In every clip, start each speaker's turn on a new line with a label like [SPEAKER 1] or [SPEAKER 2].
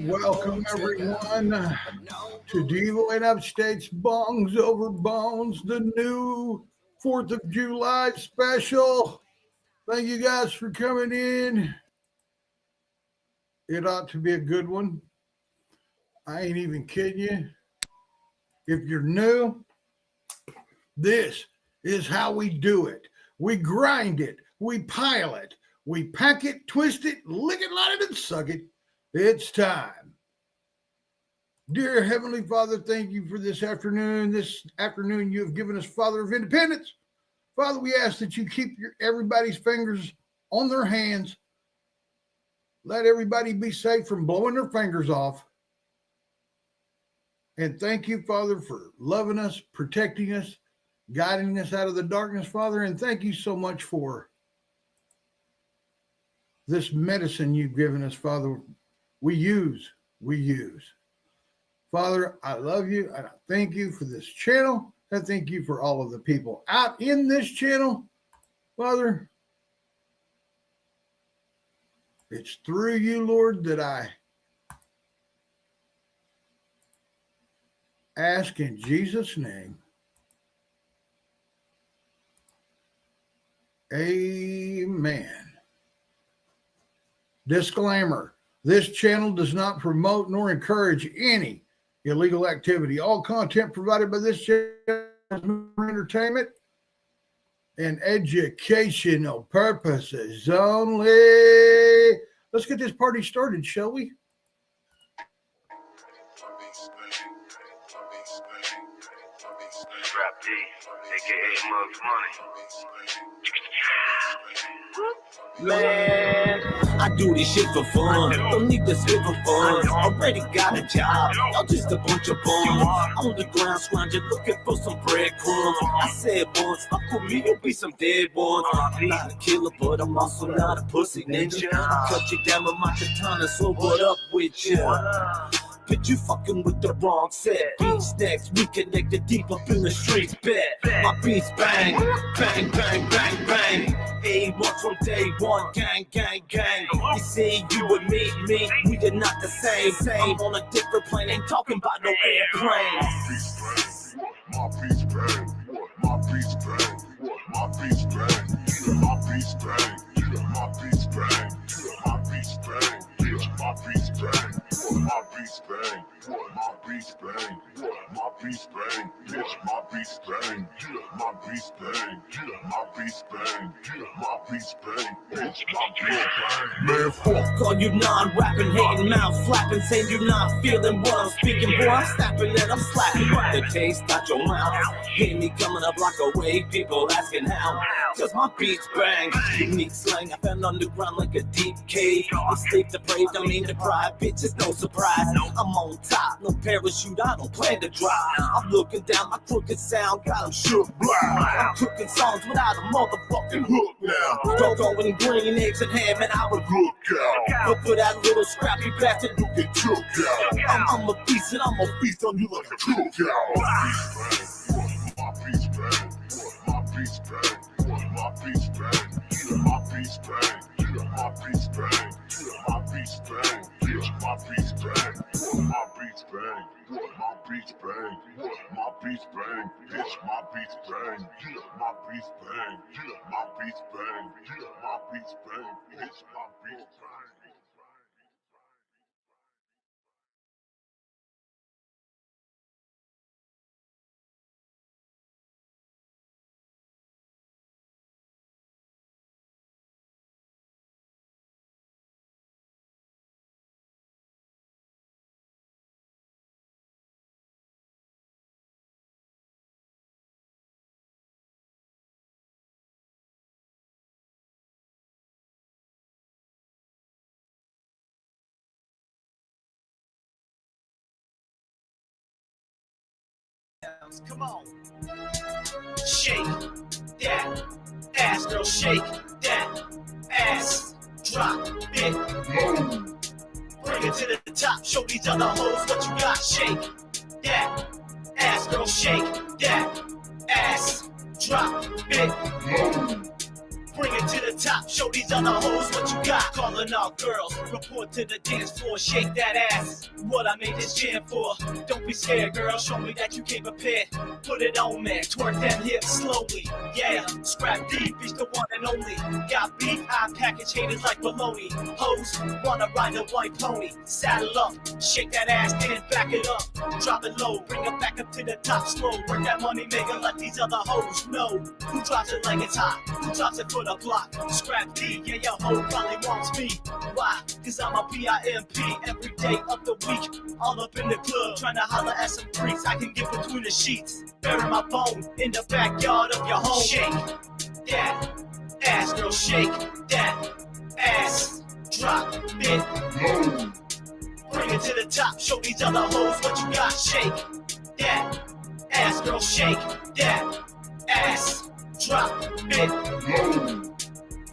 [SPEAKER 1] Welcome everyone to Devo and Upstate's Bongs Over Bones, the new 4th of July special. Thank you guys for coming in. It ought to be a good one. I ain't even kidding you. If you're new, this is how we do it. We grind it, we pile it, we pack it, twist it, lick it, light it, and suck it. It's time. Dear Heavenly Father, thank you for this afternoon. This afternoon you have given us, Father of Independence. Father, we ask that you keep everybody's fingers on their hands. Let everybody be safe from blowing their fingers off. And thank you, Father, for loving us, protecting us, guiding us out of the darkness, Father. And thank you so much for this medicine you've given us, Father. We use. Father, I love you, and I thank you for this channel. I thank you for all of the people out in this channel. Father, it's through you, Lord, that I ask in Jesus' name. Amen. Disclaimer. This channel does not promote nor encourage any illegal activity. All content provided by this channel is for entertainment and educational purposes only. Let's get this party started, shall we?
[SPEAKER 2] Rap D, aka Mugs Money.
[SPEAKER 3] Man, I do this shit for fun. Don't need to spit for fun. Already got a job. Y'all just a bunch of bums. On the ground scrounging, looking for some breadcrumbs. I said once, fuck with me, you'll be some dead ones. I'm not a killer, but I'm also not a pussy ninja. I cut you down with my katana, so what up with ya? But you fucking with the wrong set. Beats next, we connected deep up in the streets. Bet my beats bang, bang, bang, bang, bang. A1 from day one, gang, gang, gang. You see, you and me, we are not the same. I'm on a different plane, ain't talking about no airplane.
[SPEAKER 4] My beats bang, my beats bang, my beats bang, my beats bang, my beats bang, my beats bang, my beats bang, my beats bang, my beats bang, my beats bang, bitch, my beats bang, my beats bang, my beats bang, my beats bang, bitch, my beats bang. Man, fuck.
[SPEAKER 3] Call you non-rapping, hating, mouth flapping, saying you're not feeling what I'm speaking. Boy, I'm snapping and I'm slapping. The taste out your mouth. Hear me coming up like a wave, people asking how. Cause my beats bang. Unique slang, I found underground like a deep cave. I'm sleep depraved, I mean deprived. Bitches, no surprise. I'm on top, no parachute, I don't plan to drop. I'm looking down, my crooked sound got 'em shook. I'm cooking songs without a motherfucking hook now. Don't go in green eggs and ham and I would
[SPEAKER 4] Look out,
[SPEAKER 3] look for that little scrappy bastard who
[SPEAKER 4] get took out.
[SPEAKER 3] I'm a beast and I'm a
[SPEAKER 4] Beast on you like a cookout. My beats bang, my beats bang, my beats bang, my beats bang, my beats bang, my beats bang, my beats bang, my beats bang, my beats bang, my beats bang, bitch, my beats bang, my beats bang, my beats bang, my beats bang, bitch, my beats bang.
[SPEAKER 3] Come on. Shake that ass, girl, shake that ass. Drop it low. Bring it to the top, show these other hoes what you got. Shake that ass, girl, shake that ass. Drop it low. Bring it to the top, show these other hoes what you got. Calling out girls, report to the dance floor, shake that ass. What I made this jam for. Don't be scared, girl, show me that you came prepared. Put it on, man, twerk them hips slowly. Yeah, scrap deep, he's the one and only. Got beef, I package haters like baloney. Hoes wanna ride a white pony. Saddle up, shake that ass, then back it up. Drop it low, bring it back up to the top slow. Work that money maker, let these other hoes know. Who drops it like it's hot? Who drops it for the block? Scrap D, yeah, your hoe probably wants me. Why? Cause I'm a PIMP every day of the week. All up in the club, trying to holler at some freaks I can get between the sheets. Bury my bone in the backyard of your home. Shake that ass, girl, shake that ass. Drop it low. Bring it to the top, show these other hoes what you got. Shake that ass, girl, shake that ass. Drop it low.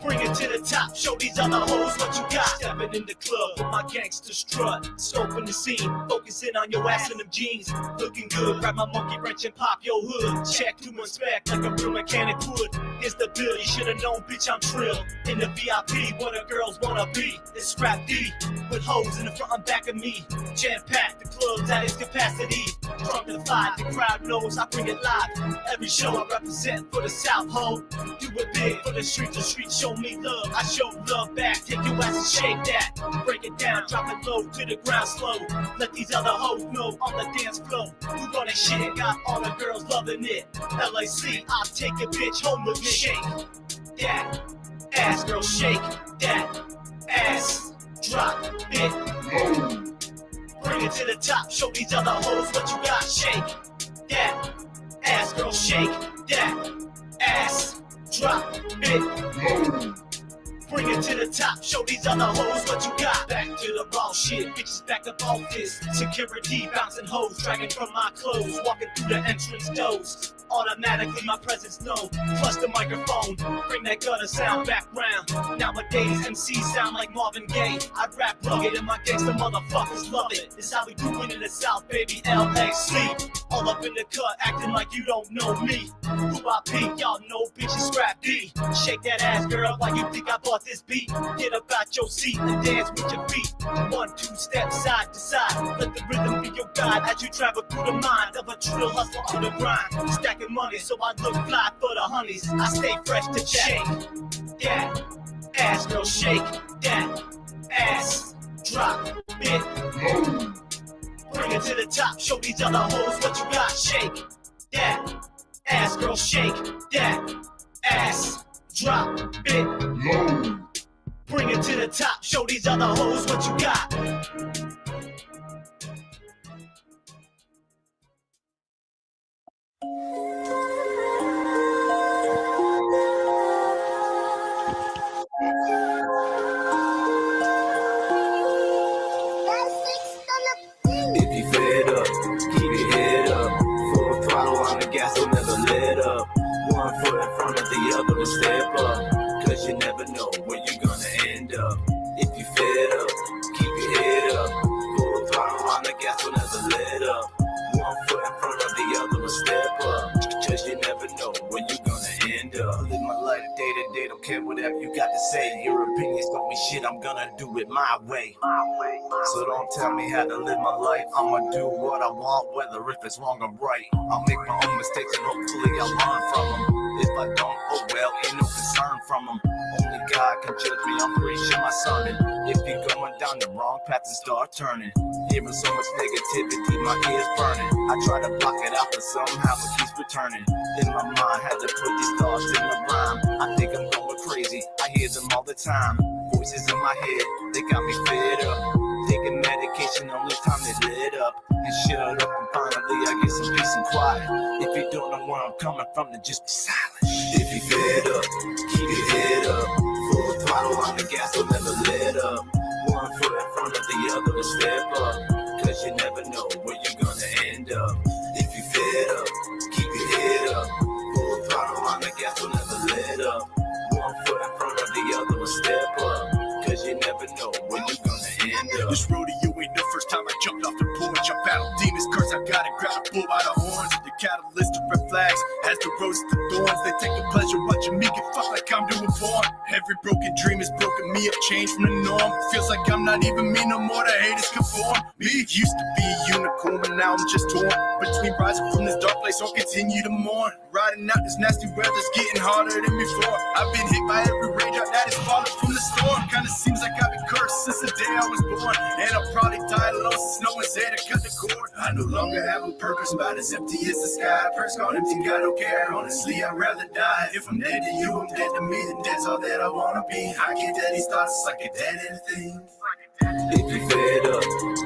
[SPEAKER 3] Bring it to the top, show these other hoes what you got. Stepping in the club with my gangster strut, scoping the scene, focusing on your ass in them jeans. Looking good, grab my monkey wrench and pop your hood. Check to inspect like a real mechanic would. It's the bill, you should've known, bitch, I'm trill. In the VIP, what the girls wanna be. It's Scrap D, with hoes in the front and back of me. Jam-packed, the club's at its capacity. Drunk to the five, the crowd knows I bring it live. Every show I represent for the South, ho. Do it big for the streets show me love. I show love back, take your ass and shake that. Break it down, drop it low to the ground slow. Let these other hoes know on the dance floor. Who running shit, got all the girls loving it. LAC, I'll take a bitch home with me. Shake that ass, girl, shake that ass. Drop it low. Bring it to the top, show these other hoes what you got. Shake that ass, girl, shake that ass. Drop it low. Bring it to the top, show these other hoes what you got. Back to the raw shit, bitches back up off this. Security bouncing hoes, dragging from my clothes. Walking through the entrance doors, automatically my presence known. Plus the microphone, bring that gutter sound back round. Nowadays MCs sound like Marvin Gaye. I rap rugged and my gangsta motherfuckers love it. It's how we do it in the South, baby, LAC. All up in the cut, acting like you don't know me. Who I be, y'all know bitches Scrap D. Shake that ass, girl, why you think I bought this beat? Get up out your seat and dance with your feet. 1, 2 steps side to side. Let the rhythm be your guide as you travel through the mind of a drill hustler on the grind. Stacking money so I look fly for the honeys. I stay fresh to shake that ass, girl, shake that ass. Drop it low. Bring it to the top, show these other hoes what you got. Shake that ass, girl, shake that ass. Drop it low. Bring it to the top, show these other hoes what you got.
[SPEAKER 5] If you fed up, keep your head up. Full throttle on the gas, don't never let up. One foot in front of the other and step up. Cause you never know where you're gonna end up. If you fed up, keep your head up. Full throttle on the gas, don't never let up. One foot in front of the other and step up. Cause you never know where you're gonna end up. Live my life day to day, don't care whatever you got to say. Your opinions don't mean shit, I'm gonna do it my way. So don't tell me how to live my life. I'ma do what I want, whether if it's wrong or right. I'll make my own mistakes and hopefully I'll learn from them. If I don't, oh well, ain't no concern from them. Only God can judge me, I'm preaching my sermon. If you're going down the wrong path and start turning, hearing so much negativity, my ears burning. I try to block it out, but somehow it keeps returning. In my mind, had to put these thoughts in the rhyme. I think I'm going crazy, I hear them all the time. Voices in my head, they got me fed up. Taking medication, only time they lit up. And shut up, and finally I get some peace and quiet. If you don't know where I'm coming from, then just be silent. If you fed up, keep your head up. Full throttle on the gas, don't never let up. One foot in front of the other and step up. Cause you never know where you're gonna end up. If you fed up, keep your head up. Full throttle on the gas, don't never let up. One foot in front of the other and step up. Cause you never know where you're gonna end up.
[SPEAKER 6] This rodeo ain't the first time I jumped off the porch. I battled demons, curse, I gotta grab a bull by the horns. The catalyst to red flags, as the roses to thorns. They take a pleasure what touching me, get fucked like I'm doing porn. Every broken dream has broken me up, changed from the norm. Feels like I'm not even me no more, the haters conform. Me used to be a unicorn, but now I'm just torn between rising from this dark place or continue to mourn. Riding out this nasty weather's getting harder than before. I've been hit by every raindrop that is falling from the storm. Kinda seems like I've been cursed since the day I was born, and I'll probably die alone since no one's there to cut the cord. I no longer have a purpose, about as empty as the sky. Purse gone empty, God don't care. Honestly, I'd rather die. If I'm dead to you, I'm dead to me, then that's all that I wanna be. I get dead these thoughts like a dead end thing.
[SPEAKER 5] If you fed up,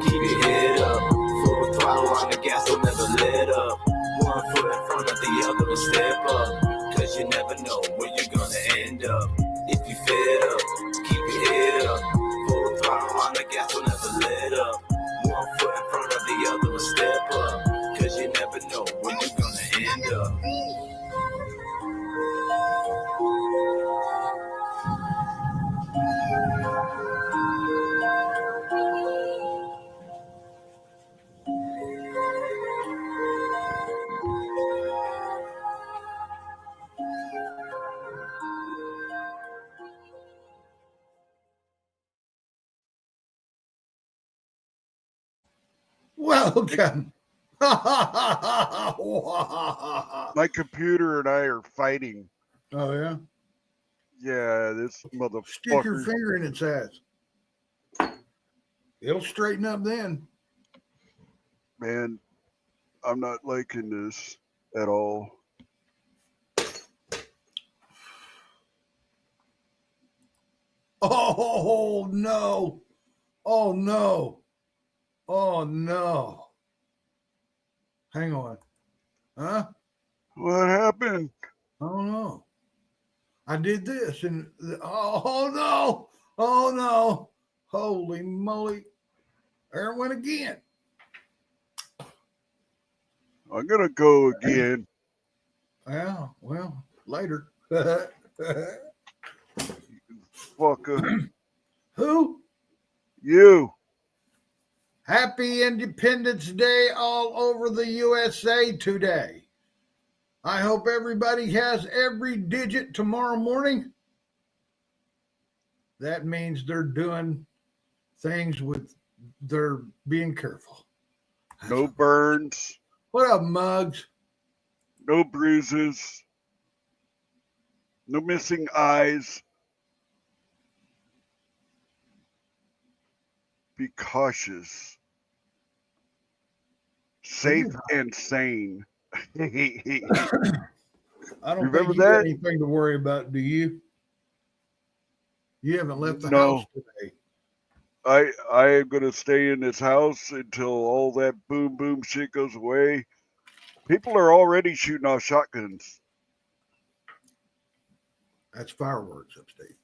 [SPEAKER 5] keep your head up. Full throttle on the gas, don't never let up. One foot in front of the other and step up. Cause you never know where you're gonna end up. If you fed up, keep your head up. Full throttle on the gas, don't never let up. One foot in front of the other and step up. Cause you never know where you're gonna end up.
[SPEAKER 1] Welcome.
[SPEAKER 7] My computer and I are fighting.
[SPEAKER 1] Oh, yeah?
[SPEAKER 7] Yeah, this
[SPEAKER 1] Stick your
[SPEAKER 7] motherfucker.
[SPEAKER 1] finger in its ass. It'll straighten up then.
[SPEAKER 7] Man, I'm not liking this at all.
[SPEAKER 1] Oh, no. Oh, no. Oh, no. Hang on. Huh?
[SPEAKER 7] What happened?
[SPEAKER 1] Oh, no. I did this and oh, no. Oh, no. Holy moly. There it went again.
[SPEAKER 7] I'm gonna go again.
[SPEAKER 1] Yeah, well, later.
[SPEAKER 7] Fucker.
[SPEAKER 1] Who?
[SPEAKER 7] You.
[SPEAKER 1] Happy Independence Day all over the USA today. I hope everybody has every digit tomorrow morning. That means they're doing things with, they're being careful.
[SPEAKER 7] No burns.
[SPEAKER 1] What up, Muggs?
[SPEAKER 7] No bruises. No missing eyes. Be cautious. Safe and sane.
[SPEAKER 1] I don't
[SPEAKER 7] Remember
[SPEAKER 1] think you got
[SPEAKER 7] that?
[SPEAKER 1] anything to worry about, do you? You haven't left the
[SPEAKER 7] No.
[SPEAKER 1] house today.
[SPEAKER 7] I am gonna stay in this house until all that boom boom shit goes away. People are already shooting off shotguns.
[SPEAKER 1] That's fireworks upstate.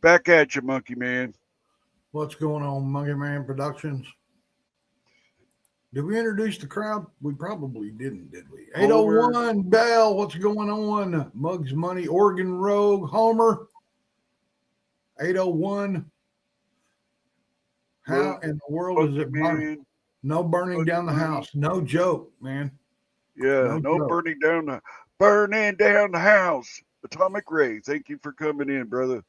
[SPEAKER 7] Back at you, Monkey Man.
[SPEAKER 1] What's going on, Monkey Man Productions? Did we introduce the crowd? We probably didn't, did we? 801 Bell, what's going on? Muggs Money, Oregon Rogue, Homer. 801. How in the world is it burning?
[SPEAKER 7] Man.
[SPEAKER 1] No burning down the house. No joke, man.
[SPEAKER 7] Yeah, no
[SPEAKER 1] joke.
[SPEAKER 7] burning down the house. Atomic Ray, thank you for coming in, brother.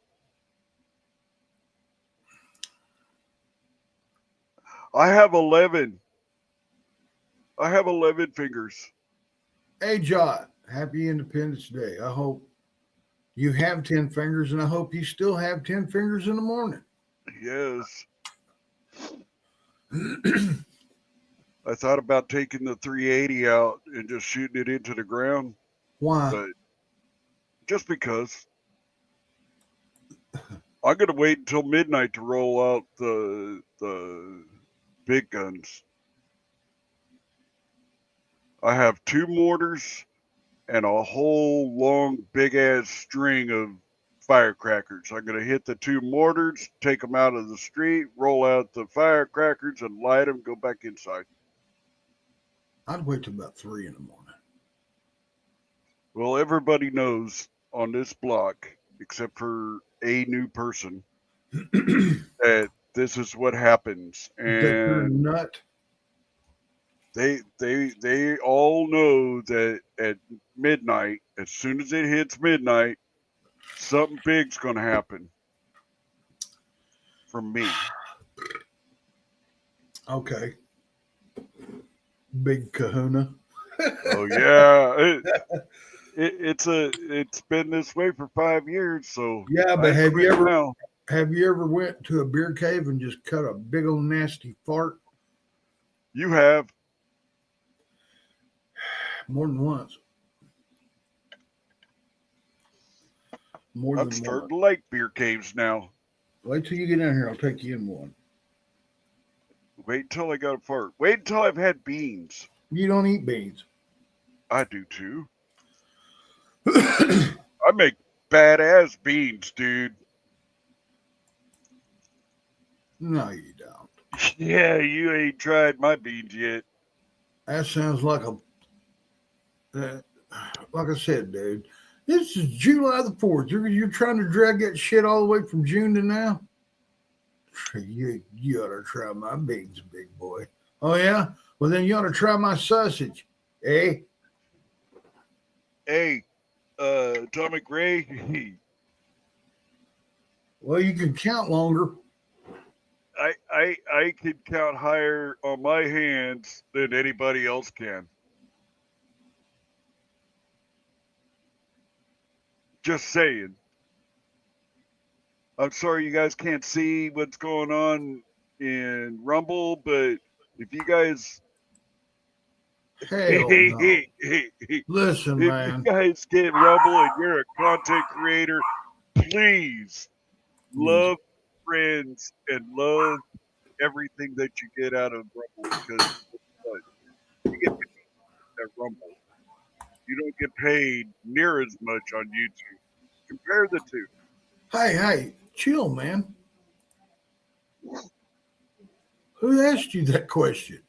[SPEAKER 7] I have 11. I have 11 fingers.
[SPEAKER 1] Hey, Jot, happy Independence Day. I hope you have 10 fingers, and I hope you still have 10 fingers in the morning.
[SPEAKER 7] Yes. I thought about taking the 380 out and just shooting it into the ground,
[SPEAKER 1] Why?
[SPEAKER 7] but just because. I'm going to wait until midnight to roll out the big guns. I have 2 mortars and a whole long big ass string of firecrackers. I'm going to hit the 2 mortars, take them out of the street, roll out the firecrackers and light them, go back inside.
[SPEAKER 1] I'd wait till about 3 in the morning.
[SPEAKER 7] Well, everybody knows on this block, except for a new person, that this is what happens.
[SPEAKER 1] That you're a
[SPEAKER 7] And
[SPEAKER 1] nut.
[SPEAKER 7] They all know that at midnight, as soon as it hits midnight, something big's gonna happen. From me.
[SPEAKER 1] Okay. Big kahuna.
[SPEAKER 7] Oh yeah. It's been this way for 5 years, so
[SPEAKER 1] Yeah, but
[SPEAKER 7] I
[SPEAKER 1] have
[SPEAKER 7] quit
[SPEAKER 1] you ever
[SPEAKER 7] now.
[SPEAKER 1] went to a beer cave and just cut a big old nasty fart?
[SPEAKER 7] You have.
[SPEAKER 1] More than once. More
[SPEAKER 7] I'm
[SPEAKER 1] than
[SPEAKER 7] starting
[SPEAKER 1] once.
[SPEAKER 7] to like beer caves now.
[SPEAKER 1] Wait till you get in here. I'll take you in one.
[SPEAKER 7] Wait until I got a fart. Wait until I've had beans.
[SPEAKER 1] You don't eat beans.
[SPEAKER 7] I do too. I make badass beans, dude.
[SPEAKER 1] No, you don't.
[SPEAKER 7] Yeah, you ain't tried my beans yet.
[SPEAKER 1] That sounds like like I said, dude. This is July the 4th. You're trying to drag that shit all the way from June to now? You ought to try my beans, big boy. Oh, yeah? Well, then you ought to try my sausage. Eh?
[SPEAKER 7] Hey, Atomic Ray,
[SPEAKER 1] Well, you can count longer.
[SPEAKER 7] I can count higher on my hands than anybody else can. Just saying. I'm sorry you guys can't see what's going on in Rumble, but if you guys
[SPEAKER 1] Hell no. Listen,
[SPEAKER 7] if
[SPEAKER 1] man.
[SPEAKER 7] you guys get Rumble and you're a content creator, please love friends and love everything that you get out of Rumble, because you get paid at Rumble. You don't get paid near as much on YouTube. Compare the two.
[SPEAKER 1] Hey, chill, man. Who asked you that question?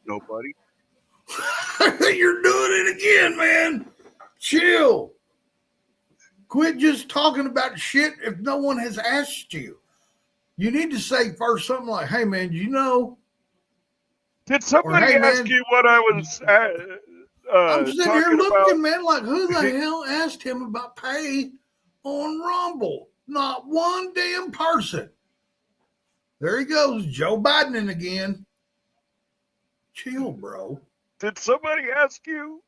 [SPEAKER 7] Nobody.
[SPEAKER 1] You're doing it again, man. Chill. Quit just talking about shit if no one has asked you. You need to say first something like, hey, man, you know.
[SPEAKER 7] Did somebody
[SPEAKER 1] hey,
[SPEAKER 7] ask
[SPEAKER 1] man,
[SPEAKER 7] you what I was
[SPEAKER 1] I'm sitting here
[SPEAKER 7] talking
[SPEAKER 1] looking,
[SPEAKER 7] about?
[SPEAKER 1] man, like who the hell asked him about pay on Rumble? Not one damn person. There he goes, Joe Biden again. Chill, bro.
[SPEAKER 7] Did somebody ask you?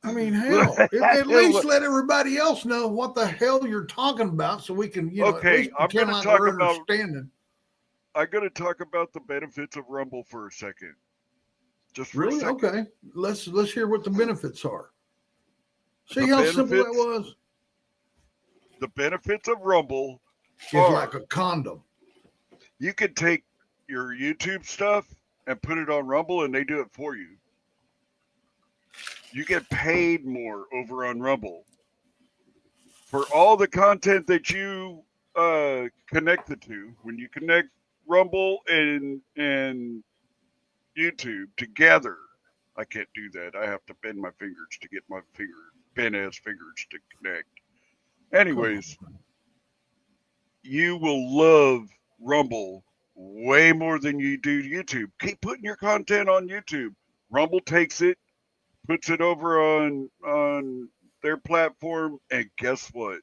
[SPEAKER 1] I mean, hell, at least let everybody else know what the hell you're talking about, so we can, at
[SPEAKER 7] Okay,
[SPEAKER 1] least
[SPEAKER 7] I'm
[SPEAKER 1] pretend
[SPEAKER 7] gonna
[SPEAKER 1] like
[SPEAKER 7] talk
[SPEAKER 1] we're
[SPEAKER 7] about-
[SPEAKER 1] understanding.
[SPEAKER 7] I'm going to talk about the benefits of Rumble for a second. Just for a
[SPEAKER 1] Really?
[SPEAKER 7] second.
[SPEAKER 1] Okay. Let's hear what the benefits are. See
[SPEAKER 7] The
[SPEAKER 1] how simple that
[SPEAKER 7] benefits-
[SPEAKER 1] was?
[SPEAKER 7] The benefits of Rumble
[SPEAKER 1] It's
[SPEAKER 7] are
[SPEAKER 1] like a condom.
[SPEAKER 7] you can take your YouTube stuff and put it on Rumble and they do it for you. You get paid more over on Rumble for all the content that you connected to. When you connect Rumble and YouTube together, I can't do that. I have to bend my fingers to get my bent ass fingers to connect. Anyways, you will love Rumble way more than you do YouTube. Keep putting your content on YouTube. Rumble takes it, puts it over on their platform, and guess what?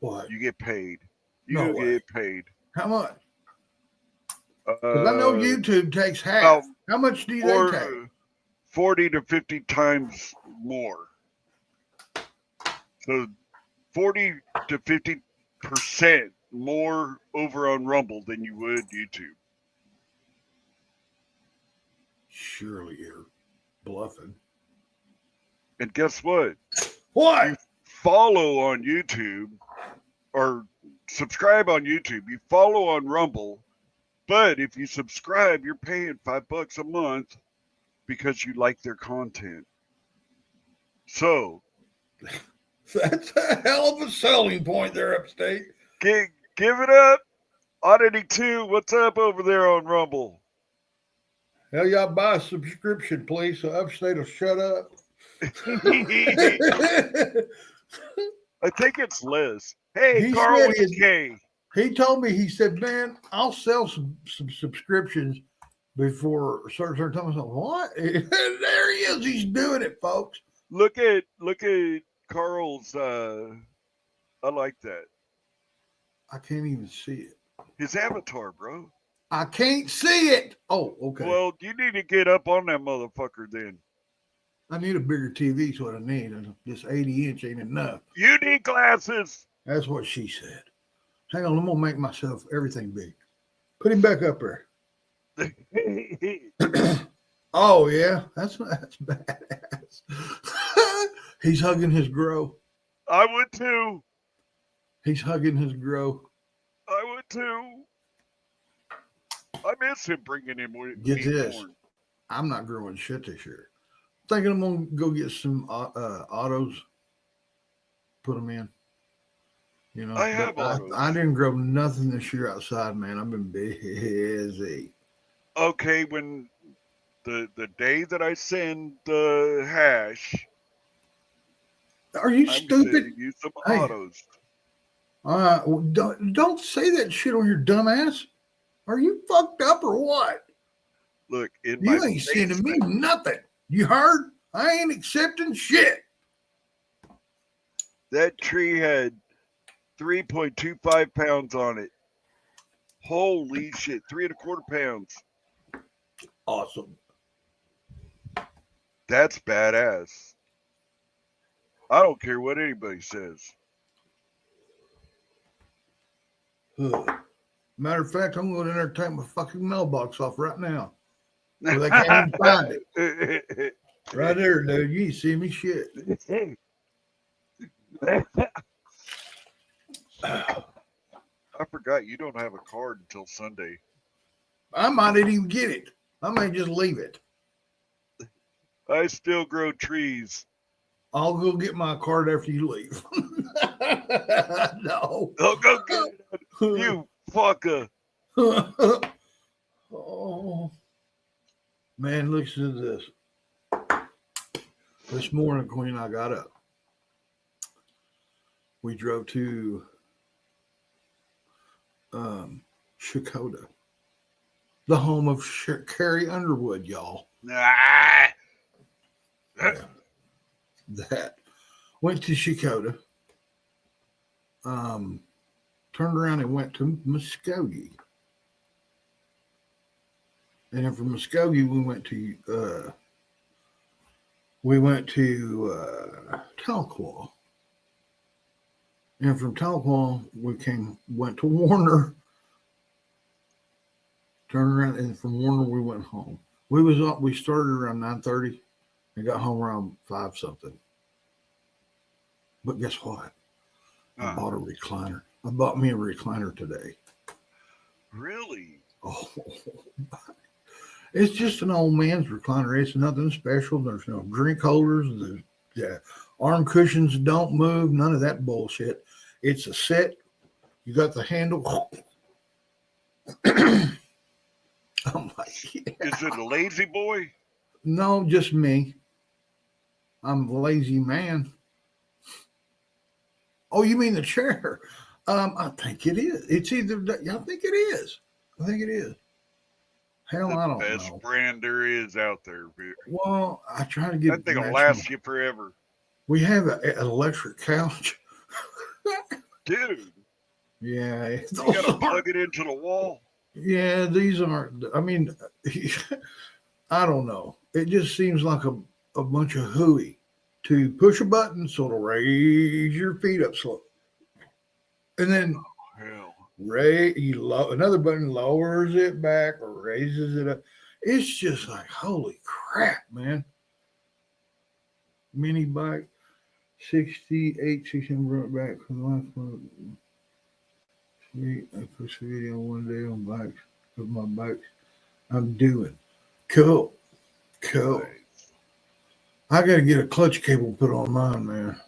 [SPEAKER 1] What?
[SPEAKER 7] You get paid. You
[SPEAKER 1] No way.
[SPEAKER 7] get paid.
[SPEAKER 1] How much? Because I know YouTube takes half.
[SPEAKER 7] well,
[SPEAKER 1] How much do they
[SPEAKER 7] or
[SPEAKER 1] take?
[SPEAKER 7] 40 to 50 times more. So 40 to 50% more over on Rumble than you would YouTube.
[SPEAKER 1] Surely you're bluffing.
[SPEAKER 7] And guess what?
[SPEAKER 1] What?
[SPEAKER 7] You follow on YouTube or subscribe on YouTube. You follow on Rumble, but if you subscribe, you're paying $5 a month because you like their content. So
[SPEAKER 1] That's a hell of a selling point there, Upstate.
[SPEAKER 7] give it up. Oddity 2, what's up over there on Rumble?
[SPEAKER 1] Hell, y'all buy a subscription, please, so Upstate will shut up.
[SPEAKER 7] I think it's less. Hey,
[SPEAKER 1] He
[SPEAKER 7] Carl
[SPEAKER 1] said
[SPEAKER 7] with
[SPEAKER 1] his-
[SPEAKER 7] a K.
[SPEAKER 1] He told me, he said, man, I'll sell some subscriptions before a certain time. I said, what? There he is. He's doing it, folks.
[SPEAKER 7] Look at Carl's. I like that.
[SPEAKER 1] I can't even see it.
[SPEAKER 7] His avatar, bro.
[SPEAKER 1] I can't see it. Oh, okay.
[SPEAKER 7] Well, you need to get up on that motherfucker then.
[SPEAKER 1] I need a bigger TV. Is what I need. And this 80-inch ain't enough.
[SPEAKER 7] You need glasses.
[SPEAKER 1] That's what she said. Hang on, I'm gonna make myself everything big. Put him back up there. Oh yeah, that's badass. He's hugging his grow.
[SPEAKER 7] I would too.
[SPEAKER 1] He's hugging his grow.
[SPEAKER 7] I would too. I miss him bringing him with
[SPEAKER 1] Get
[SPEAKER 7] me
[SPEAKER 1] this.
[SPEAKER 7] corn.
[SPEAKER 1] I'm not growing shit this year. Thinking I'm gonna go get some autos. Put them in. You know,
[SPEAKER 7] I have
[SPEAKER 1] but
[SPEAKER 7] autos.
[SPEAKER 1] I didn't grow nothing this year outside, man. I've been busy.
[SPEAKER 7] Okay, when the day that I send the hash,
[SPEAKER 1] Are you
[SPEAKER 7] I'm
[SPEAKER 1] stupid?
[SPEAKER 7] sending you some
[SPEAKER 1] Hey.
[SPEAKER 7] autos.
[SPEAKER 1] Well, don't say that shit on your dumb ass. Are you fucked up or what?
[SPEAKER 7] Look, in
[SPEAKER 1] You
[SPEAKER 7] my
[SPEAKER 1] ain't sending me
[SPEAKER 7] basement,
[SPEAKER 1] nothing. You heard? I ain't accepting shit.
[SPEAKER 7] that tree had 3.25 pounds on it. Holy shit, 3.25 pounds.
[SPEAKER 1] Awesome.
[SPEAKER 7] That's badass. I don't care what anybody says.
[SPEAKER 1] Ugh. Matter of fact, I'm going in there and take my fucking mailbox off right now. Well, they can't even find it. Right there, dude. You ain't see me shit.
[SPEAKER 7] I forgot you don't have a card until Sunday.
[SPEAKER 1] I might not even get it. I may just leave it.
[SPEAKER 7] I still grow trees.
[SPEAKER 1] I'll go get my card after you leave. No.
[SPEAKER 7] I'll go get it. You fucker.
[SPEAKER 1] Oh. Man, listen to this. This morning, Queen, I got up. We drove to Shakota, the home of Carrie Underwood, y'all.
[SPEAKER 7] Ah.
[SPEAKER 1] Yeah. That went to Shakota. Turned around and went to Muskogee. And then from Muskogee, we went to Tahlequah. And from Tahlequah, went to Warner. Turned around, and from Warner, we went home. We started around 9:30 and got home around 5 something. But guess what? I bought a recliner. I bought me a recliner today.
[SPEAKER 7] Really?
[SPEAKER 1] Oh, it's just an old man's recliner. It's nothing special. There's no drink holders. The arm cushions don't move. None of that bullshit. It's a set. You got the handle. I'm like, yeah.
[SPEAKER 7] Is it a lazy boy?
[SPEAKER 1] No, just me. I'm a lazy man. Oh, you mean the chair? I think it is. It's either. I think it is. I think it is. Hell, I
[SPEAKER 7] The
[SPEAKER 1] don't
[SPEAKER 7] best
[SPEAKER 1] know.
[SPEAKER 7] brand there is out there.
[SPEAKER 1] Well, I try to get.
[SPEAKER 7] That thing will
[SPEAKER 1] maximum-
[SPEAKER 7] last you forever.
[SPEAKER 1] We have an electric couch.
[SPEAKER 7] Dude,
[SPEAKER 1] Yeah,
[SPEAKER 7] you gotta plug it into the wall.
[SPEAKER 1] yeah. These aren't. I mean, I don't know. It just seems like a bunch of hooey to push a button so it'll raise your feet up slow, and then
[SPEAKER 7] Hell.
[SPEAKER 1] another button lowers it back or raises it up. It's just like holy crap, man. Mini bike, 68, 16 brought back from the last one. Sweet. I posted a video one day on bikes of my bikes I'm doing. Cool. I gotta get a clutch cable put on mine, man.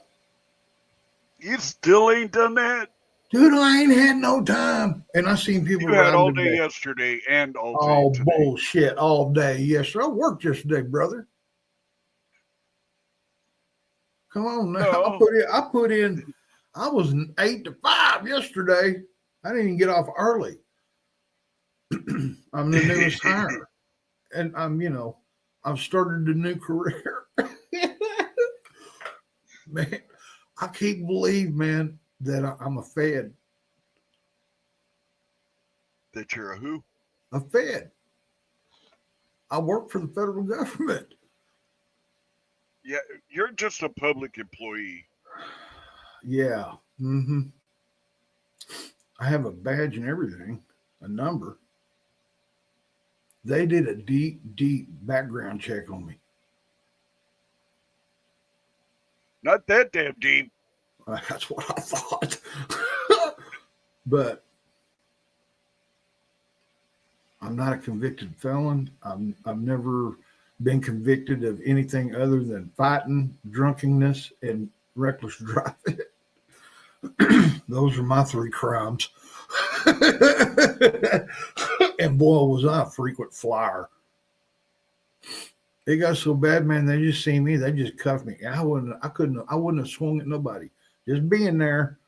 [SPEAKER 7] You still ain't done that?
[SPEAKER 1] Dude, I ain't had no time. And I seen people
[SPEAKER 7] You had
[SPEAKER 1] riding
[SPEAKER 7] all
[SPEAKER 1] today.
[SPEAKER 7] day yesterday and all
[SPEAKER 1] Oh,
[SPEAKER 7] day today.
[SPEAKER 1] bullshit all day. Yes, sir. I worked yesterday, brother. Come on now.
[SPEAKER 7] No.
[SPEAKER 1] I put in I was 8 to 5 yesterday. I didn't even get off early. I'm the newest hire. And I've started a new career. Man, I can't believe, man, that I'm a Fed.
[SPEAKER 7] That you're a who?
[SPEAKER 1] A Fed. I work for the federal government.
[SPEAKER 7] Yeah, you're just a public employee.
[SPEAKER 1] Yeah. Mm-hmm. I have a badge and everything, a number. They did a deep, deep background check on me.
[SPEAKER 7] Not that damn deep.
[SPEAKER 1] That's what I thought. But I'm not a convicted felon. I've never been convicted of anything other than fighting, drunkenness, and reckless driving. Those are my 3 crimes. And boy, was I a frequent flyer. It got so bad, man. They just see me. They just cuffed me. I wouldn't have swung at nobody. Just being there.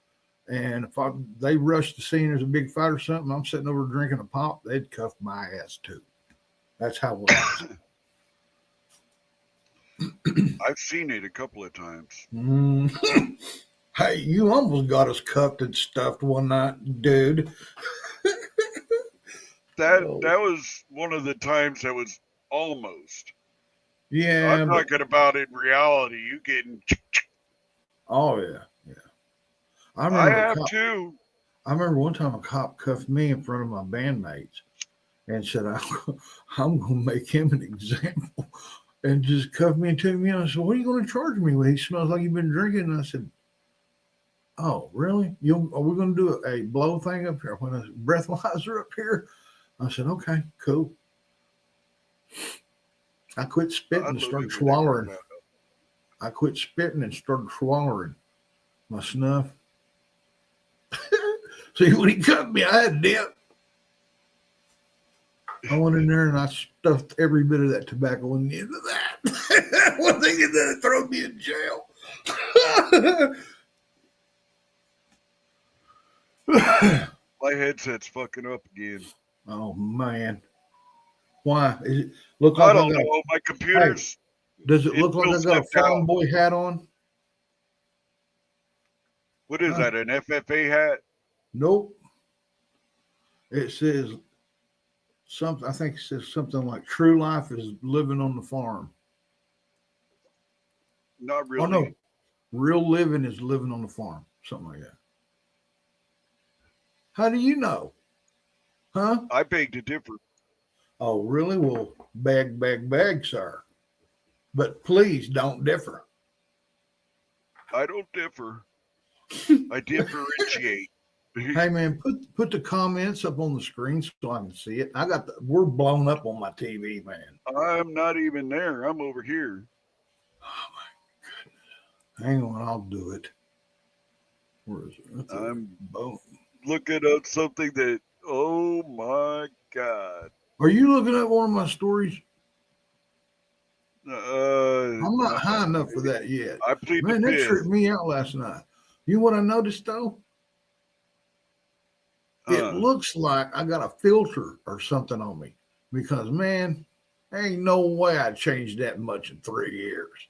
[SPEAKER 1] And if they rushed the scene, there's a big fight or something, I'm sitting over drinking a pop, they'd cuff my ass too. That's how it was.
[SPEAKER 7] I've seen it a couple of times.
[SPEAKER 1] Hey, you almost got us cuffed and stuffed one night, dude.
[SPEAKER 7] That was one of the times that was almost.
[SPEAKER 1] Yeah.
[SPEAKER 7] I'm talking about in reality. You getting.
[SPEAKER 1] Oh yeah. I
[SPEAKER 7] have too.
[SPEAKER 1] I remember one time a cop cuffed me in front of my bandmates and said, I'm going to make him an example, and just cuffed me and took me out. I said, what are you going to charge me with? He smells like you've been drinking. And I said, oh, really? Are we going to do a blow thing up here? When a breathalyzer up here? I said, okay, cool. I quit spitting and started swallowing. I quit spitting and started swallowing my snuff. See, when he cut me, I had dip. I went in there and I stuffed every bit of that tobacco in the end of that. One thing is that it throw me in jail.
[SPEAKER 7] My headset's fucking up again.
[SPEAKER 1] Oh man, why? Is it look like
[SPEAKER 7] I don't know. My computer's.
[SPEAKER 1] Hey, does it look like I got a farm boy hat on?
[SPEAKER 7] What is that? An FFA hat?
[SPEAKER 1] Nope. It says something. I think it says something like "True life is living on the farm."
[SPEAKER 7] Not really.
[SPEAKER 1] Oh no, real living is living on the farm. Something like that. How do you know? Huh?
[SPEAKER 7] I beg to differ.
[SPEAKER 1] Oh, really? Well, beg, sir. But please don't differ.
[SPEAKER 7] I don't differ. I differentiate.
[SPEAKER 1] Hey man, put the comments up on the screen so I can see it. We're blown up on my TV, man.
[SPEAKER 7] I'm not even there. I'm over here.
[SPEAKER 1] Oh my goodness. Hang on, I'll do it. Where is it?
[SPEAKER 7] I'm
[SPEAKER 1] boom.
[SPEAKER 7] Looking up something that, oh my God.
[SPEAKER 1] Are you looking at one of my stories?
[SPEAKER 7] I'm
[SPEAKER 1] not high enough for that yet.
[SPEAKER 7] I plead
[SPEAKER 1] Man,
[SPEAKER 7] the
[SPEAKER 1] that
[SPEAKER 7] fifth.
[SPEAKER 1] tripped me out last night. You know what I noticed though? It looks like I got a filter or something on me because, man, there ain't no way I changed that much in 3 years.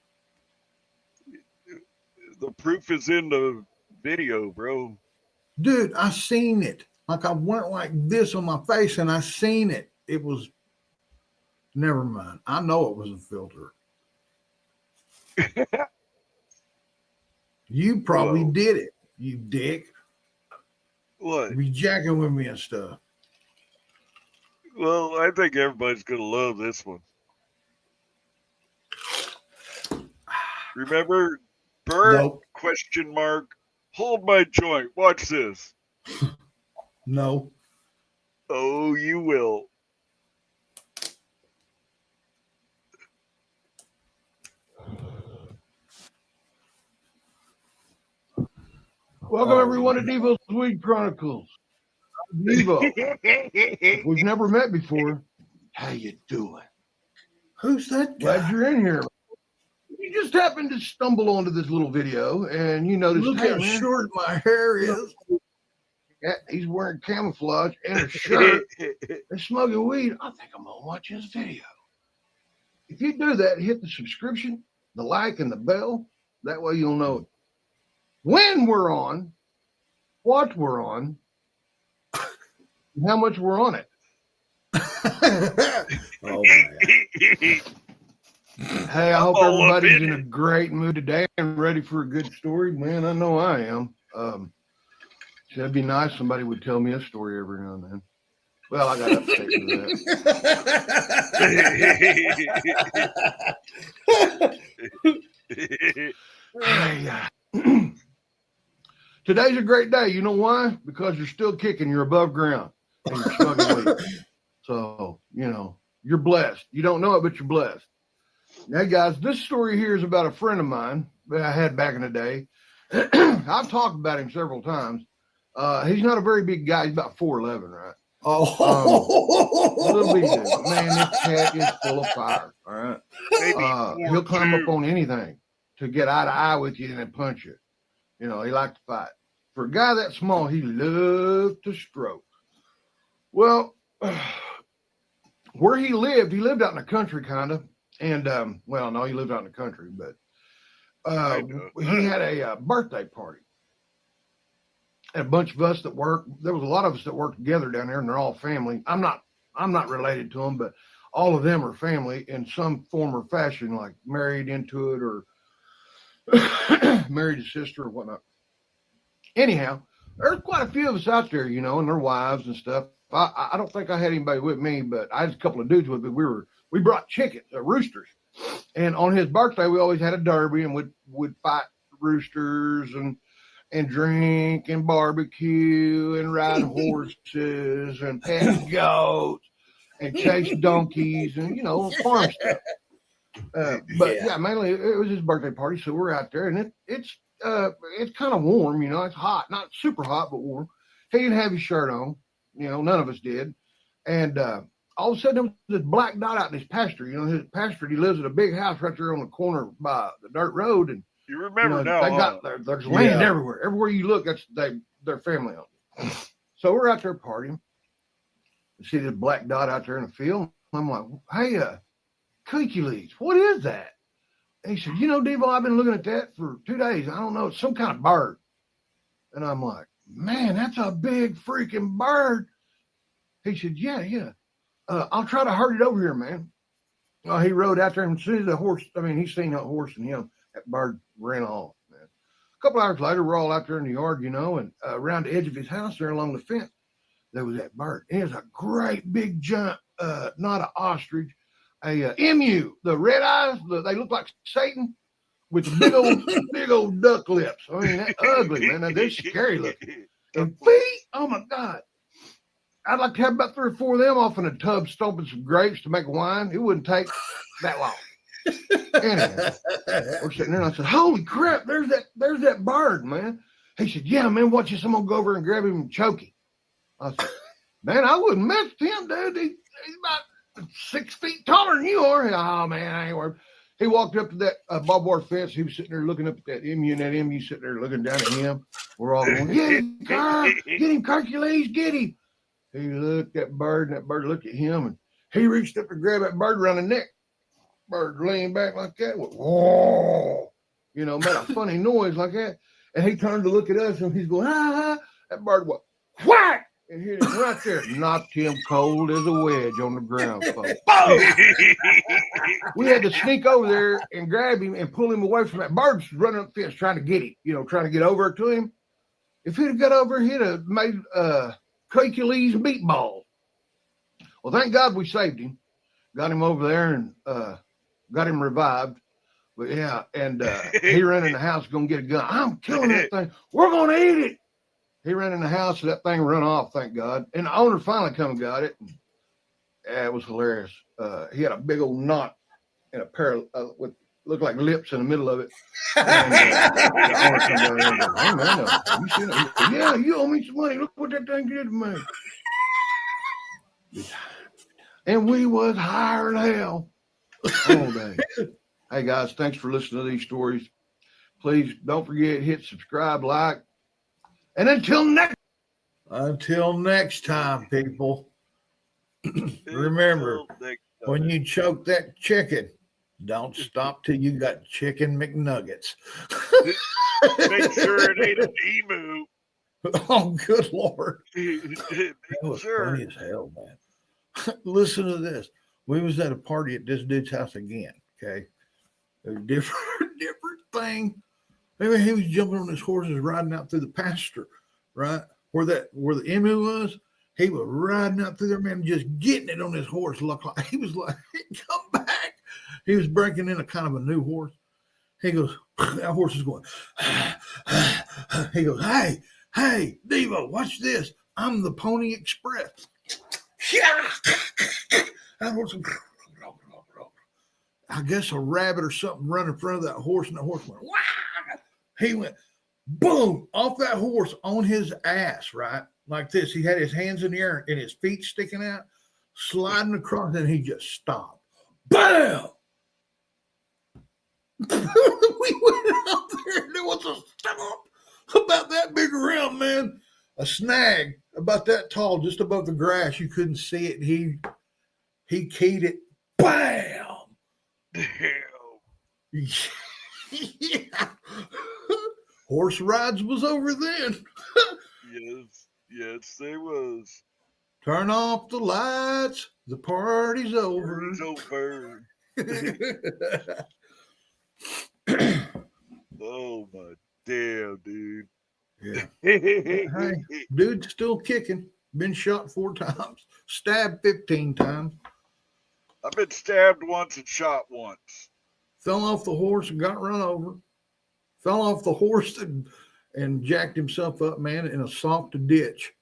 [SPEAKER 7] The proof is in the video, bro.
[SPEAKER 1] Dude, I seen it. Like I went like this on my face and I seen it. It was, never mind. I know it was a filter. You probably did it, you dick.
[SPEAKER 7] What?
[SPEAKER 1] Be jacking with me and stuff.
[SPEAKER 7] Well, I think everybody's going to love this one. Remember, Bert,
[SPEAKER 1] Nope.
[SPEAKER 7] question mark, hold my joint. Watch this.
[SPEAKER 1] No.
[SPEAKER 7] Oh, you will.
[SPEAKER 8] Welcome everyone to Devo's Weed Chronicles. I'm Devo. If we've never met before, how you doing?
[SPEAKER 1] Who's that guy?
[SPEAKER 8] Glad you're in here. you just happened to stumble onto this little video and you noticed,
[SPEAKER 1] Look
[SPEAKER 8] hey,
[SPEAKER 1] how
[SPEAKER 8] man,
[SPEAKER 1] short my hair is.
[SPEAKER 8] he's wearing camouflage and a shirt and smoking weed. I think I'm gonna watch his video. If you do that, hit the subscription, the like, and the bell. That way you'll know when we're on, what we're on, and how much we're on it.
[SPEAKER 5] Oh, man.
[SPEAKER 8] Hey, I hope
[SPEAKER 7] all up
[SPEAKER 8] everybody's
[SPEAKER 7] in
[SPEAKER 8] in a great mood today and ready for a good story. Man, I know I am. It'd be nice somebody would tell me a story every now and then. Well, I got to update that. Hey, today's a great day. You know why? Because you're still kicking. You're above ground and you're smoking weed. So, you know, you're blessed. You don't know it, but you're blessed. Now, guys, this story here is about a friend of mine that I had back in the day. I've talked about him several times. He's not a very big guy. He's about 4'11", right? A little bitty dude. Man, this cat is full of fire. All right. He'll climb up on anything to get eye to eye with you and then punch you. You know, he likes to fight. For a guy that small, he loved to stroke. Well, where he lived out in the country, kind of. And, well, no, he lived out in the country, but he had a birthday party. And a bunch of us that work, there was a lot of us that work together down there, and they're all family. I'm not related to them, but all of them are family in some form or fashion, like married into it or married a sister or whatnot. Anyhow, there's quite a few of us out there, you know, and their wives and stuff. I don't think I had anybody with me, but I had a couple of dudes with me. We brought chickens, roosters, and on his birthday we always had a derby and would fight roosters and drink and barbecue and ride horses and pet goats and chase donkeys and, you know, farm stuff. But yeah, mainly it was his birthday party, so we're out there, and it's kind of warm, you know, it's hot, not super hot, but warm. He didn't have his shirt on, you know, none of us did, and all of a sudden there was this black dot out in his pasture. You know, his pasture, he lives in a big house right there on the corner by the dirt road, and
[SPEAKER 7] You remember
[SPEAKER 8] you know,
[SPEAKER 7] now,
[SPEAKER 8] there's land everywhere. Everywhere you look, that's their family owned. So we're out there partying. You see this black dot out there in the field. I'm like, hey, Hercules, what is that? And he said, you know, Devo, I've been looking at that for 2 days. I don't know. It's some kind of bird. And I'm like, man, that's a big freaking bird. He said, yeah. I'll try to herd it over here, man. Well, he rode out there, and as soon as the horse, he seen that horse and him, that bird ran off, man. A couple hours later, we're all out there in the yard, you know, and around the edge of his house there along the fence, there was that bird. It was a great big giant, not an ostrich, a emu. The red eyes, they look like Satan with the big old duck lips. I mean, that's ugly, man. Now, they're scary looking. And feet, oh my God. I'd like to have about 3 or 4 of them off in a tub stomping some grapes to make wine. It wouldn't take that long. Anyhow, we're sitting there and I said, holy crap, there's that bird, man. He said, yeah, man, watch this. I'm going to go over and grab him and choke him. I said, man, I wouldn't mess with him, dude. He's about 6 feet taller than you are. Oh, man, I ain't worried. He walked up to that barbed wire fence. He was sitting there looking up at that emu, and that emu sitting there looking down at him. We're all going, get him, Hercules, get him. He looked at bird, and that bird looked at him, and he reached up to grab that bird around the neck. Bird leaned back like that, went, whoa, you know, made a funny noise like that. And he turned to look at us, and he's going, ah. That bird went, whack, and hit him right there. Knocked him cold as a wedge on the ground, folks. We had to sneak over there and grab him and pull him away from that bird. Running up the fence trying to get him, you know, trying to get over to him. If he'd have got over, he'd have made Hercules meatballs. Well, thank God we saved him. Got him over there and got him revived. But yeah, and he ran in the house going to get a gun. I'm killing that thing. We're going to eat it. He ran in the house, so that thing run off, thank God. And the owner finally come and got it. And, yeah, it was hilarious. He had a big old knot in a pair of, with looked like lips in the middle of it. And, the owner come down there and goes, hey, man, you seen it? Said, yeah, you owe me some money. Look what that thing did to me. And we was higher than hell all day. Hey guys, thanks for listening to these stories. Please don't forget, hit subscribe, like, and until next time, people. Remember,
[SPEAKER 7] Until next time.
[SPEAKER 1] when you choke that chicken, don't stop till you got chicken McNuggets.
[SPEAKER 7] Make sure it ain't an emu.
[SPEAKER 1] Oh, good Lord.
[SPEAKER 7] Make
[SPEAKER 1] That was
[SPEAKER 7] sure.
[SPEAKER 1] funny as hell, man. Listen to this. We was at a party at this dude's house again. Okay. A different thing. Maybe he was jumping on his horses, riding out through the pasture, right? Where the emu was. He was riding out through there, man, just getting it on his horse. Look like he was like, come back. He was breaking in a kind of a new horse. He goes, that horse is going, he goes, hey, Devo, watch this. I'm the Pony Express. That horse, I guess a rabbit or something run in front of that horse, and the horse went, wow. He went, boom, off that horse on his ass, right? Like this. He had his hands in the air and his feet sticking out, sliding across, and he just stopped. Bam! We went out there, and there was a stump about that big around, man. A snag about that tall, just above the grass. You couldn't see it. He keyed it. Bam!
[SPEAKER 7] Damn.
[SPEAKER 1] Yeah. Horse rides was over then.
[SPEAKER 7] Yes, they was.
[SPEAKER 1] Turn off the lights. The party's over.
[SPEAKER 7] It's over. Oh my damn, dude.
[SPEAKER 1] Yeah.
[SPEAKER 7] Hey,
[SPEAKER 1] Dude's still kicking. Been shot 4 times. Stabbed 15 times.
[SPEAKER 7] I've been stabbed once and shot once.
[SPEAKER 1] Fell off the horse and got run over. Fell off the horse and jacked himself up, man, in a soft ditch.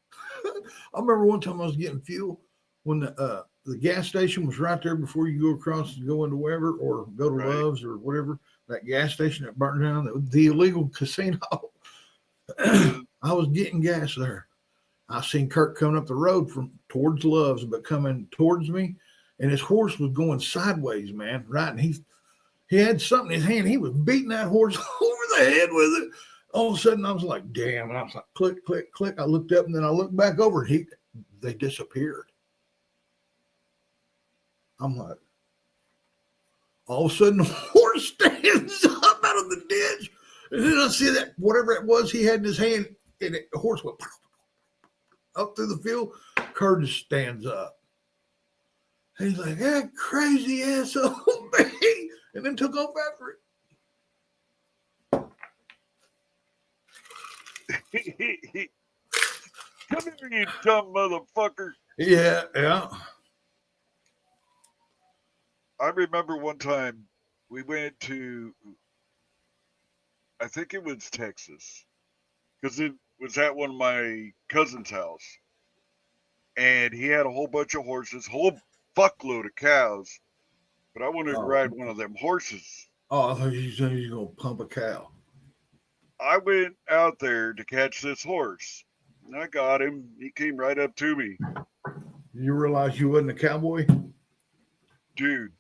[SPEAKER 1] I remember one time I was getting fuel when the gas station was right there before you go across and go into wherever or go to
[SPEAKER 7] Right.
[SPEAKER 1] Love's or whatever. That gas station that burned down, the illegal casino. I was getting gas there. I seen Kirk coming up the road from towards Love's, but coming towards me, and his horse was going sideways, man. Right, and he had something in his hand. He was beating that horse over the head with it. All of a sudden, I was like, damn. And I was like, click, click, click. I looked up and then I looked back over and they disappeared. I'm like, all of a sudden, the horse stands up out of the ditch. And then I see that whatever it was he had in his hand, and the horse went up through the field. Curtis stands up. And he's like, that crazy asshole, man. And then took off after it.
[SPEAKER 7] Come here, you dumb motherfucker.
[SPEAKER 1] Yeah.
[SPEAKER 7] I remember one time we went to, I think it was Texas, because it was at one of my cousin's house. And he had a whole bunch of horses, whole fuckload of cows. But I wanted to ride one of them horses.
[SPEAKER 1] Oh, I thought you said you were going to pump a cow.
[SPEAKER 7] I went out there to catch this horse. And I got him. He came right up to me.
[SPEAKER 1] You realize you wasn't a cowboy?
[SPEAKER 7] Dude,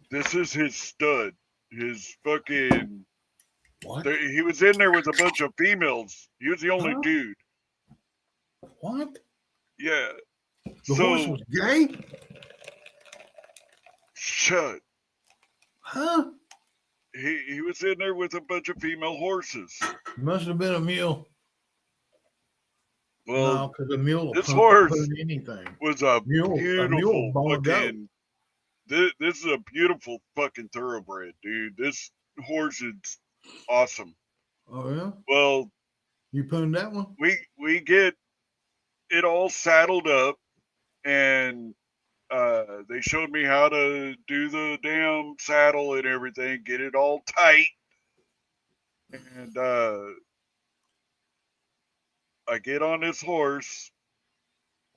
[SPEAKER 7] this is his stud. His fucking...
[SPEAKER 1] What?
[SPEAKER 7] He was in there with a bunch of females. He was the only
[SPEAKER 1] Huh?
[SPEAKER 7] dude.
[SPEAKER 1] What?
[SPEAKER 7] Yeah.
[SPEAKER 1] The horse was gay?
[SPEAKER 7] Shut.
[SPEAKER 1] Huh?
[SPEAKER 7] He was in there with a bunch of female horses.
[SPEAKER 1] Must have been a mule.
[SPEAKER 7] Well,
[SPEAKER 1] No, because a mule will
[SPEAKER 7] this
[SPEAKER 1] pump
[SPEAKER 7] horse
[SPEAKER 1] anything.
[SPEAKER 7] was a
[SPEAKER 1] Mule
[SPEAKER 7] beautiful
[SPEAKER 1] balled out.
[SPEAKER 7] fucking. This is a beautiful fucking thoroughbred, dude. This horse is awesome.
[SPEAKER 1] Oh yeah,
[SPEAKER 7] Well,
[SPEAKER 1] you pwned that one?
[SPEAKER 7] we get it all saddled up, and they showed me how to do the damn saddle and everything, get it all tight, and I get on this horse.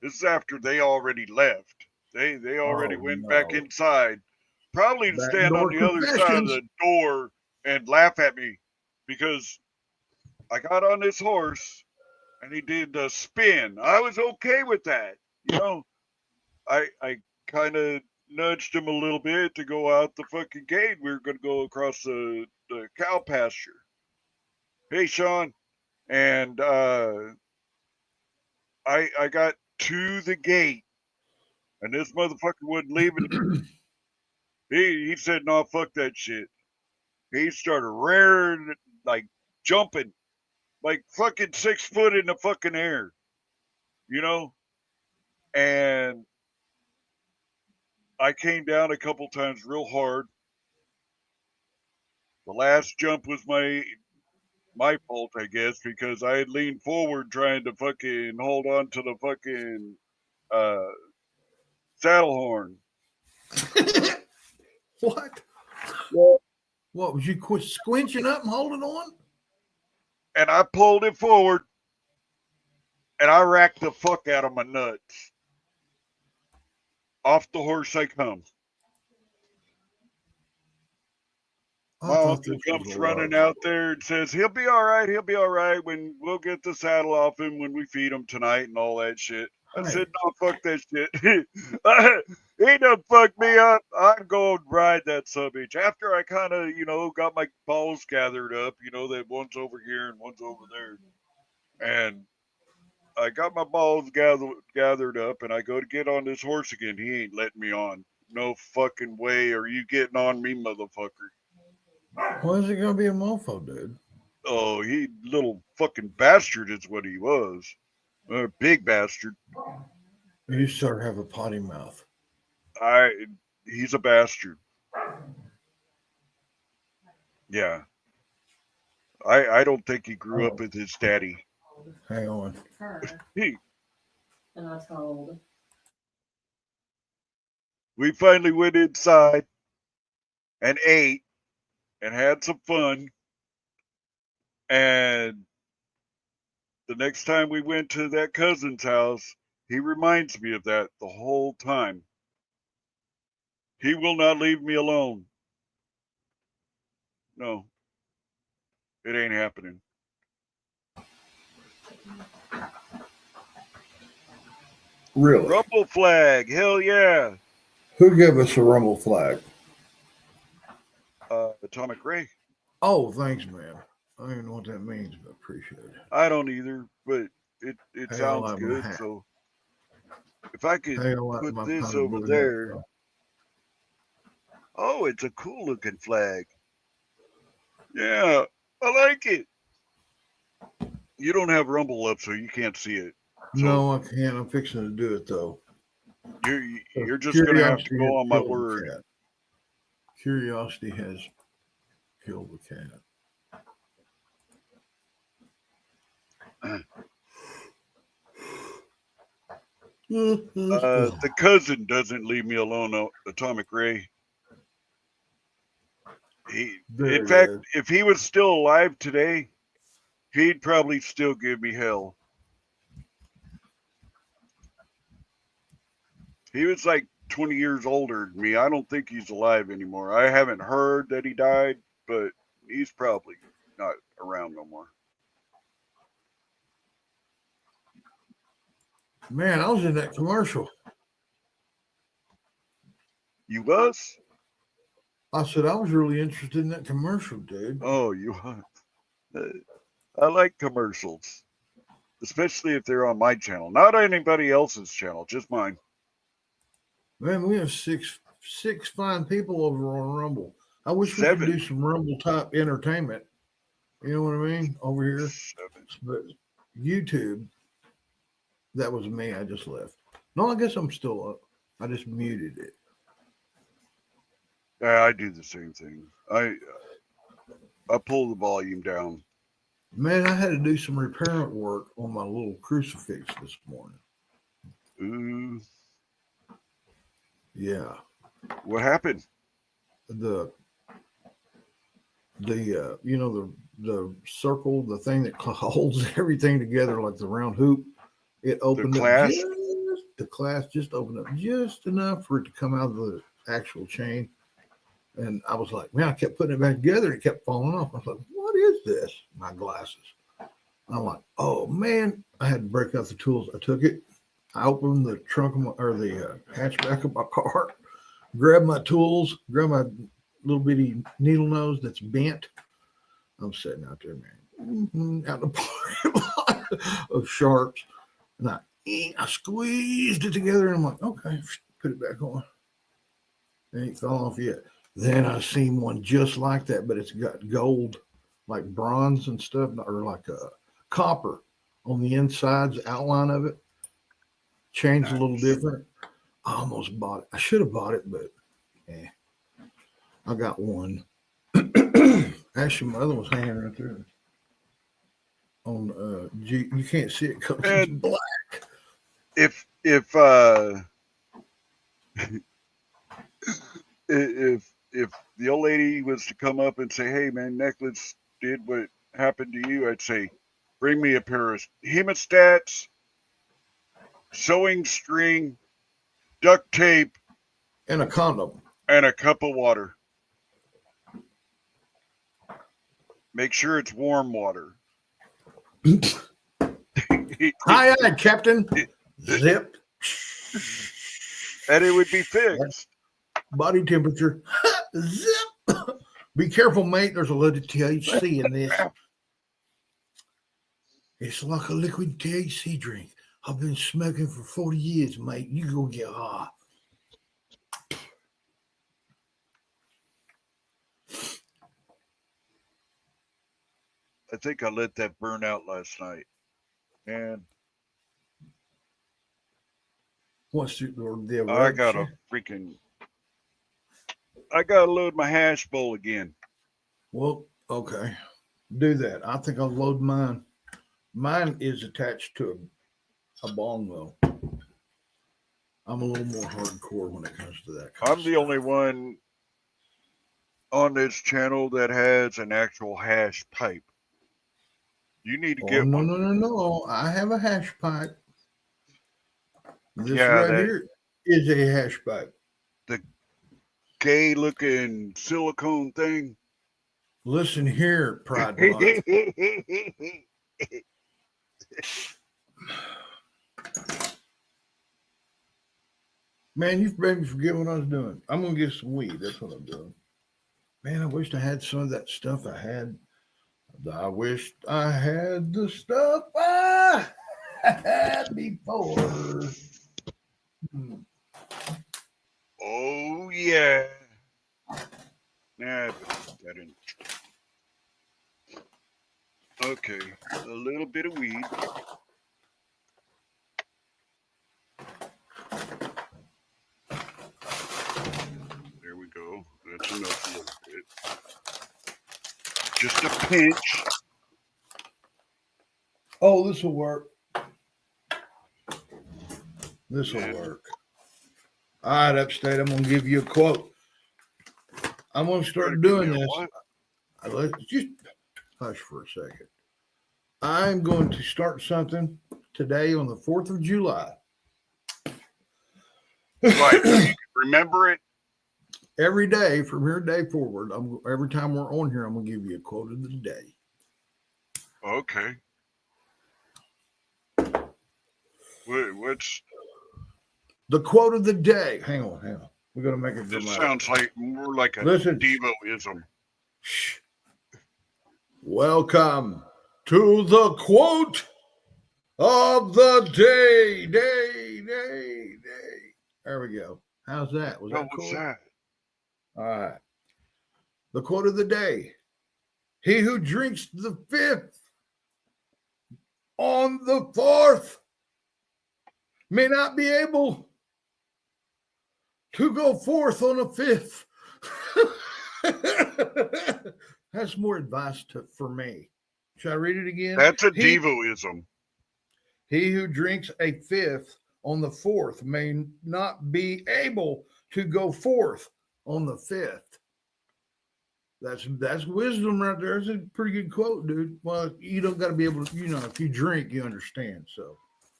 [SPEAKER 7] This is after they already left. They already
[SPEAKER 1] Oh,
[SPEAKER 7] went back
[SPEAKER 1] no.
[SPEAKER 7] inside, probably to stand on
[SPEAKER 1] Backdoor
[SPEAKER 7] the other side of the door and laugh at me because I got on this horse and he did the spin. I was okay with that, you know. I kind of nudged him a little bit to go out the fucking gate. We were going to go across the cow pasture. Hey, Sean. And I got to the gate, and this motherfucker wasn't leaving. He said, no, fuck that shit. He started rearing, like jumping, like fucking 6 foot in the fucking air, you know? And I came down a couple times real hard. The last jump was my fault, I guess, because I had leaned forward trying to fucking hold on to the fucking saddle horn.
[SPEAKER 1] What? What was you squinching up and holding on?
[SPEAKER 7] And I pulled it forward, and I racked the fuck out of my nuts. Off the horse I come. My uncle comes running out there and says, he'll be all right. He'll be all right. When we'll get the saddle off him when we feed him tonight and all that shit. I said, no, fuck that shit. He done fucked me up. I'm going to ride that subbitch. After I kind of, got my balls gathered up, that one's over here and one's over there. And I got my balls gathered up, and I go to get on this horse again. He ain't letting me on. No fucking way are you getting on me, motherfucker.
[SPEAKER 1] Why is it going to be a mofo, dude?
[SPEAKER 7] Oh, he little fucking bastard is what he was. A big bastard.
[SPEAKER 1] You sort of have a potty mouth.
[SPEAKER 7] He's a bastard. Yeah. I don't think he grew up with his daddy.
[SPEAKER 1] Hang on.
[SPEAKER 7] And
[SPEAKER 9] that's how old.
[SPEAKER 7] We finally went inside and ate and had some fun. And the next time we went to that cousin's house, he reminds me of that the whole time. He will not leave me alone. No, it ain't happening.
[SPEAKER 1] Really?
[SPEAKER 7] Rumble flag, hell yeah.
[SPEAKER 1] Who gave us a rumble flag?
[SPEAKER 7] Atomic Ray.
[SPEAKER 1] Oh, thanks, man. I don't even know what that means, but appreciate it.
[SPEAKER 7] I don't either, but it
[SPEAKER 1] Hey, I
[SPEAKER 7] sounds
[SPEAKER 1] like my
[SPEAKER 7] good.
[SPEAKER 1] hat.
[SPEAKER 7] So if I could
[SPEAKER 1] Hey, I like
[SPEAKER 7] put
[SPEAKER 1] my
[SPEAKER 7] this
[SPEAKER 1] powder
[SPEAKER 7] over
[SPEAKER 1] blue
[SPEAKER 7] there.
[SPEAKER 1] hat,
[SPEAKER 7] Oh, it's a cool looking flag. Yeah, I like it. You don't have Rumble up, so you can't see it. So
[SPEAKER 1] no, I can't. I'm fixing to do it, though.
[SPEAKER 7] You're just going to have to
[SPEAKER 1] Curiosity
[SPEAKER 7] go
[SPEAKER 1] has
[SPEAKER 7] on my
[SPEAKER 1] killed the
[SPEAKER 7] word.
[SPEAKER 1] cat. Curiosity has killed the cat.
[SPEAKER 7] The cousin doesn't leave me alone, Atomic Ray. In fact, if he was still alive today, he'd probably still give me hell. He was like 20 years older than me. I don't think he's alive anymore. I haven't heard that he died, but he's probably not around no more.
[SPEAKER 1] Man, I was in that commercial.
[SPEAKER 7] You was?
[SPEAKER 1] I said I was really interested in that commercial, dude.
[SPEAKER 7] Oh, you are. I like commercials, especially if they're on my channel, not anybody else's channel, just mine.
[SPEAKER 1] Man, we have six fine people over on Rumble. I wish we
[SPEAKER 7] 7.
[SPEAKER 1] could do some Rumble type entertainment. You know what I mean? Over here.
[SPEAKER 7] 7.
[SPEAKER 1] But YouTube, that was me. I just left. No, I guess I'm still up. I just muted it.
[SPEAKER 7] Yeah, I do the same thing. I pull the volume down.
[SPEAKER 1] Man, I had to do some repair work on my little crucifix this morning.
[SPEAKER 7] Ooh.
[SPEAKER 1] Yeah.
[SPEAKER 7] What happened?
[SPEAKER 1] The circle, the thing that holds everything together like the round hoop, it opened
[SPEAKER 7] The
[SPEAKER 1] up
[SPEAKER 7] clasp?
[SPEAKER 1] the clasp just opened up just enough for it to come out of the actual chain. And I was like, man, I kept putting it back together and it kept falling off. I was like, what is this? My glasses. I'm like, oh man, I had to break out the tools. I took it. I opened the trunk of the hatchback of my car. grab my tools, grab my little bitty needle nose that's bent. I'm sitting out there, man, out in the parking lot of Sharps, and I squeezed it together, and I'm like, okay, put it back on. It ain't fell off yet. Then I seen one just like that, but it's got gold, like bronze and stuff, or like a copper on the insides outline of it. Changed a little different. I almost bought it. I should have bought it, but I got one. Actually, my other one's hanging right there. On you can't see it because it's black.
[SPEAKER 7] If if the old lady was to come up and say, "Hey, man, Necklace did what happened to you," I'd say, "Bring me a pair of hemostats, sewing string, duct tape,
[SPEAKER 1] And a condom.
[SPEAKER 7] and a cup of water. Make sure it's warm water."
[SPEAKER 1] Aye, Captain. Zip.
[SPEAKER 7] And it would be fixed.
[SPEAKER 1] Body temperature. Zip. Be careful, mate. There's a lot of THC in this. It's like a liquid THC drink. I've been smoking for 40 years, mate. You go get high.
[SPEAKER 7] I think I let that burn out last night. And
[SPEAKER 1] What's the
[SPEAKER 7] I gotta load my hash bowl again.
[SPEAKER 1] Well, okay. Do that. I think I'll load mine. Mine is attached to a bong, though. I'm a little more hardcore when it comes to that.
[SPEAKER 7] I'm the only one on this channel that has an actual hash pipe. You need to get
[SPEAKER 1] no,
[SPEAKER 7] one.
[SPEAKER 1] no. I have a hash pipe. This
[SPEAKER 7] Yeah,
[SPEAKER 1] right
[SPEAKER 7] that-
[SPEAKER 1] here is a hash pipe.
[SPEAKER 7] Gay looking silicone thing.
[SPEAKER 1] Listen here, Pride Month. Man, you've made me forget what I was doing. I'm gonna get some weed. That's what I'm doing. Man, I wished I had some of that stuff I had. I wished I had the stuff I had before.
[SPEAKER 7] Oh yeah. Nah, put that in. Okay, a little bit of weed. There we go. That's enough a little bit. Just a pinch.
[SPEAKER 1] Oh, this will work. This will work. All right, Upstate, I'm going to give you a quote. I'm going to start doing this. Let's just hush for a second. I'm going to start something today on the 4th of July.
[SPEAKER 7] Right. Remember it?
[SPEAKER 1] Every day from here day forward, every time we're on here, I'm going to give you a quote of the day.
[SPEAKER 7] Okay. What's
[SPEAKER 1] the quote of the day? Hang on. We're going to make it
[SPEAKER 7] this
[SPEAKER 1] dramatic.
[SPEAKER 7] sounds like more like a
[SPEAKER 1] Listen.
[SPEAKER 7] Devoism.
[SPEAKER 1] Shh. Welcome to the quote of the day. There we go. How's that? Was that
[SPEAKER 7] What was
[SPEAKER 1] cool?
[SPEAKER 7] that?
[SPEAKER 1] All right. The quote of the day. He who drinks the 5th on the 4th may not be able to go forth on a 5th. That's more advice for me. Should I read it again?
[SPEAKER 7] That's a Devoism.
[SPEAKER 1] He who drinks a 5th on the 4th may not be able to go forth on the 5th. That's wisdom right there. It's a pretty good quote, dude. Well, you don't got to be able to, if you drink, you understand. So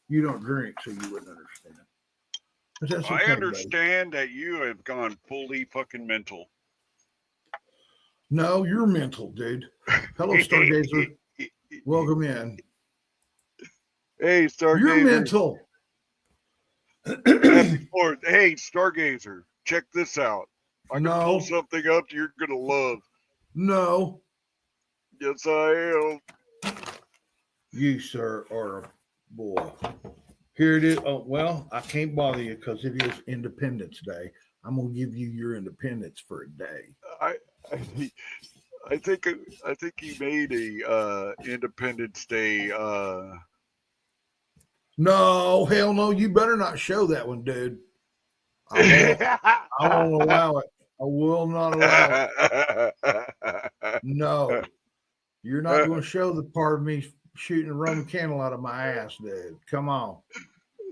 [SPEAKER 1] you don't drink, so you wouldn't understand. But that's
[SPEAKER 7] I
[SPEAKER 1] okay,
[SPEAKER 7] understand that you have gone fully fucking mental.
[SPEAKER 1] No, you're mental, dude. Hello, Stargazer. Welcome in.
[SPEAKER 7] Hey, Stargazer.
[SPEAKER 1] You're mental.
[SPEAKER 7] Hey, Stargazer. check this out. I can
[SPEAKER 1] No.
[SPEAKER 7] pull something up you're gonna love.
[SPEAKER 1] No,
[SPEAKER 7] Yes, I am.
[SPEAKER 1] you, sir, are a boy. Here it is. Oh, well, I can't bother you because it is Independence Day. I'm gonna give you your independence for a day.
[SPEAKER 7] I think he made a Independence Day.
[SPEAKER 1] No, hell no. You better not show that one, dude. I won't allow it. I will not allow it. No, you're not going to show the part of me shooting a Roman candle out of my ass, dude. Come on,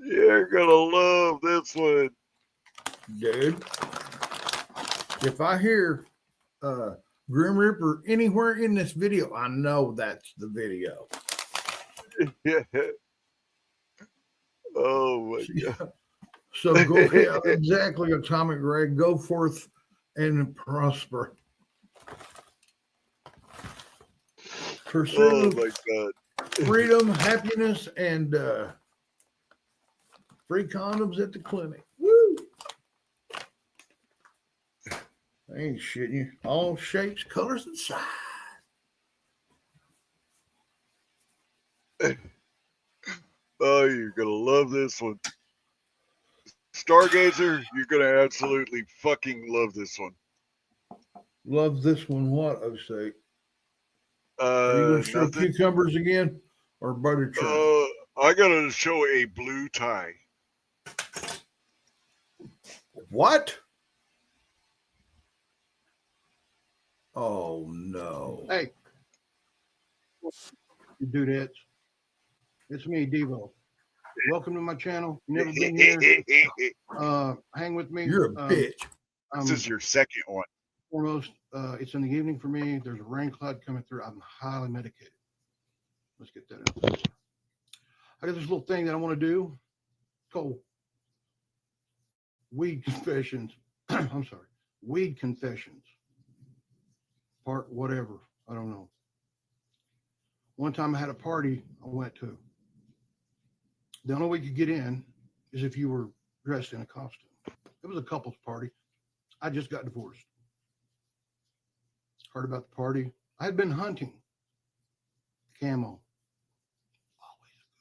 [SPEAKER 7] You're gonna love this one.
[SPEAKER 1] dude. If I hear Grim Reaper anywhere in this video, I know that's the video.
[SPEAKER 7] Oh my god.
[SPEAKER 1] So go ahead. Exactly, Atomic Ray. Go forth and prosper.
[SPEAKER 7] Oh
[SPEAKER 1] Pursue
[SPEAKER 7] my god.
[SPEAKER 1] freedom, happiness, and free condoms at the clinic. Woo! I ain't shitting you. All shapes, colors, and sizes.
[SPEAKER 7] Oh, you're gonna love this one. Stargazer, you're gonna absolutely fucking love this one.
[SPEAKER 1] Love this one. What, I say? Are you going to show
[SPEAKER 7] Nothing.
[SPEAKER 1] cucumbers again or butter churn?
[SPEAKER 7] I gotta show a blue tie.
[SPEAKER 1] What? Oh no!
[SPEAKER 8] Hey, you dudettes. It's me, Devo. Welcome to my channel. Never been here. Hang with me.
[SPEAKER 1] You're a bitch.
[SPEAKER 7] This is your second one.
[SPEAKER 8] Foremost, it's in the evening for me. There's a rain cloud coming through. I'm highly medicated. Let's get that out. I got this little thing that I want to do called Weed Confessions. I'm sorry, Weed Confessions. Part whatever. I don't know. One time I had a party I went to. The only way you could get in is if you were dressed in a costume. It was a couple's party. I just got divorced. Heard about the party. I had been hunting camo. Always a good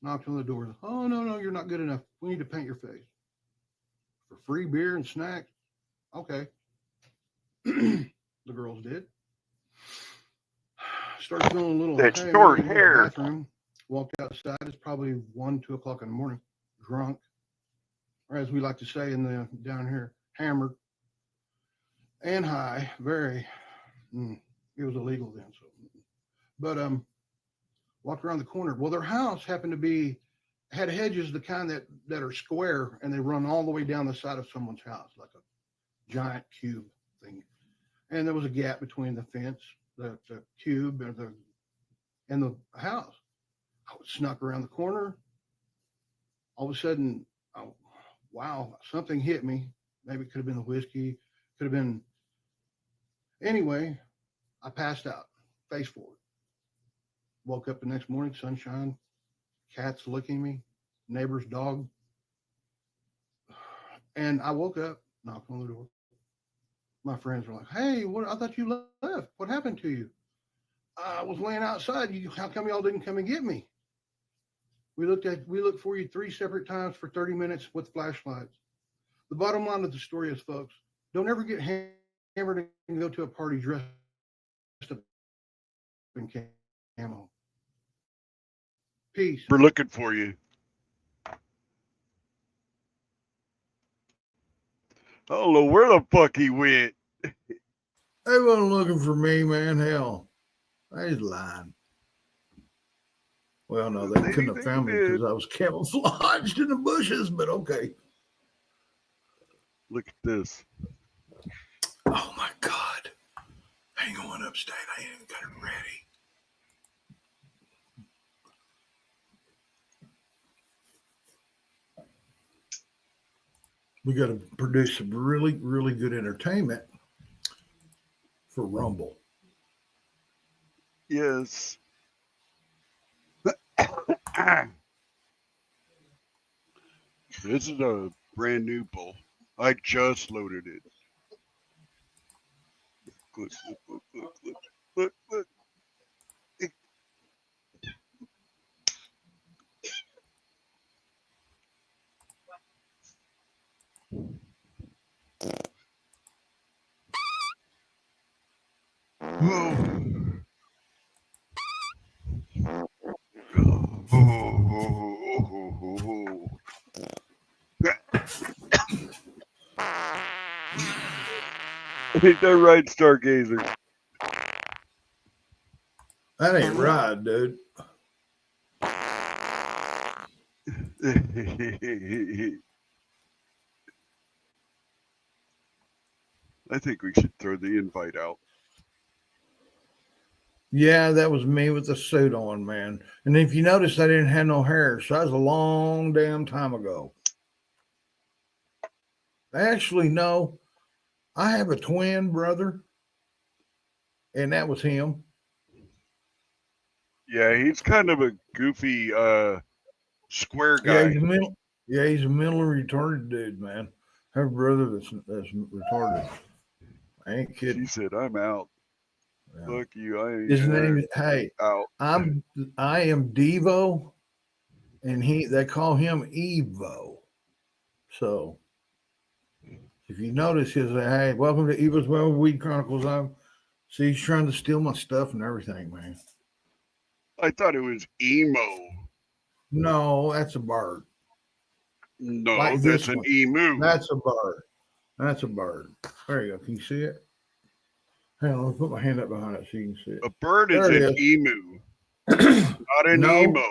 [SPEAKER 8] one. Knocked on the door. Oh, no, you're not good enough. We need to paint your face. For free beer and snacks. Okay. The girls did. Started feeling a little.
[SPEAKER 7] That
[SPEAKER 8] hey,
[SPEAKER 7] short
[SPEAKER 8] maybe go to the
[SPEAKER 7] hair.
[SPEAKER 8] bathroom. Walked outside. It's probably 1, 2 o'clock in the morning. Drunk, or as we like to say in the down here, hammered and high. Very. It was illegal then. So, but walked around the corner. Well, their house happened to be had hedges, the kind that are square, and they run all the way down the side of someone's house, like a giant cube thing. And there was a gap between the fence, the cube, and the house. I snuck around the corner. All of a sudden, oh, wow, something hit me. Maybe it could have been the whiskey, could have been. Anyway, I passed out, face forward. Woke up the next morning, sunshine, cats licking me, neighbor's dog. And I woke up, knocked on the door. My friends were like, hey, what? I thought you left. What happened to you? I was laying outside. How come y'all didn't come and get me? We looked for you 3 separate times for 30 minutes with flashlights. The bottom line of the story is, folks, don't ever get hammered and go to a party dressed up in camo. Peace.
[SPEAKER 7] We're looking for you. I don't know where the fuck he went.
[SPEAKER 1] They wasn't looking for me, man. Hell, I was lying. Well, no, they couldn't have found me because I was camouflaged in the bushes, but okay.
[SPEAKER 7] Look at this.
[SPEAKER 1] Oh my God. Hang on upstate. I ain't even got it ready. We got to produce some really, really good entertainment for Rumble.
[SPEAKER 7] Yes. This is a brand new bull. I just loaded it. Look, look, look, look, look, look, look. Ain't that right, Stargazer?
[SPEAKER 1] That ain't right, dude.
[SPEAKER 7] I think we should throw the invite out.
[SPEAKER 1] Yeah, that was me with the suit on, man. And if you notice, I didn't have no hair, so that was a long damn time ago. Actually, no. I have a twin brother, and that was him.
[SPEAKER 7] Yeah, he's kind of a goofy square
[SPEAKER 1] Yeah,
[SPEAKER 7] guy.
[SPEAKER 1] he's a mentally retarded dude, man. I have a brother that's retarded. I ain't
[SPEAKER 7] She
[SPEAKER 1] kidding.
[SPEAKER 7] said, I'm out.
[SPEAKER 1] Yeah.
[SPEAKER 7] Fuck you. I ain't
[SPEAKER 1] His name, hey,
[SPEAKER 7] out.
[SPEAKER 1] I am Devo, and they call him Evo. So if you notice, he'll say, "Hey, welcome to Evo's Weed Chronicles." See, he's trying to steal my stuff and everything, man.
[SPEAKER 7] I thought it was emo.
[SPEAKER 1] No, that's a bird.
[SPEAKER 7] No,
[SPEAKER 1] Like
[SPEAKER 7] that's
[SPEAKER 1] this
[SPEAKER 7] an
[SPEAKER 1] one.
[SPEAKER 7] emu.
[SPEAKER 1] That's a bird. That's a bird. There you go. Can you see it? Hang on, let me put my hand up behind it so you can see it.
[SPEAKER 7] A bird is
[SPEAKER 1] There it
[SPEAKER 7] an
[SPEAKER 1] is.
[SPEAKER 7] emu, not an
[SPEAKER 1] No.
[SPEAKER 7] emo.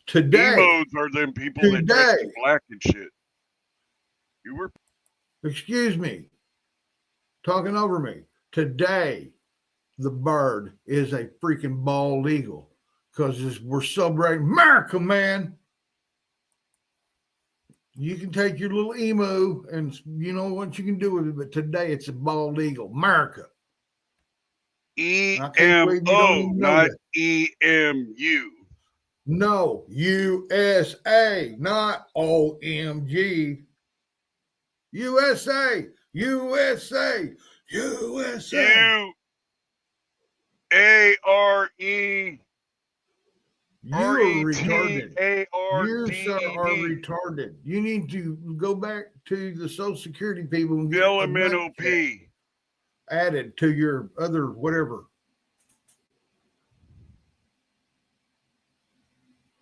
[SPEAKER 1] Today,
[SPEAKER 7] Emos are them people that dress in black and shit. You were
[SPEAKER 1] excuse me, talking over me. Today, the bird is a freaking bald eagle because we're celebrating America, man. You can take your little emu and you know what you can do with it, but today it's a bald eagle, America.
[SPEAKER 7] EMO, not EMU.
[SPEAKER 1] No, USA, not OMG. USA, USA, USA.
[SPEAKER 7] UARE.
[SPEAKER 1] You are retarded.
[SPEAKER 7] RETARDED.
[SPEAKER 1] You, sir, are retarded. You need to go back to the Social Security people and get
[SPEAKER 7] LMNOP.
[SPEAKER 1] added to your other whatever.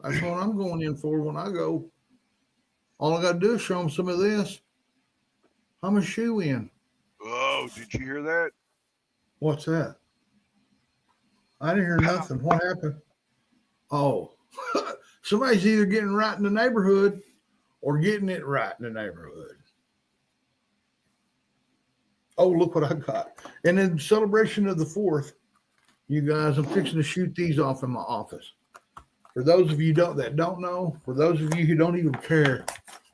[SPEAKER 1] That's what I'm going in for when I go. All I got to do is show them some of this. I'm a shoe in.
[SPEAKER 7] Oh, did you hear that?
[SPEAKER 1] What's that? I didn't hear nothing. What happened? Oh, somebody's either getting right in the neighborhood or getting it right in the neighborhood. Oh, look what I got. And in celebration of the 4th, you guys, I'm fixing to shoot these off in my office. For those of you that don't know, for those of you who don't even care,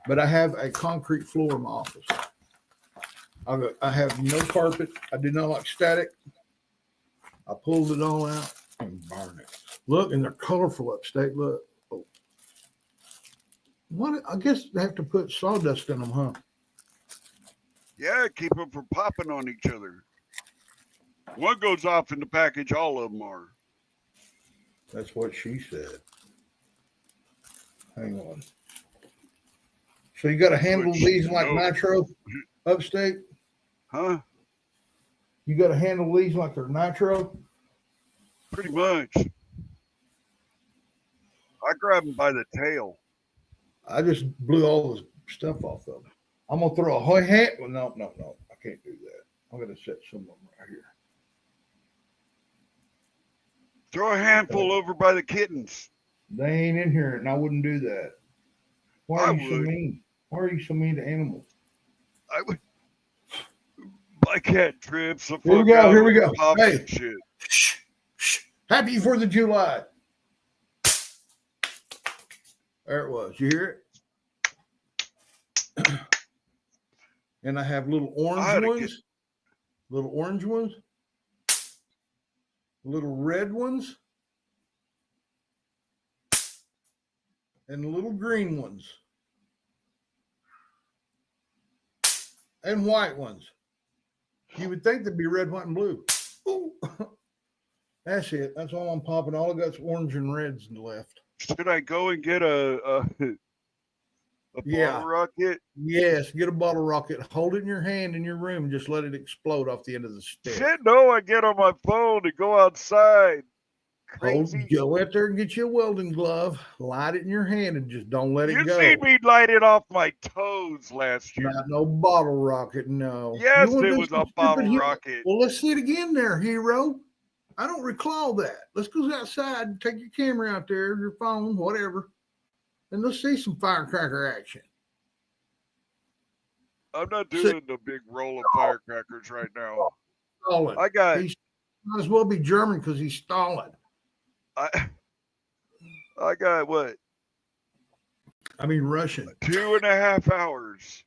[SPEAKER 1] but I have a concrete floor in my office. I have no carpet. I do not like static. I pulled it all out and burned it. Look, and they're colorful upstate. Look. Oh. What? I guess they have to put sawdust in them, huh?
[SPEAKER 7] Yeah, keep them from popping on each other. One goes off in the package, all of them are.
[SPEAKER 1] That's what she said. Hang on. So you got to handle these like nitro upstate?
[SPEAKER 7] Huh?
[SPEAKER 1] You got to handle these like they're nitro?
[SPEAKER 7] Pretty much. I grab them by the tail.
[SPEAKER 1] I just blew all the stuff off of them. I'm going to throw a hat. Well, no. I can't do that. I'm going to set some of them right here.
[SPEAKER 7] Throw a handful over by the kittens.
[SPEAKER 1] They ain't in here, and I wouldn't do that. Why are you so mean? Why are you so mean to animals?
[SPEAKER 7] I would. My cat trips.
[SPEAKER 1] Here we go. Hey.
[SPEAKER 7] Shit.
[SPEAKER 1] Shh. Happy 4th of July. There it was. You hear it? And I have little orange ones, little red ones, and little green ones. and white ones. You would think they'd be red, white, and blue. Ooh. That's it. That's all I'm popping. All I got's orange and reds left.
[SPEAKER 7] Should I go and get a
[SPEAKER 1] Yeah.
[SPEAKER 7] bottle rocket?
[SPEAKER 1] Yes, get a bottle rocket, hold it in your hand in your room, and just let it explode off the end of the stick.
[SPEAKER 7] Shit, no, I get on my phone and go outside. Crazy.
[SPEAKER 1] Go out there and get you a welding glove, light it in your hand, and just don't let it
[SPEAKER 7] You
[SPEAKER 1] go.
[SPEAKER 7] seen me light it off my toes last year.
[SPEAKER 1] Not no bottle rocket, no.
[SPEAKER 7] Yes,
[SPEAKER 1] You wanna
[SPEAKER 7] it
[SPEAKER 1] do
[SPEAKER 7] was
[SPEAKER 1] some
[SPEAKER 7] a bottle
[SPEAKER 1] stupid
[SPEAKER 7] rocket.
[SPEAKER 1] Well, let's see it again there, hero. I don't recall that. Let's go outside and take your camera out there, your phone, whatever, and let's see some firecracker action.
[SPEAKER 7] I'm not doing the big roll of firecrackers right now.
[SPEAKER 1] Stalin.
[SPEAKER 7] I got
[SPEAKER 1] He might as well be German because he's Stalin.
[SPEAKER 7] I got what?
[SPEAKER 1] I mean Russian.
[SPEAKER 7] 2.5 hours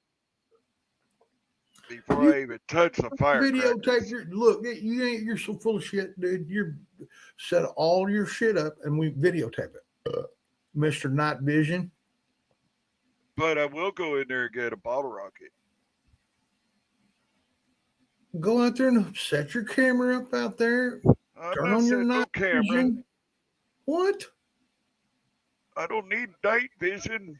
[SPEAKER 7] before I even touch the firecrackers.
[SPEAKER 1] Videotape your look. You're so full of shit, dude. You're set all your shit up and we videotape it, Mr. Night Vision.
[SPEAKER 7] But I will go in there and get a bottle rocket.
[SPEAKER 1] Go out there and set your camera up out there.
[SPEAKER 7] I'm
[SPEAKER 1] Turn
[SPEAKER 7] not
[SPEAKER 1] on your
[SPEAKER 7] setting no
[SPEAKER 1] night
[SPEAKER 7] camera.
[SPEAKER 1] vision. What?
[SPEAKER 7] I don't need night vision.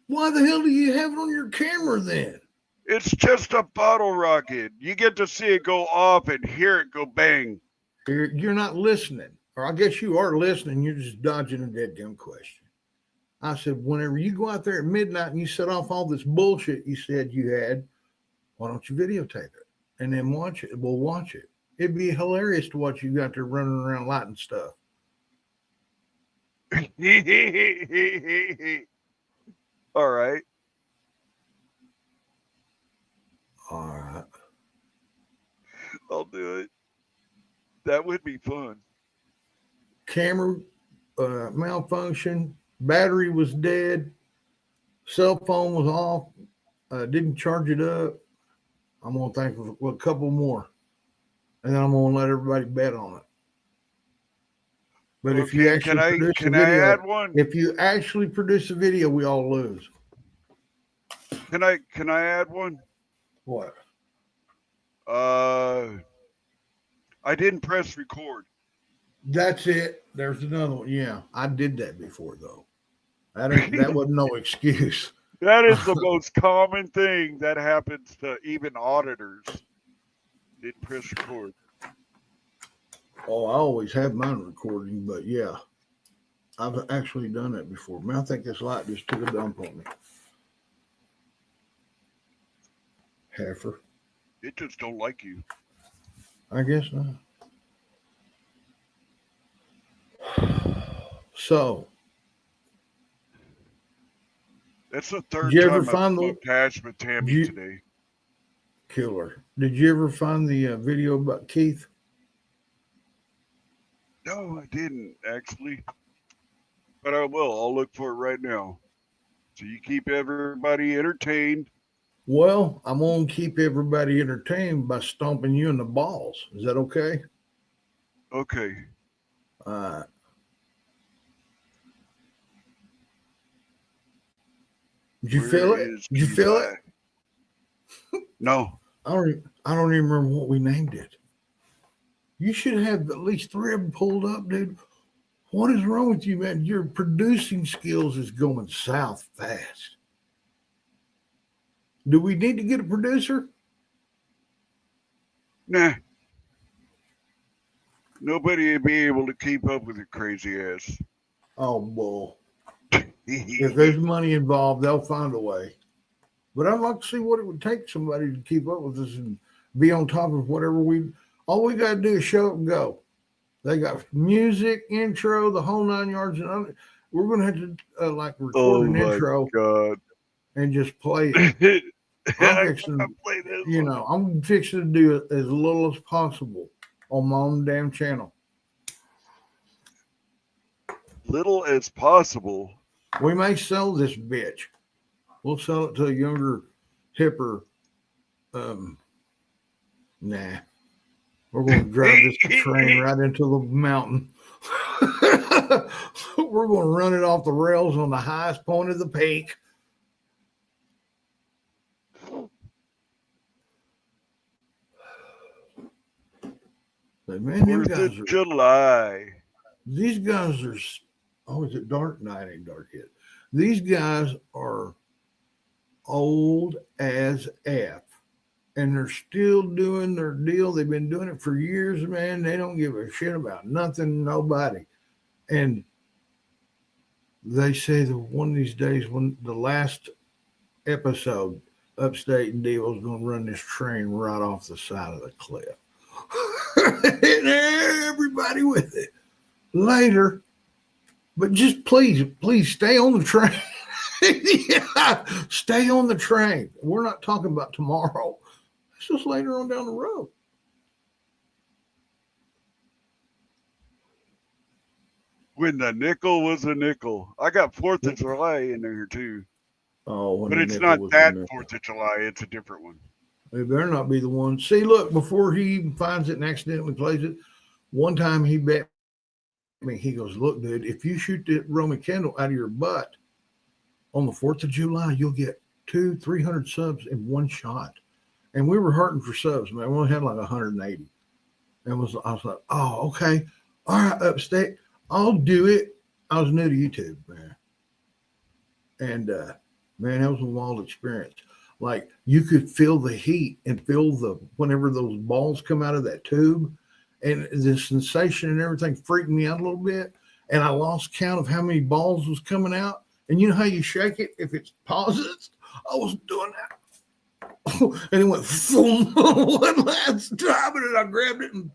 [SPEAKER 1] Why the hell do you have it on your camera then?
[SPEAKER 7] It's just a bottle rocket. You get to see it go off and hear it go bang.
[SPEAKER 1] You're not listening, or I guess you are listening. You're just dodging a dead gum question. I said, whenever you go out there at midnight and you set off all this bullshit you said you had, why don't you videotape it and then watch it? We'll watch it. It'd be hilarious to watch you out there running around lighting stuff.
[SPEAKER 7] All right.
[SPEAKER 1] All right.
[SPEAKER 7] I'll do it. That would be fun.
[SPEAKER 1] Camera malfunction. Battery was dead. Cell phone was off. Didn't charge it up. I'm going to think of a couple more. And then I'm going to let everybody bet on it. But if you
[SPEAKER 7] Okay,
[SPEAKER 1] actually produce a
[SPEAKER 7] can I
[SPEAKER 1] video,
[SPEAKER 7] add one?
[SPEAKER 1] if you actually produce a video, we all lose.
[SPEAKER 7] Can I add one?
[SPEAKER 1] What?
[SPEAKER 7] I didn't press record.
[SPEAKER 1] That's it. There's another one. Yeah, I did that before though. That wasn't no excuse.
[SPEAKER 7] That is the most common thing that happens to even auditors. Didn't press record.
[SPEAKER 1] Oh, I always have mine recording, but yeah, I've actually done that before. Man, I think this light just took a dump on me. Heifer.
[SPEAKER 7] It just don't like you.
[SPEAKER 1] I guess not. So,
[SPEAKER 7] That's the third
[SPEAKER 1] Did you ever
[SPEAKER 7] time
[SPEAKER 1] find
[SPEAKER 7] I've
[SPEAKER 1] the-
[SPEAKER 7] smoked hash with Tammy today.
[SPEAKER 1] killer. Did you ever find the video about Keith?
[SPEAKER 7] No, I didn't actually. But I will. I'll look for it right now. So you keep everybody entertained.
[SPEAKER 1] Well, I'm going to keep everybody entertained by stomping you in the balls. Is that okay?
[SPEAKER 7] Okay.
[SPEAKER 1] Did you feel it? Did you feel it?
[SPEAKER 7] No.
[SPEAKER 1] I don't even remember what we named it. You should have at least 3 of them pulled up, dude. What is wrong with you, man? Your producing skills is going south fast. Do we need to get a producer?
[SPEAKER 7] Nah. Nobody will be able to keep up with your crazy ass.
[SPEAKER 1] Oh, bull. If there's money involved, they'll find a way. But I'd like to see what it would take somebody to keep up with us and be on top of whatever all we got to do is show up and go. They got music, intro, the whole 9 yards. And we're going to have to record an intro
[SPEAKER 7] God.
[SPEAKER 1] and just play it. I'm fixing,
[SPEAKER 7] play this
[SPEAKER 1] I'm fixing to do it as little as possible on my own damn channel.
[SPEAKER 7] Little as possible.
[SPEAKER 1] We may sell this bitch. We'll sell it to a younger, hipper. Nah. We're going to drive this train right into the mountain. We're going to run it off the rails on the highest point of the peak. But man, them
[SPEAKER 7] 4th
[SPEAKER 1] guys
[SPEAKER 7] of
[SPEAKER 1] are,
[SPEAKER 7] July.
[SPEAKER 1] these guys are, oh, is it dark? No, it ain't dark yet. These guys are old as F, and they're still doing their deal. They've been doing it for years, man. They don't give a shit about nothing, nobody. And they say that one of these days, when the last episode, Upstate and Devo's going to run this train right off the side of the cliff. And everybody with it. Later. But just please stay on the train. Yeah, stay on the train. We're not talking about tomorrow. It's just later on down the road.
[SPEAKER 7] When the nickel was a nickel. I got 4th of July in there too.
[SPEAKER 1] Oh, when
[SPEAKER 7] But
[SPEAKER 1] the
[SPEAKER 7] it's
[SPEAKER 1] nickel
[SPEAKER 7] not
[SPEAKER 1] was
[SPEAKER 7] that
[SPEAKER 1] the nickel.
[SPEAKER 7] 4th of July. It's a different one.
[SPEAKER 1] It better not be the one. See, look, before he even finds it and accidentally plays it, one time he bet me, he goes, look, dude, if you shoot the Roman candle out of your butt on the 4th of July, you'll get 200-300 subs in one shot. And we were hurting for subs, man. We only had like 180. And I was like, oh, okay. All right, Upstate, I'll do it. I was new to YouTube, man. And man, that was a wild experience. Like you could feel the heat and feel the whenever those balls come out of that tube, and the sensation and everything freaked me out a little bit. And I lost count of how many balls was coming out. And you know how you shake it if it's pauses? I was doing that. And it went boom one last time, and then I grabbed it and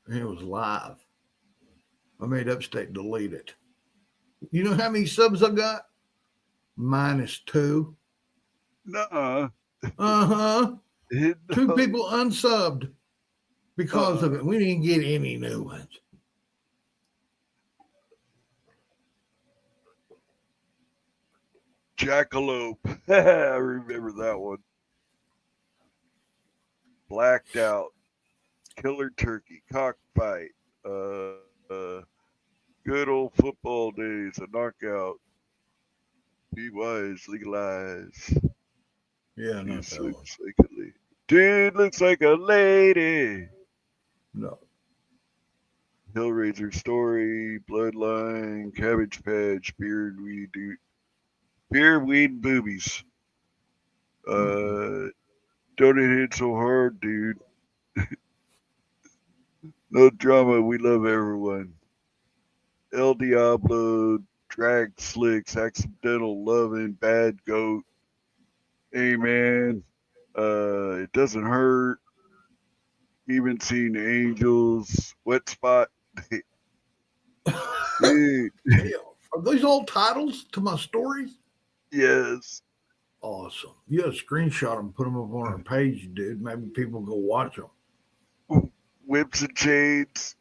[SPEAKER 1] it was live. I made Upstate delete it. You know how many subs I got? -2.
[SPEAKER 7] Nuh-uh.
[SPEAKER 1] Uh-huh. 2
[SPEAKER 7] No.
[SPEAKER 1] people unsubbed because of it. We didn't get any new ones.
[SPEAKER 7] Jackalope. I remember that one. Blacked Out. Killer Turkey. Cockfight. Good old football days. A knockout. Be wise. Legalize.
[SPEAKER 1] Yeah, not
[SPEAKER 7] Dude
[SPEAKER 1] that one.
[SPEAKER 7] looks like a lady. Dude looks like a lady.
[SPEAKER 1] No.
[SPEAKER 7] Hellraiser Story, Bloodline, Cabbage Patch, Beard Weed, Boobies. Don't it hit so hard, dude? No drama, we love everyone. El Diablo, Drag Slicks, Accidental Lovin', Bad Goat. Hey man, it doesn't hurt. Even seen Angels, Wet Spot. Dude,
[SPEAKER 1] Damn. Are these all titles to my stories?
[SPEAKER 7] yes.
[SPEAKER 1] Awesome. You gotta screenshot them, put them up on our page, dude. Maybe people go watch them.
[SPEAKER 7] Whips and Chains.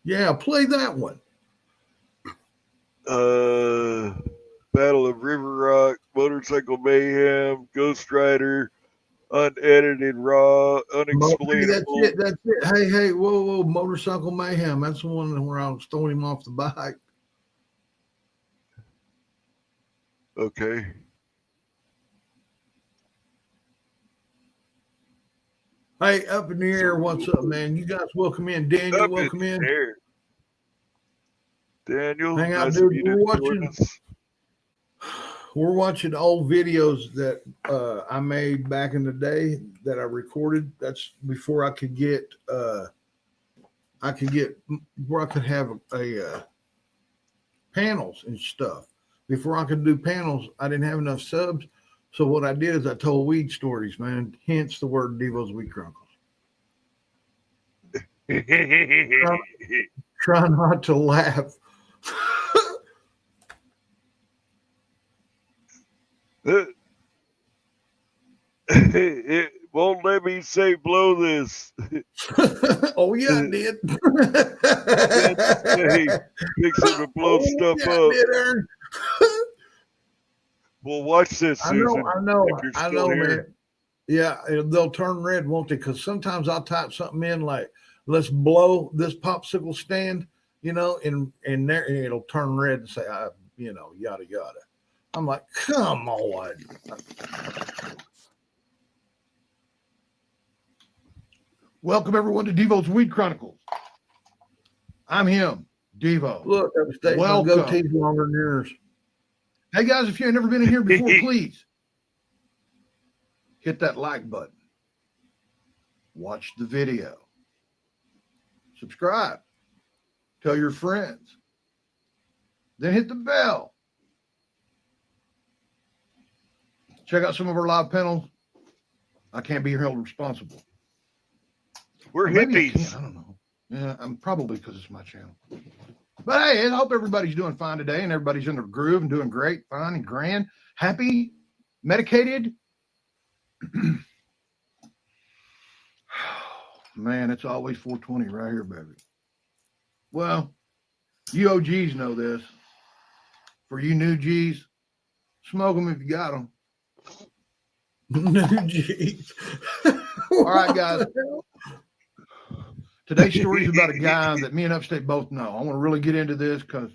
[SPEAKER 1] Yeah, play that one.
[SPEAKER 7] Battle of River Rock, Motorcycle Mayhem, Ghost Rider, Unedited Raw,
[SPEAKER 1] That's
[SPEAKER 7] Unexplainable.
[SPEAKER 1] it. That's it. Hey, whoa, Motorcycle Mayhem. That's the one where I was throwing him off the bike.
[SPEAKER 7] Okay.
[SPEAKER 1] Hey, up in the air, what's up, man? You guys welcome in. Daniel,
[SPEAKER 7] Up
[SPEAKER 1] welcome in.
[SPEAKER 7] there. Daniel,
[SPEAKER 1] Hang out,
[SPEAKER 7] nice
[SPEAKER 1] dude.
[SPEAKER 7] of you to
[SPEAKER 1] We're
[SPEAKER 7] join
[SPEAKER 1] watching.
[SPEAKER 7] us.
[SPEAKER 1] We're watching old videos that I made back in the day that I recorded. That's before I could get where I could have a panels and stuff. Before I could do panels, I didn't have enough subs. So what I did is I told weed stories, man. Hence the word Devo's Weed Chronicles. Try not to laugh.
[SPEAKER 7] It won't let me say blow this.
[SPEAKER 1] Oh yeah, I did.
[SPEAKER 7] Hey, fixing to blow stuff
[SPEAKER 1] yeah, I
[SPEAKER 7] up.
[SPEAKER 1] did, Aaron.
[SPEAKER 7] Well, watch this,
[SPEAKER 1] I
[SPEAKER 7] Susan.
[SPEAKER 1] know,
[SPEAKER 7] if you're
[SPEAKER 1] I
[SPEAKER 7] still
[SPEAKER 1] know,
[SPEAKER 7] here.
[SPEAKER 1] man. Yeah, they'll turn red, won't they? Because sometimes I'll type something in like, "Let's blow this popsicle stand," and there, and it'll turn red and say, yada yada. I'm like, come on.
[SPEAKER 8] Welcome everyone to Devo's Weed Chronicles. I'm him, Devo.
[SPEAKER 1] Look, I'm staying my
[SPEAKER 8] Welcome.
[SPEAKER 1] goatee's longer than yours.
[SPEAKER 8] Hey guys, if you ain't never been in here before, please hit that like button. Watch the video. Subscribe. Tell your friends. Then hit the bell. Check out some of our live panels. I can't be held responsible.
[SPEAKER 7] We're
[SPEAKER 8] Maybe I
[SPEAKER 7] hippies.
[SPEAKER 8] can't, I don't know. Yeah, I'm probably because it's my channel. But hey, I hope everybody's doing fine today and everybody's in their groove and doing great, fine and grand, happy, medicated. Man, it's always 420 right here, baby. Well, you OGs know this. For you new G's, smoke them if you got them.
[SPEAKER 1] No, geez.
[SPEAKER 8] All right, guys. Today's story is about a guy that me and Upstate both know. I want to really get into this because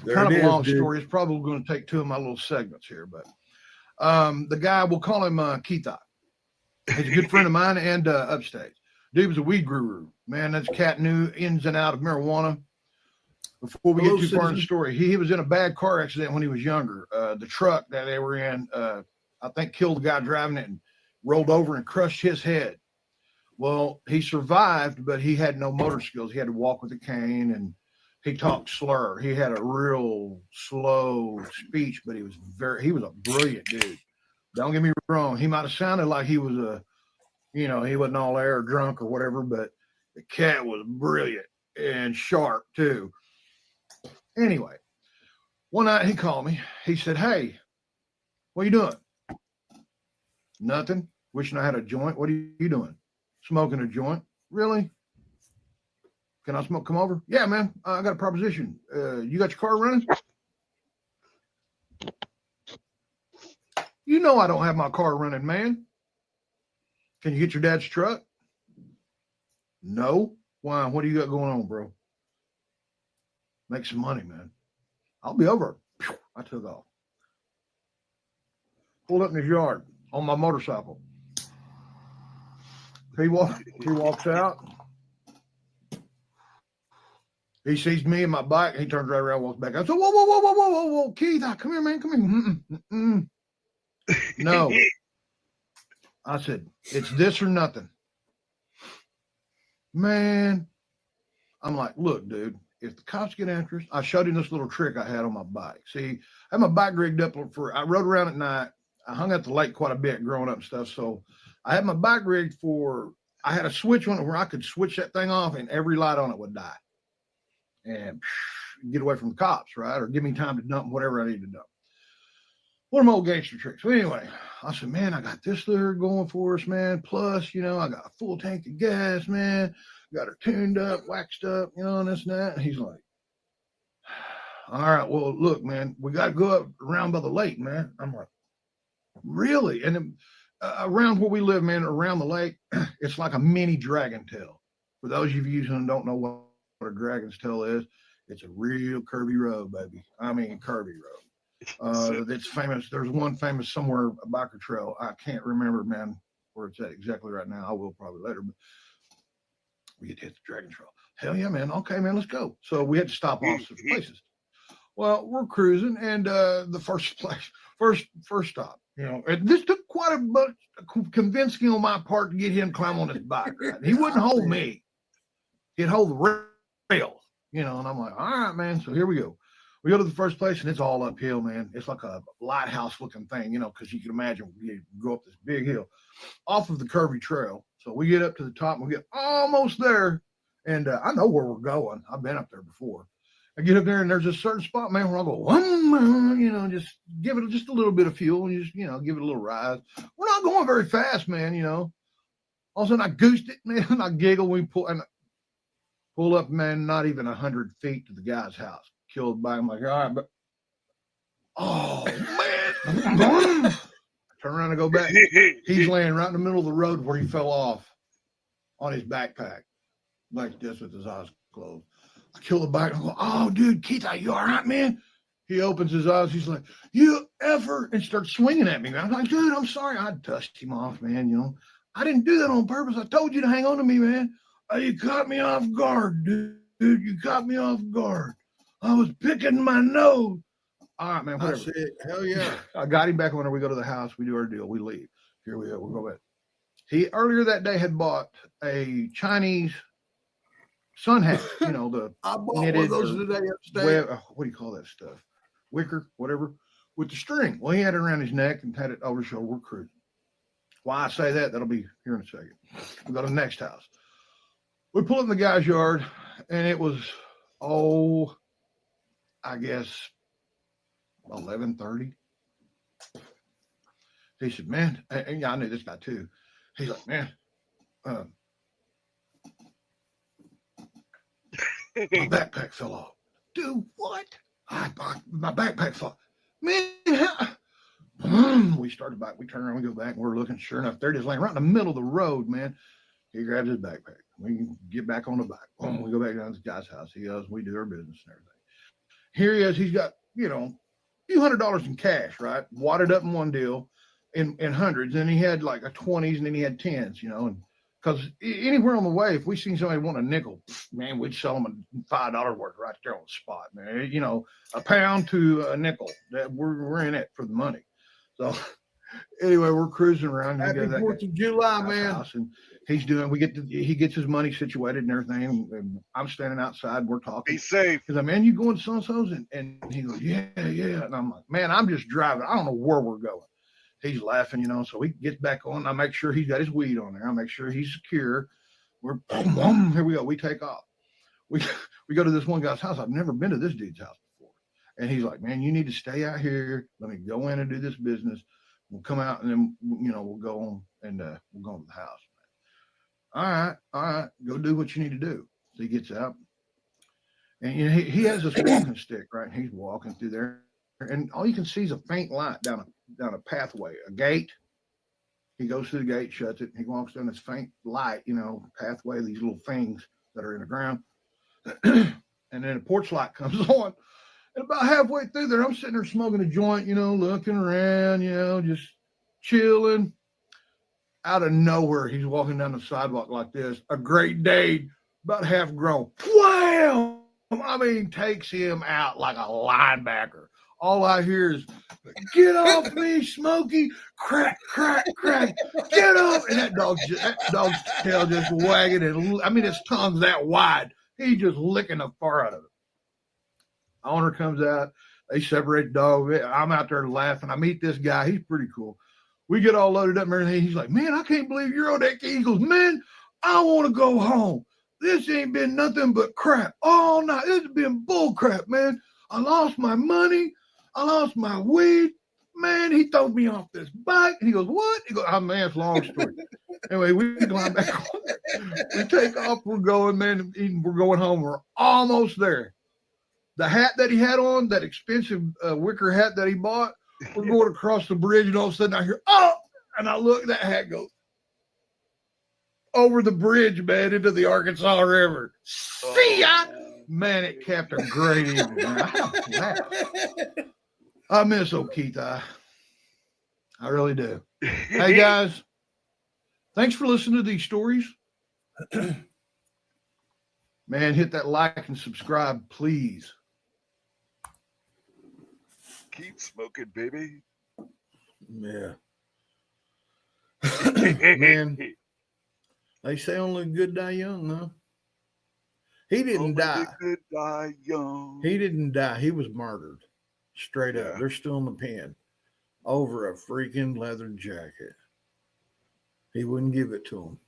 [SPEAKER 8] kind of a long story. It's probably going to take two of my little segments here, but the guy, we'll call him Keith. He's a good friend of mine and Upstate. Dude was a weed guru. Man, that cat knew ins and out of marijuana. Before we get too far in the story, he was in a bad car accident when he was younger. The truck that they were in, I think, killed the guy driving it and rolled over and crushed his head. Well, he survived, but he had no motor skills. He had to walk with a cane, and he talked slur. He had a real slow speech, but he was a brilliant dude. Don't get me wrong. He might have sounded like he was he wasn't all there or drunk or whatever, but the cat was brilliant and sharp too. Anyway, one night he called me. He said, "Hey, what are you doing?" "Nothing. Wishing I had a joint." "What are you doing?" "Smoking a joint." "Really? Can I smoke? Come over." "Yeah, man. I got a proposition. You got your car running?" "You know I don't have my car running, man." "Can you get your dad's truck?" "No." "Why? What do you got going on, bro?" "Make some money, man." "I'll be over." I took off. Pulled up in his yard on my motorcycle. He walks out. He sees me and my bike. He turns right around, walks back. I said, whoa, Keith, come here, man, come here. No. I said, it's this or nothing. Man, I'm like, look, dude, if the cops get after us, I showed him this little trick I had on my bike. See, I had my bike rigged up I rode around at night. I hung out the lake quite a bit growing up and stuff. So I had my bike rigged I had a switch on it where I could switch that thing off and every light on it would die. And get away from the cops, right? Or give me time to dump whatever I need to dump. One of my old gangster tricks. So anyway, I said, man, I got this there going for us, man. Plus, I got a full tank of gas, man. Got her tuned up, waxed up, and this and that. And he's like, all right, well, look, man, we got to go up around by the lake, man. I'm like, really? And then, around where we live, man, around the lake, it's like a mini dragon tail. For those of you who don't know what a dragon's tail is, it's a real curvy road, baby. I mean, curvy road. It's famous. There's one famous somewhere, a biker trail. I can't remember, man, where it's at exactly right now. I will probably later, but we get to hit the dragon trail. Hell yeah, man. Okay, man, let's go. So we had to stop off some places. Well, we're cruising, and the first stop, and this took quite a bit of convincing on my part to get him to climb on his bike. Right? He wouldn't hold me. He'd hold the rail, and I'm like, all right, man. So here we go. We go to the first place, and it's all uphill, man. It's like a lighthouse looking thing, because you can imagine you go up this big hill off of the curvy trail. So we get up to the top, and we get almost there, and I know where we're going. I've been up there before. I get up there, and there's a certain spot, man, where I'll go, just give it just a little bit of fuel and just, give it a little rise. We're not going very fast, man, All of a sudden, I goosed it, man, and I giggle. We pull up, man, not even 100 feet to the guy's house. Killed by him, like, all right, but oh, man. I turn around and go back. He's laying right in the middle of the road where he fell off on his backpack, like this with his eyes closed. I kill the bike. I go, oh, dude, Keith, are you all right, man? He opens his eyes. He's like, "You ever," and starts swinging at me. I'm like, "Dude, I'm sorry." I dust him off, man. You know, I didn't do that on purpose. I told you to hang on to me, man. You caught me off guard, dude. You caught me off guard. I was picking my nose. All right, man.
[SPEAKER 1] I
[SPEAKER 8] Whatever.
[SPEAKER 1] said, hell yeah.
[SPEAKER 8] I got him back when we go to the house. We do our deal. We leave. Here we go. We'll go back. He earlier that day had bought a Chinese sun hat. You know, the
[SPEAKER 1] I bought one
[SPEAKER 8] knitted
[SPEAKER 1] of those
[SPEAKER 8] or
[SPEAKER 1] today upstate.
[SPEAKER 8] what do you call that stuff? Wicker, whatever, with the string. Well, he had it around his neck and had it over his shoulder. We're cruising. Why I say that, that'll be here in a second. We go to the next house. We pull up in the guy's yard, and it was, I guess, 11:30. He said, "Man," and yeah, I knew this guy too. He's like, "Man, my backpack fell off." Dude, what? My backpack fell. Man, we started back. We turn around, we go back, and we're looking. Sure enough, there it is, laying right in the middle of the road, man. He grabs his backpack. We get back on the bike. Boom, we go back down to this guy's house. He goes, we do our business and everything. Here he is. He's got, you know, a few $100s in cash, right? Wadded up in one deal in hundreds. And he had like a 20s and then he had 10s, you know, and because anywhere on the way, if we seen somebody want a nickel, man, we'd sell them a $5 worth right there on the spot, man. You know, a pound to a nickel. That we're in it for the money. So anyway, we're cruising around.
[SPEAKER 1] Happy 4th of July, man.
[SPEAKER 8] And he's doing. He gets his money situated and everything. And I'm standing outside. We're talking.
[SPEAKER 7] Be safe.
[SPEAKER 8] He's like, "Man, you going to so-and-so's?" And he goes, yeah. And I'm like, "Man, I'm just driving. I don't know where we're going." He's laughing, you know. So he gets back on. I make sure he's got his weed on there. I make sure he's secure. We're boom, boom, here we go. We take off. We go to this one guy's house. I've never been to this dude's house before. And he's like, "Man, you need to stay out here. Let me go in and do this business. We'll come out and then, you know, we'll go on and we'll go to the house." All right, go do what you need to do. So he gets out, and you know, he has this walking stick, right? And he's walking through there, and all you can see is a faint light down a pathway, a gate. He goes through the gate, shuts it. He walks down this faint light, you know, pathway, these little things that are in the ground, and then a porch light comes on. And about halfway through there, I'm sitting there smoking a joint, you know, looking around, you know, just chilling. Out of nowhere, he's walking down the sidewalk like this. A Great Dane, about half grown. Wham! I mean, takes him out like a linebacker. All I hear is, "Get off me, Smokey!" Crack, crack, crack. Get off! And that dog's tail just wagging. And I mean, his tongue's that wide. He's just licking the far out of it. Owner comes out. They separate the dog. I'm out there laughing. I meet this guy. He's pretty cool. We get all loaded up and everything. He's like, "Man, I can't believe you're on that Eagles. Man, I want to go home. This ain't been nothing but crap all night. This has been bull crap, man. I lost my money. I lost my weed. Man, he threw me off this bike." And he goes, "What?" He goes, "Oh, man, it's a long story." Anyway, we climb back on there. We take off. We're going, man. We're going home. We're almost there. The hat that he had on, that expensive wicker hat that he bought, we're going across the bridge, and all of a sudden I hear, "Oh!" And I look, that hat goes over the bridge, man, into the Arkansas River. See ya! Man, it kept a great evening. Man. I miss old Keith. I really do. Hey, guys, thanks for listening to these stories. Man, hit that like and subscribe, please.
[SPEAKER 7] Keep smoking, baby.
[SPEAKER 1] Yeah. Man, they say only good die young, no? He didn't
[SPEAKER 7] Only
[SPEAKER 1] die.
[SPEAKER 7] the good die young.
[SPEAKER 1] He didn't die. He was murdered. Straight up.
[SPEAKER 7] Yeah.
[SPEAKER 1] They're still in the pen over a freaking leather jacket. He wouldn't give it to him.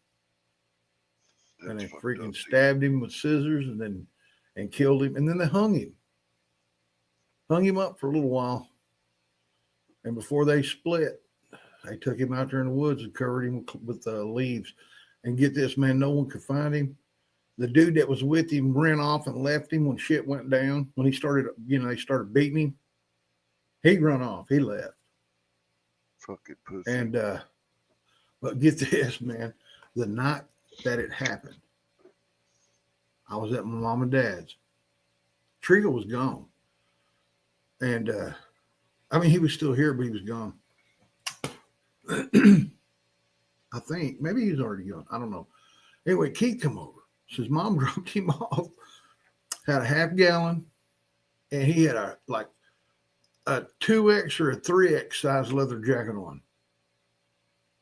[SPEAKER 1] And they
[SPEAKER 7] That's fucked
[SPEAKER 1] freaking
[SPEAKER 7] up,
[SPEAKER 1] stabbed him with scissors and killed him. And then they hung him. Hung him up for a little while. And before they split, they took him out there in the woods and covered him with leaves. And get this, man, no one could find him. The dude that was with him ran off and left him when shit went down. When he started, you know, they started beating him. He run off. He left.
[SPEAKER 7] Fucking pussy.
[SPEAKER 1] And but get this, man. The night that it happened, I was at my mom and dad's. Triga was gone. And I mean, he was still here, but he was gone. I think maybe he's already gone. I don't know. Anyway, Keith come over. Says mom dropped him off. Had a half gallon, and he had a 2X or a 3X size leather jacket on.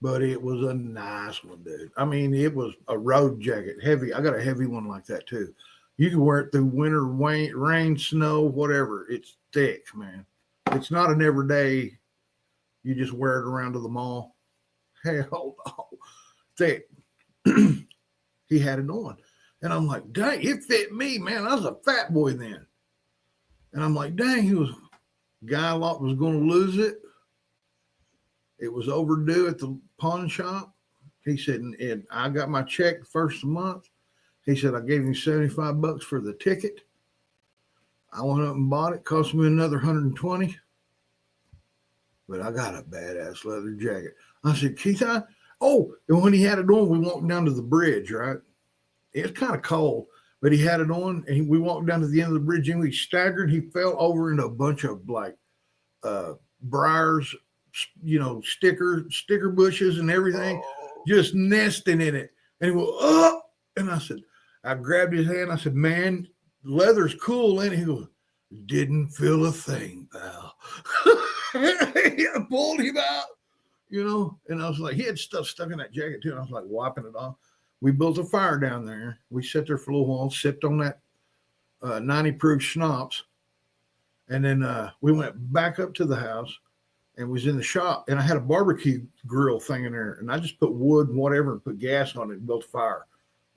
[SPEAKER 1] But it was a nice one, dude. I mean, it was a road jacket, heavy. I got a heavy one like that too. You can wear it through winter, rain, snow, whatever. It's thick, man. It's not an everyday. You just wear it around to the mall. Hell no, thick. He had it on, and I'm like, dang, it fit me, man. I was a fat boy then, and I'm like, dang, he was. Guy lot was going to lose it. It was overdue at the pawn shop. He said, and I got my check the first of the month. He said, I gave him $75 for the ticket. I went up and bought it. Cost me another 120. But I got a badass leather jacket. I said, Keith, and when he had it on, we walked down to the bridge, right? It was kind of cold, but he had it on, and we walked down to the end of the bridge, and we staggered. He fell over into a bunch of briars, sticker bushes and everything, just nesting in it. And he went, oh, and I grabbed his hand. I said, man, leather's cool. And he goes, didn't feel a thing, pal. I pulled him out, and I was like, he had stuff stuck in that jacket too. And I was like wiping it off. We built a fire down there. We sat there for a little while, sipped on that 90 proof schnapps. And then we went back up to the house and was in the shop. And I had a barbecue grill thing in there. And I just put wood and whatever and put gas on it and built a fire.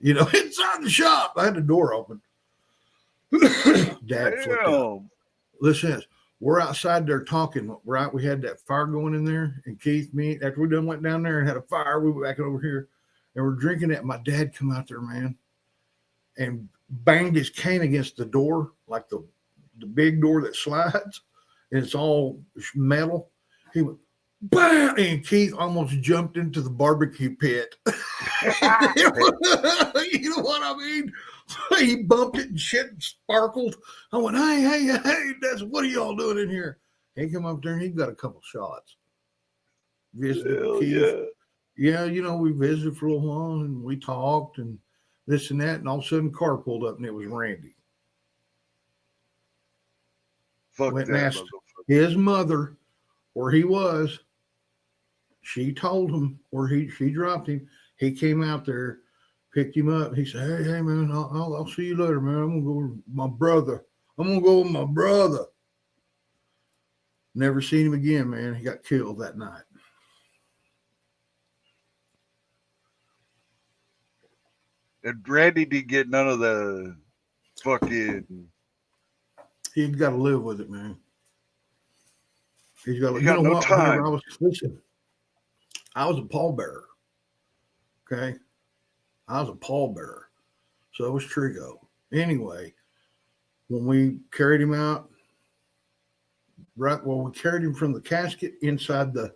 [SPEAKER 1] Inside the shop. I had the door open. Dad flipped out. Listen, we're outside there talking, right? We had that fire going in there. And Keith, me, after we done went down there and had a fire, we went back over here. And we're drinking it. My dad come out there, man, and banged his cane against the door, like the big door that slides, and it's all metal. He went, bam, and Keith almost jumped into the barbecue pit. You know what I mean? He bumped it and shit sparkled. I went, hey, what are y'all doing in here? He come up there and he got a couple shots. Visited Keith. Yeah, we visited for a little while and we talked and this and that. And all of a sudden, car pulled up and it was Randy.
[SPEAKER 7] Fuck
[SPEAKER 1] Went
[SPEAKER 7] that
[SPEAKER 1] and asked
[SPEAKER 7] motherfucker.
[SPEAKER 1] his mother where he was. She told him where she dropped him. He came out there, picked him up. He said, hey, man, I'll see you later, man. I'm going to go with my brother. Never seen him again, man. He got killed that night.
[SPEAKER 7] And Randy didn't get none of the fucking.
[SPEAKER 1] He's got to live with it, man. He's got to.
[SPEAKER 7] He got no time.
[SPEAKER 1] I was a pallbearer. Okay, I was a pallbearer. So was Trigo. Anyway, when we carried him out, we carried him from the casket inside the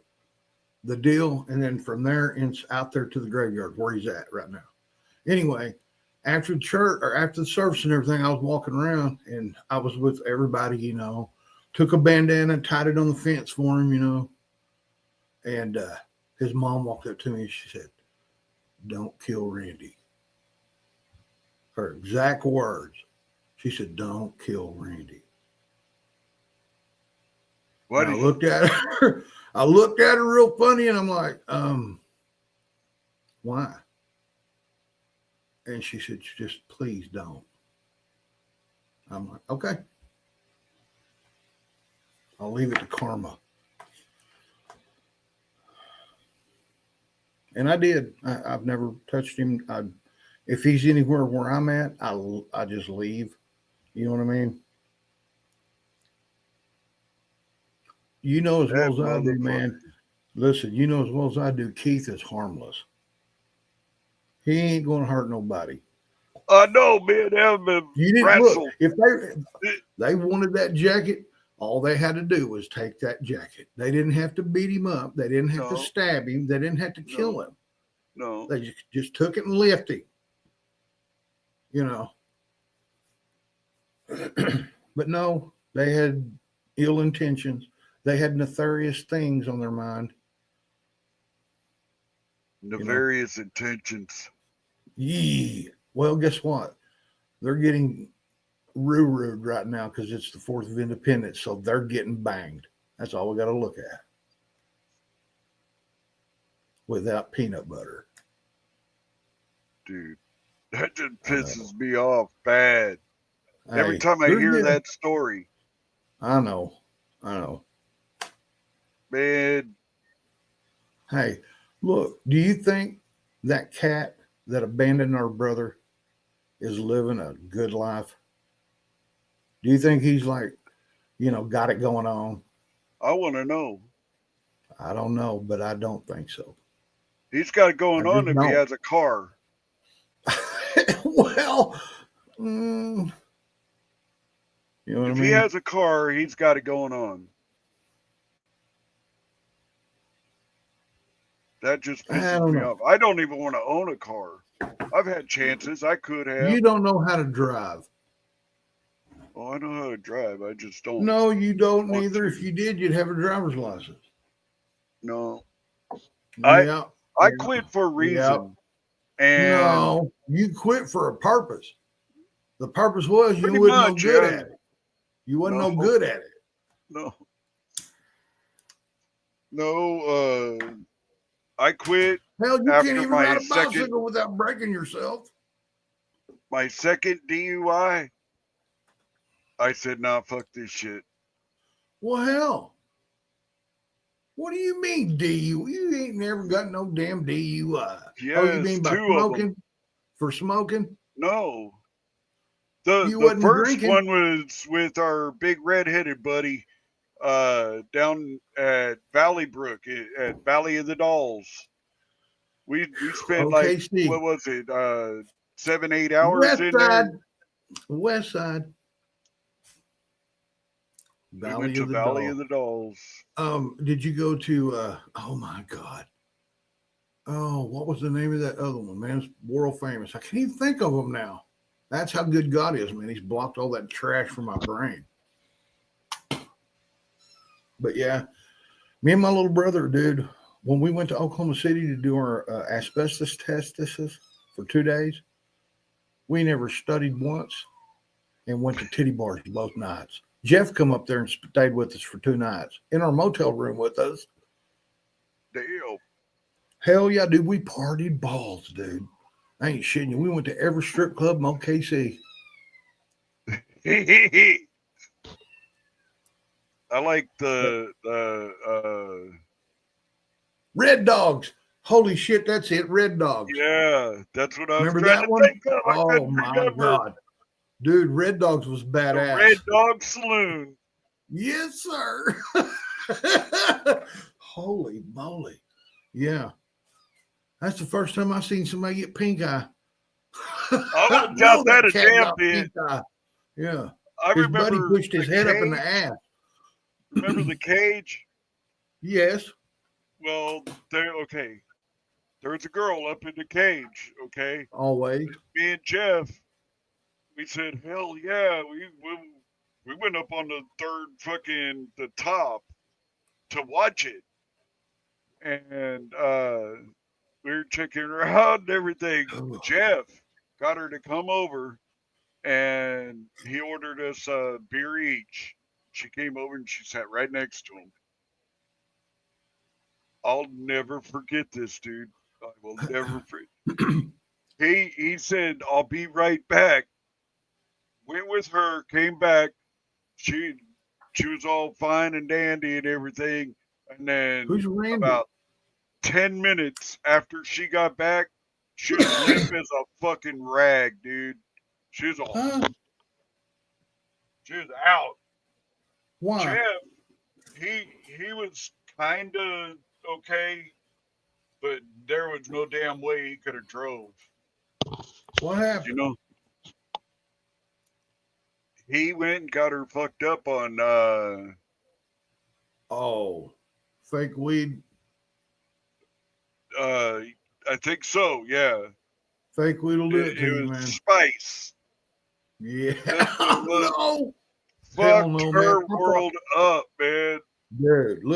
[SPEAKER 1] deal, and then from there out there to the graveyard where he's at right now. Anyway, after church or after the service and everything, I was walking around and I was with everybody, took a bandana and tied it on the fence for him, and his mom walked up to me and she said, don't kill Randy. Her exact words. She said, don't kill Randy.
[SPEAKER 7] What?
[SPEAKER 1] I looked at her. I looked at her real funny and I'm like, why? And she said, just please don't. I'm like, okay. I'll leave it to karma. And I did. I've never touched him. If he's anywhere where I'm at, I just leave. You know what I mean? You know as well as I do, man. Listen, you know as well as I do, Keith is harmless. He ain't going to hurt nobody.
[SPEAKER 7] I know, man. They haven't been
[SPEAKER 1] Look, if they wanted that jacket, all they had to do was take that jacket. They didn't have to beat him up. They didn't have to stab him. They didn't have to kill him.
[SPEAKER 7] No.
[SPEAKER 1] They just took it and left him. But no, they had ill intentions. They had nefarious things on their mind.
[SPEAKER 7] Nefarious intentions.
[SPEAKER 1] Yee. Well, guess what? They're getting roo-rooed right now because it's the 4th of Independence, so they're getting banged. That's all we got to look at. Without peanut butter.
[SPEAKER 7] Dude, that just pisses me off bad. Every
[SPEAKER 1] Hey,
[SPEAKER 7] time I
[SPEAKER 1] they're
[SPEAKER 7] hear
[SPEAKER 1] getting-
[SPEAKER 7] that story,
[SPEAKER 1] I know.
[SPEAKER 7] man,
[SPEAKER 1] Hey, look, do you think that cat that abandoned our brother is living a good life? Do you think he's like, got it going on?
[SPEAKER 7] I want to know.
[SPEAKER 1] I don't know, but I don't think so.
[SPEAKER 7] He's got it going
[SPEAKER 1] I
[SPEAKER 7] on
[SPEAKER 1] just
[SPEAKER 7] if he
[SPEAKER 1] don't.
[SPEAKER 7] has a car.
[SPEAKER 1] Well, you know what
[SPEAKER 7] If
[SPEAKER 1] I mean?
[SPEAKER 7] he has a car, he's got it going on. That just
[SPEAKER 1] I
[SPEAKER 7] pisses
[SPEAKER 1] don't
[SPEAKER 7] me
[SPEAKER 1] know.
[SPEAKER 7] off. I don't even want to own a car. I've had chances. I could have.
[SPEAKER 1] You don't know how to drive.
[SPEAKER 7] Oh, I know how to drive. I just don't.
[SPEAKER 1] No, you don't
[SPEAKER 7] want
[SPEAKER 1] neither.
[SPEAKER 7] to.
[SPEAKER 1] If you did, you'd have a driver's license.
[SPEAKER 7] No.
[SPEAKER 1] Yeah.
[SPEAKER 7] I quit for a reason. And
[SPEAKER 1] No, you quit for a purpose. The purpose was you
[SPEAKER 7] Pretty
[SPEAKER 1] wasn't no
[SPEAKER 7] much,
[SPEAKER 1] good
[SPEAKER 7] yeah.
[SPEAKER 1] at it. You wasn't no
[SPEAKER 7] No.
[SPEAKER 1] good at it.
[SPEAKER 7] no, I quit
[SPEAKER 1] Hell, you
[SPEAKER 7] After
[SPEAKER 1] can't even
[SPEAKER 7] my
[SPEAKER 1] ride a
[SPEAKER 7] second-
[SPEAKER 1] bicycle without breaking yourself.
[SPEAKER 7] my second DUI. I said, nah, fuck this shit.
[SPEAKER 1] Well, hell. What do you mean DUI? You ain't never got no damn DUI. Oh, you
[SPEAKER 7] Yes,
[SPEAKER 1] mean by
[SPEAKER 7] 2 of them.
[SPEAKER 1] smoking? For smoking?
[SPEAKER 7] No.
[SPEAKER 1] You
[SPEAKER 7] The
[SPEAKER 1] wasn't
[SPEAKER 7] first
[SPEAKER 1] drinking?
[SPEAKER 7] one was with our big redheaded buddy down at Valley Brook, at Valley of the Dolls. We spent
[SPEAKER 1] Okay,
[SPEAKER 7] like,
[SPEAKER 1] Steve.
[SPEAKER 7] what was it, 7-8 hours
[SPEAKER 1] West
[SPEAKER 7] in
[SPEAKER 1] side.
[SPEAKER 7] there.
[SPEAKER 1] West side.
[SPEAKER 7] We
[SPEAKER 1] Valley
[SPEAKER 7] went to
[SPEAKER 1] of the
[SPEAKER 7] Valley
[SPEAKER 1] Dolls.
[SPEAKER 7] of the Dolls.
[SPEAKER 1] Did you go to oh my God. Oh, what was the name of that other one, man? It's world famous. I can't even think of them now. That's how good God is, man. He's blocked all that trash from my brain. But yeah, me and my little brother, dude, when we went to Oklahoma City to do our asbestos tests for 2 days, we never studied once and went to titty bars both nights. Jeff come up there and stayed with us for 2 nights in our motel room with us.
[SPEAKER 7] Damn.
[SPEAKER 1] Hell yeah, dude. We partied balls, dude. I ain't shitting you. We went to every strip club in OKC.
[SPEAKER 7] I like the
[SPEAKER 1] Red Dogs. Holy shit, that's it. Red Dogs.
[SPEAKER 7] yeah, that's what I was
[SPEAKER 1] Remember
[SPEAKER 7] trying
[SPEAKER 1] that
[SPEAKER 7] to
[SPEAKER 1] one?
[SPEAKER 7] think of. I
[SPEAKER 1] Oh
[SPEAKER 7] couldn't
[SPEAKER 1] my
[SPEAKER 7] remember.
[SPEAKER 1] God. Dude, Red Dogs was
[SPEAKER 7] The
[SPEAKER 1] badass.
[SPEAKER 7] Red Dog Saloon.
[SPEAKER 1] Yes, sir. Holy moly. Yeah. That's the first time I seen somebody get pink eye.
[SPEAKER 7] I wouldn't
[SPEAKER 1] know
[SPEAKER 7] doubt that a
[SPEAKER 1] cat
[SPEAKER 7] damn
[SPEAKER 1] got
[SPEAKER 7] bit.
[SPEAKER 1] pink eye. Yeah.
[SPEAKER 7] I
[SPEAKER 1] His
[SPEAKER 7] remember
[SPEAKER 1] buddy pushed his
[SPEAKER 7] the
[SPEAKER 1] head up in the
[SPEAKER 7] cage.
[SPEAKER 1] ass.
[SPEAKER 7] Remember the cage?
[SPEAKER 1] Yes.
[SPEAKER 7] Well, okay. There was a girl up in the cage, okay?
[SPEAKER 1] Always.
[SPEAKER 7] Me and Jeff, we said, hell yeah, we went up on the the top to watch it. And we were checking her out and everything.
[SPEAKER 1] Oh.
[SPEAKER 7] Jeff got her to come over and he ordered us a beer each. She came over and she sat right next to him. I'll never forget this, dude. I will never forget. He said, I'll be right back. Went with her, came back. She was all fine and dandy and everything. And then
[SPEAKER 1] Who's Randy?
[SPEAKER 7] about 10 minutes after she got back, she was limp as a fucking rag, dude. She was all,
[SPEAKER 1] Huh?
[SPEAKER 7] she was out.
[SPEAKER 1] Why?
[SPEAKER 7] Jeff, he was kind of okay, but there was no damn way he could have drove.
[SPEAKER 1] What happened?
[SPEAKER 7] You know, he went and got her fucked up on
[SPEAKER 1] Oh, fake weed.
[SPEAKER 7] I think so, yeah.
[SPEAKER 1] Fake weed will do it
[SPEAKER 7] It
[SPEAKER 1] to you,
[SPEAKER 7] was
[SPEAKER 1] man.
[SPEAKER 7] spice.
[SPEAKER 1] Yeah.
[SPEAKER 7] That's what it was.
[SPEAKER 1] No. Hell
[SPEAKER 7] Fucked
[SPEAKER 1] no,
[SPEAKER 7] her
[SPEAKER 1] man.
[SPEAKER 7] world up.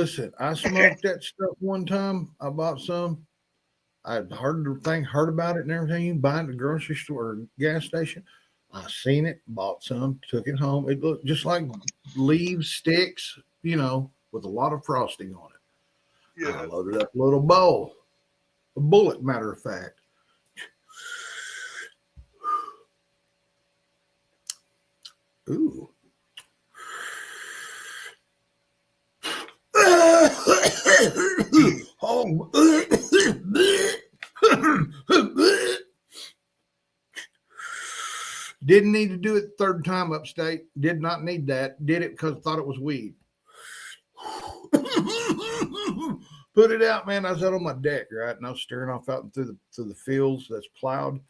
[SPEAKER 1] Listen, I smoked that stuff one time. I bought some. I'd heard about it and everything. You buy it at the grocery store or gas station. I seen it, bought some, took it home. It looked just like leaves, sticks, with a lot of frosting on it. I
[SPEAKER 7] Yeah.
[SPEAKER 1] loaded up a little bowl, a bullet, matter of fact. Ooh. Oh. Didn't need to do it third time upstate. Did not need that. Did it because I thought it was weed. Put it out, man. I was out on my deck, right? And I was staring off out through the fields that's plowed,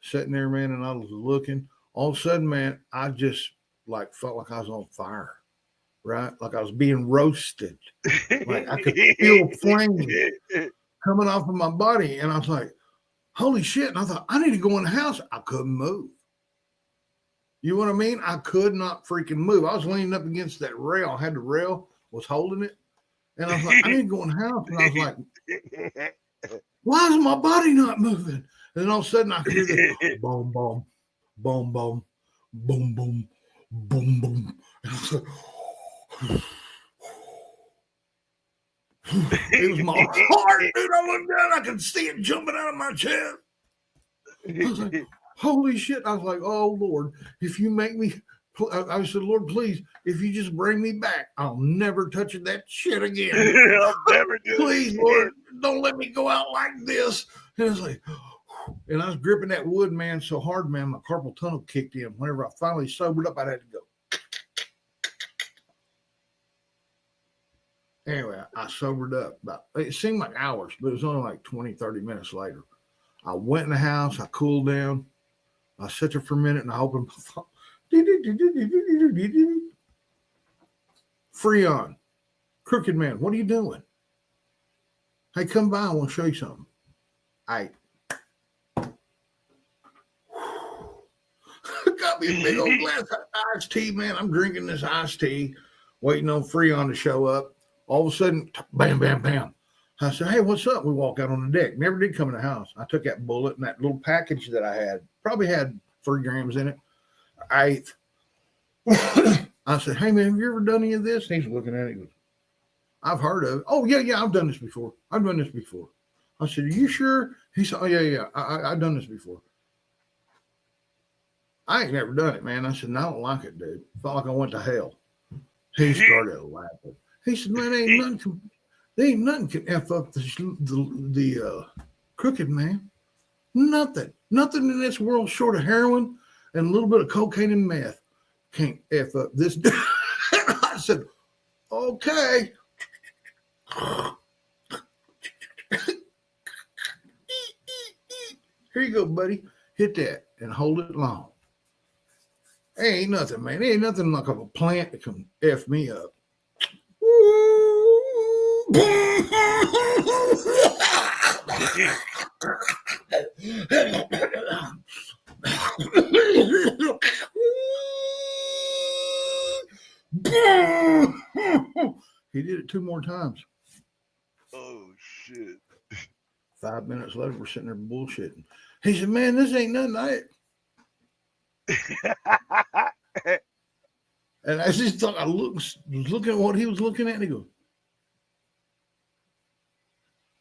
[SPEAKER 1] sitting there, man, and I was looking. All of a sudden, man, I just felt like I was on fire, right? Like I was being roasted. Like I could feel flames coming off of my body. And I was like, holy shit. And I thought, I need to go in the house. I couldn't move. You know what I mean? I could not freaking move. I was leaning up against that rail. I had the rail, was holding it. And I was like, I need to go in the house. And I was like, why is my body not moving? And then all of a sudden I hear the boom, boom, boom, boom, boom, boom, boom, boom. And I was like, it was my heart, dude. I looked down, I could see it jumping out of my chest. I was like, holy shit. I was like, oh, Lord, if you make me, I said, Lord, please, if you just bring me back, I'll never touch that shit again.
[SPEAKER 7] I'll never do
[SPEAKER 1] Please,
[SPEAKER 7] it.
[SPEAKER 1] Lord, don't let me go out like this. And I was like, and I was gripping that wood, man, so hard, man, my carpal tunnel kicked in. Whenever I finally sobered up, I had to go. Anyway, I sobered up. It seemed like hours, but it was only like 20, 30 minutes later. I went in the house. I cooled down. I sat there for a minute and I opened my phone. Freon, Crooked Man, what are you doing? Hey, come by. I want to show you something. Got me a big old glass of iced tea, man. I'm drinking this iced tea, waiting on Freon to show up. All of a sudden, bam, bam, bam. I said, hey, what's up? We walk out on the deck. Never did come in the house. I took that bullet and that little package that I had, probably had 3 grams in it. I ate. I said, hey, man, have you ever done any of this? And he's looking at it. He goes, I've heard of it. Oh, yeah, I've done this before. I said, are you sure? He said, oh, yeah, I've done this before. I ain't never done it, man. I said, no, I don't like it, dude. Felt like I went to hell. He started laughing. He said, man, there ain't nothing can F up the Crooked Man. Nothing in this world short of heroin and a little bit of cocaine and meth can't F up this. I said, okay. Here you go, buddy. Hit that and hold it long. Ain't nothing, man. Ain't nothing like a plant that can F me up. He did it 2 more times.
[SPEAKER 7] Oh, shit.
[SPEAKER 1] 5 minutes later, we're sitting there bullshitting. He said, man, this ain't nothing. And I just thought, was looking at what he was looking at, and he goes,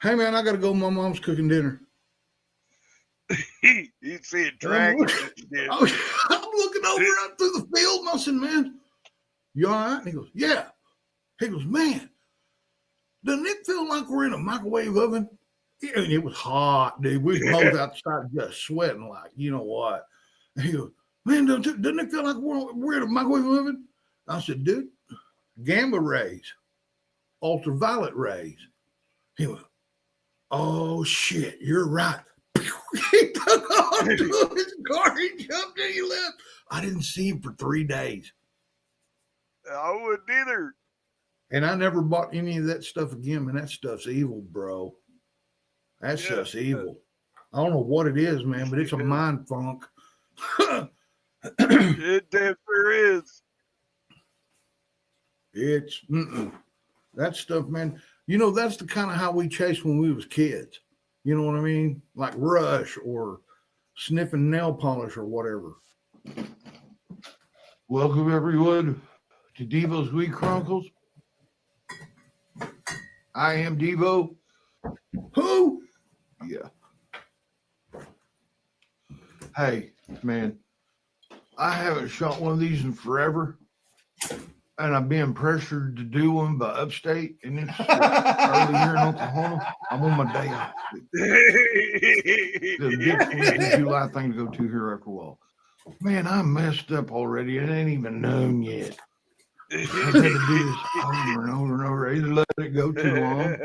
[SPEAKER 1] hey, man, I got to go. My mom's cooking dinner.
[SPEAKER 7] He'd see a dragon.
[SPEAKER 1] I'm looking over out through the field, and I said, man, you all right? And he goes, yeah. He goes, man, doesn't it feel like we're in a microwave oven? Yeah, and it was hot, dude. We was both outside just sweating like, you know what? And he goes, man, doesn't it feel like we're in a microwave oven? I said, dude, gamma rays, ultraviolet rays. He went, oh, shit, you're right. He took off to his car. He jumped and he left. I didn't see him for 3 days.
[SPEAKER 7] I wouldn't either.
[SPEAKER 1] And I never bought any of that stuff again, man. That stuff's evil, bro. That stuff's evil. I don't know what it is, man, but it's a mind funk.
[SPEAKER 7] It damn sure is.
[SPEAKER 1] It's That stuff, man. You know, that's the kind of how we chased when we was kids. You know what I mean? Like Rush or sniffing nail polish or whatever.
[SPEAKER 8] Welcome everyone to Devo's Weed Chronicles. I am Devo.
[SPEAKER 1] Who?
[SPEAKER 8] Yeah. Hey, man, I haven't shot one of these in forever, and I'm being pressured to do one by Upstate, and it's early here in Oklahoma. I'm on my day off. The big 4th of July thing to go to here after a while. Man, I messed up already. It ain't even known yet. I've had to do this over and over and over. Either let it go too long,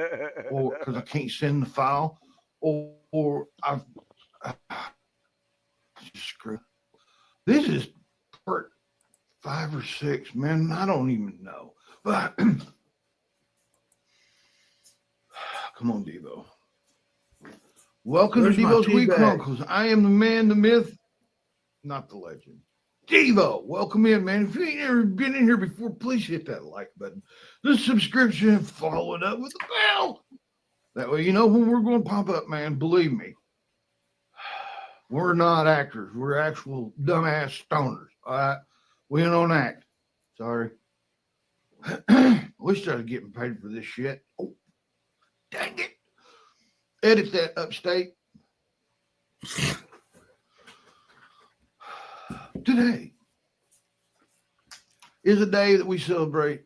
[SPEAKER 8] or because I can't send the file, or I've screw. This is part 5 or 6, man. I don't even know. But come on, Devo. Welcome
[SPEAKER 1] Where's
[SPEAKER 8] to
[SPEAKER 1] my
[SPEAKER 8] Devo's
[SPEAKER 1] tea
[SPEAKER 8] Weed
[SPEAKER 1] bag?
[SPEAKER 8] Chronicles. I am the man, the myth, not the legend. Devo, welcome in, man. If you ain't ever been in here before, please hit that like button, the subscription, and follow it up with the bell. That way you know when we're going to pop up, man. Believe me. We're not actors. We're actual dumbass stoners. All right? We don't act. Sorry. We started getting paid for this shit. Oh, dang it. Edit that, Upstate. Today is a day that we celebrate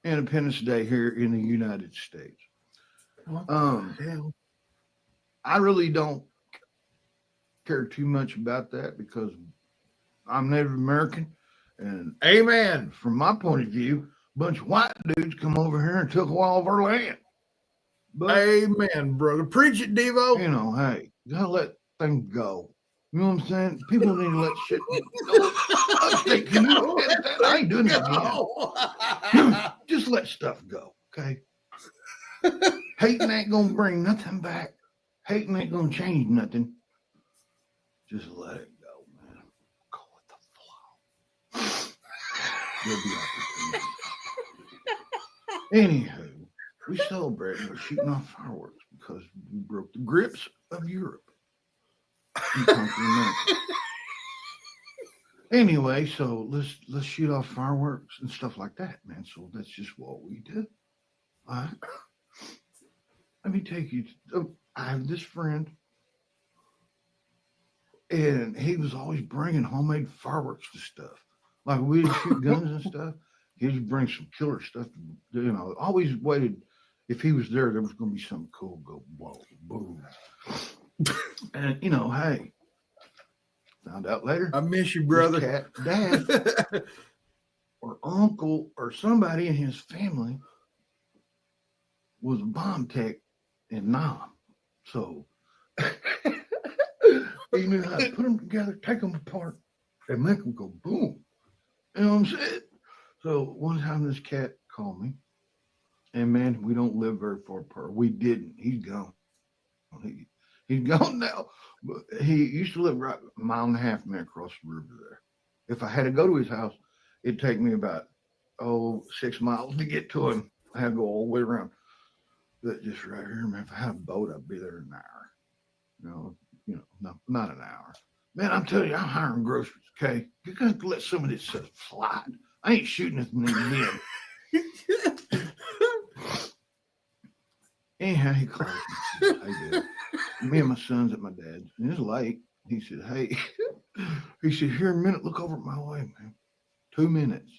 [SPEAKER 8] Independence Day here in the United States. I really don't care too much about that because I'm Native American, and amen, from my point of view, a bunch of white dudes come over here and took all of our land. But
[SPEAKER 1] Amen, brother. Preach it, Devo.
[SPEAKER 8] you know, hey, you gotta let things go. You know what I'm saying? People need to let shit go. Can you edit that? I ain't doing it again. Just let stuff go, okay? Hating ain't gonna bring nothing back. Hating ain't gonna change nothing. Just let it go, man. Go with the flow. There'll be opportunity. Anywho, we celebrated by shooting off fireworks because we broke the grips of Europe. And conquered America. Anyway, so let's shoot off fireworks and stuff like that, man. So that's just what we do. All right. Let me take you to, I have this friend, and he was always bringing homemade fireworks to stuff. Like we'd shoot guns and stuff. He'd bring some killer stuff. You know, always waited. If he was there, there was going to be something cool. Go blow, boom. And you know, hey, found out later.
[SPEAKER 1] I miss you,
[SPEAKER 8] His
[SPEAKER 1] brother.
[SPEAKER 8] cat, dad, or uncle, or somebody in his family was a bomb tech in Nam. So he knew how to put them together, take them apart, and make them go boom. You know what I'm saying? So one time this cat called me, and man, we don't live very far apart. We didn't. He's gone. He's gone now. But he used to live right a mile and a half, man, across the river there. If I had to go to his house, it'd take me about 6 miles to get to him. I had to go all the way around. But just right here, man, if I had a boat, I'd be there in an hour. No, not an hour. Man, I'm telling you, I'm hiring groceries, okay? You're going to let some of this stuff slide. I ain't shooting this thing in. Anyhow, he called me. I did. Me and my son's at my dad's, and it's late. He said, hey, he said, here in a minute, look over at my way, man. 2 minutes.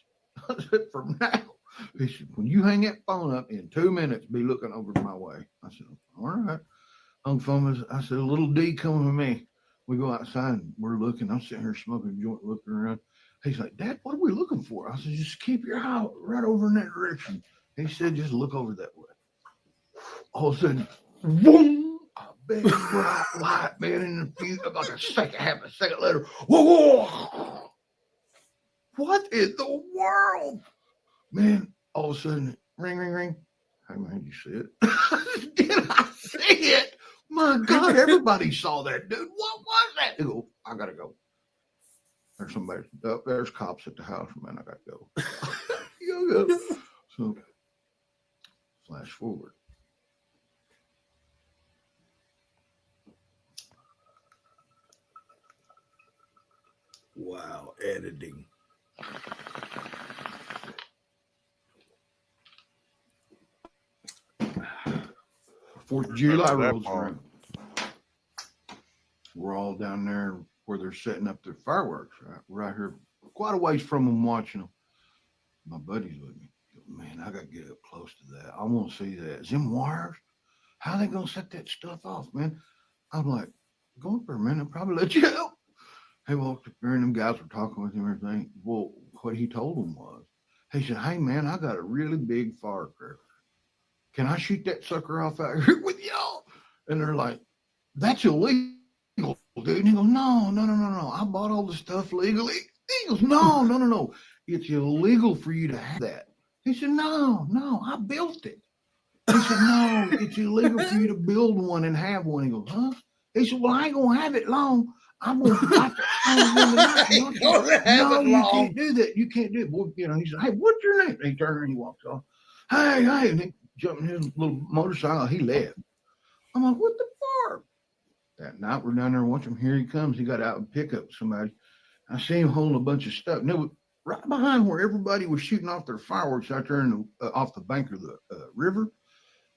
[SPEAKER 8] I said, from now. He said, when you hang that phone up in 2 minutes, be looking over my way. I said, all right. On phone, I said, little D coming with me. We go outside and we're looking. I'm sitting here smoking a joint, looking around. He's like, Dad, what are we looking for? I said, just keep your eye right over in that direction. He said, just look over that way. All of a sudden, boom, a big bright light, man, in the few, like half a second later, whoa. What in the world? Man, all of a sudden, ring, ring, ring. Hey, man, you see it? Did I see it? My God, everybody saw that, dude. What was that? They go, I got to go. There's somebody, there's cops at the house, man. I got to go. You go. So Flash forward.
[SPEAKER 1] Wow, editing.
[SPEAKER 8] Fourth of July
[SPEAKER 7] That
[SPEAKER 8] rolls
[SPEAKER 7] far.
[SPEAKER 8] around. We're all down there where they're setting up their fireworks, right? We're out here quite a ways from them watching them. My buddy's with me. He goes, man, I got to get up close to that. I want to see that. Is them wires? How they going to set that stuff off, man? I'm like, go up there, man. I'll probably let you help. He walked up there and them guys were talking with him and everything. Well, what he told them was, he said, hey, man, I got a really big firecracker. Can I shoot that sucker off out here with y'all? And they're like, that's illegal, dude. And he goes, no. I bought all the stuff legally. He goes, no. It's illegal for you to have that. He said, no, I built it. He said, no, it's illegal for you to build one and have one. He goes, huh? He said, well, I ain't going to have it long. I'm going to fight the No, you can't do that. You can't do it. Well, you know, he said, hey, what's your name? And he turned and he walks off. Hey, and he jumped in his little motorcycle. He left. I'm like, what the fuck? That night we're down there watching him. Here he comes. He got out and pick up somebody. I see him holding a bunch of stuff. And it was right behind where everybody was shooting off their fireworks out there in the, off the bank of the river.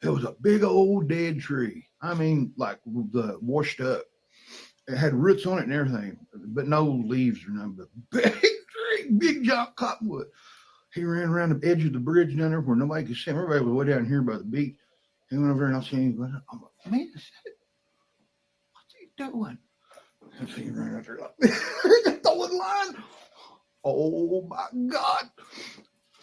[SPEAKER 8] There was a big old dead tree. I mean, like the washed up. It had roots on it and everything, but no leaves or nothing. But big tree, big giant cottonwood. He ran around the edge of the bridge down there where nobody could see him. Everybody was way down here by the beach. He went over there and I seen him going, I'm like, man, what's he doing? I see him running out there like, throwing line. Oh my God.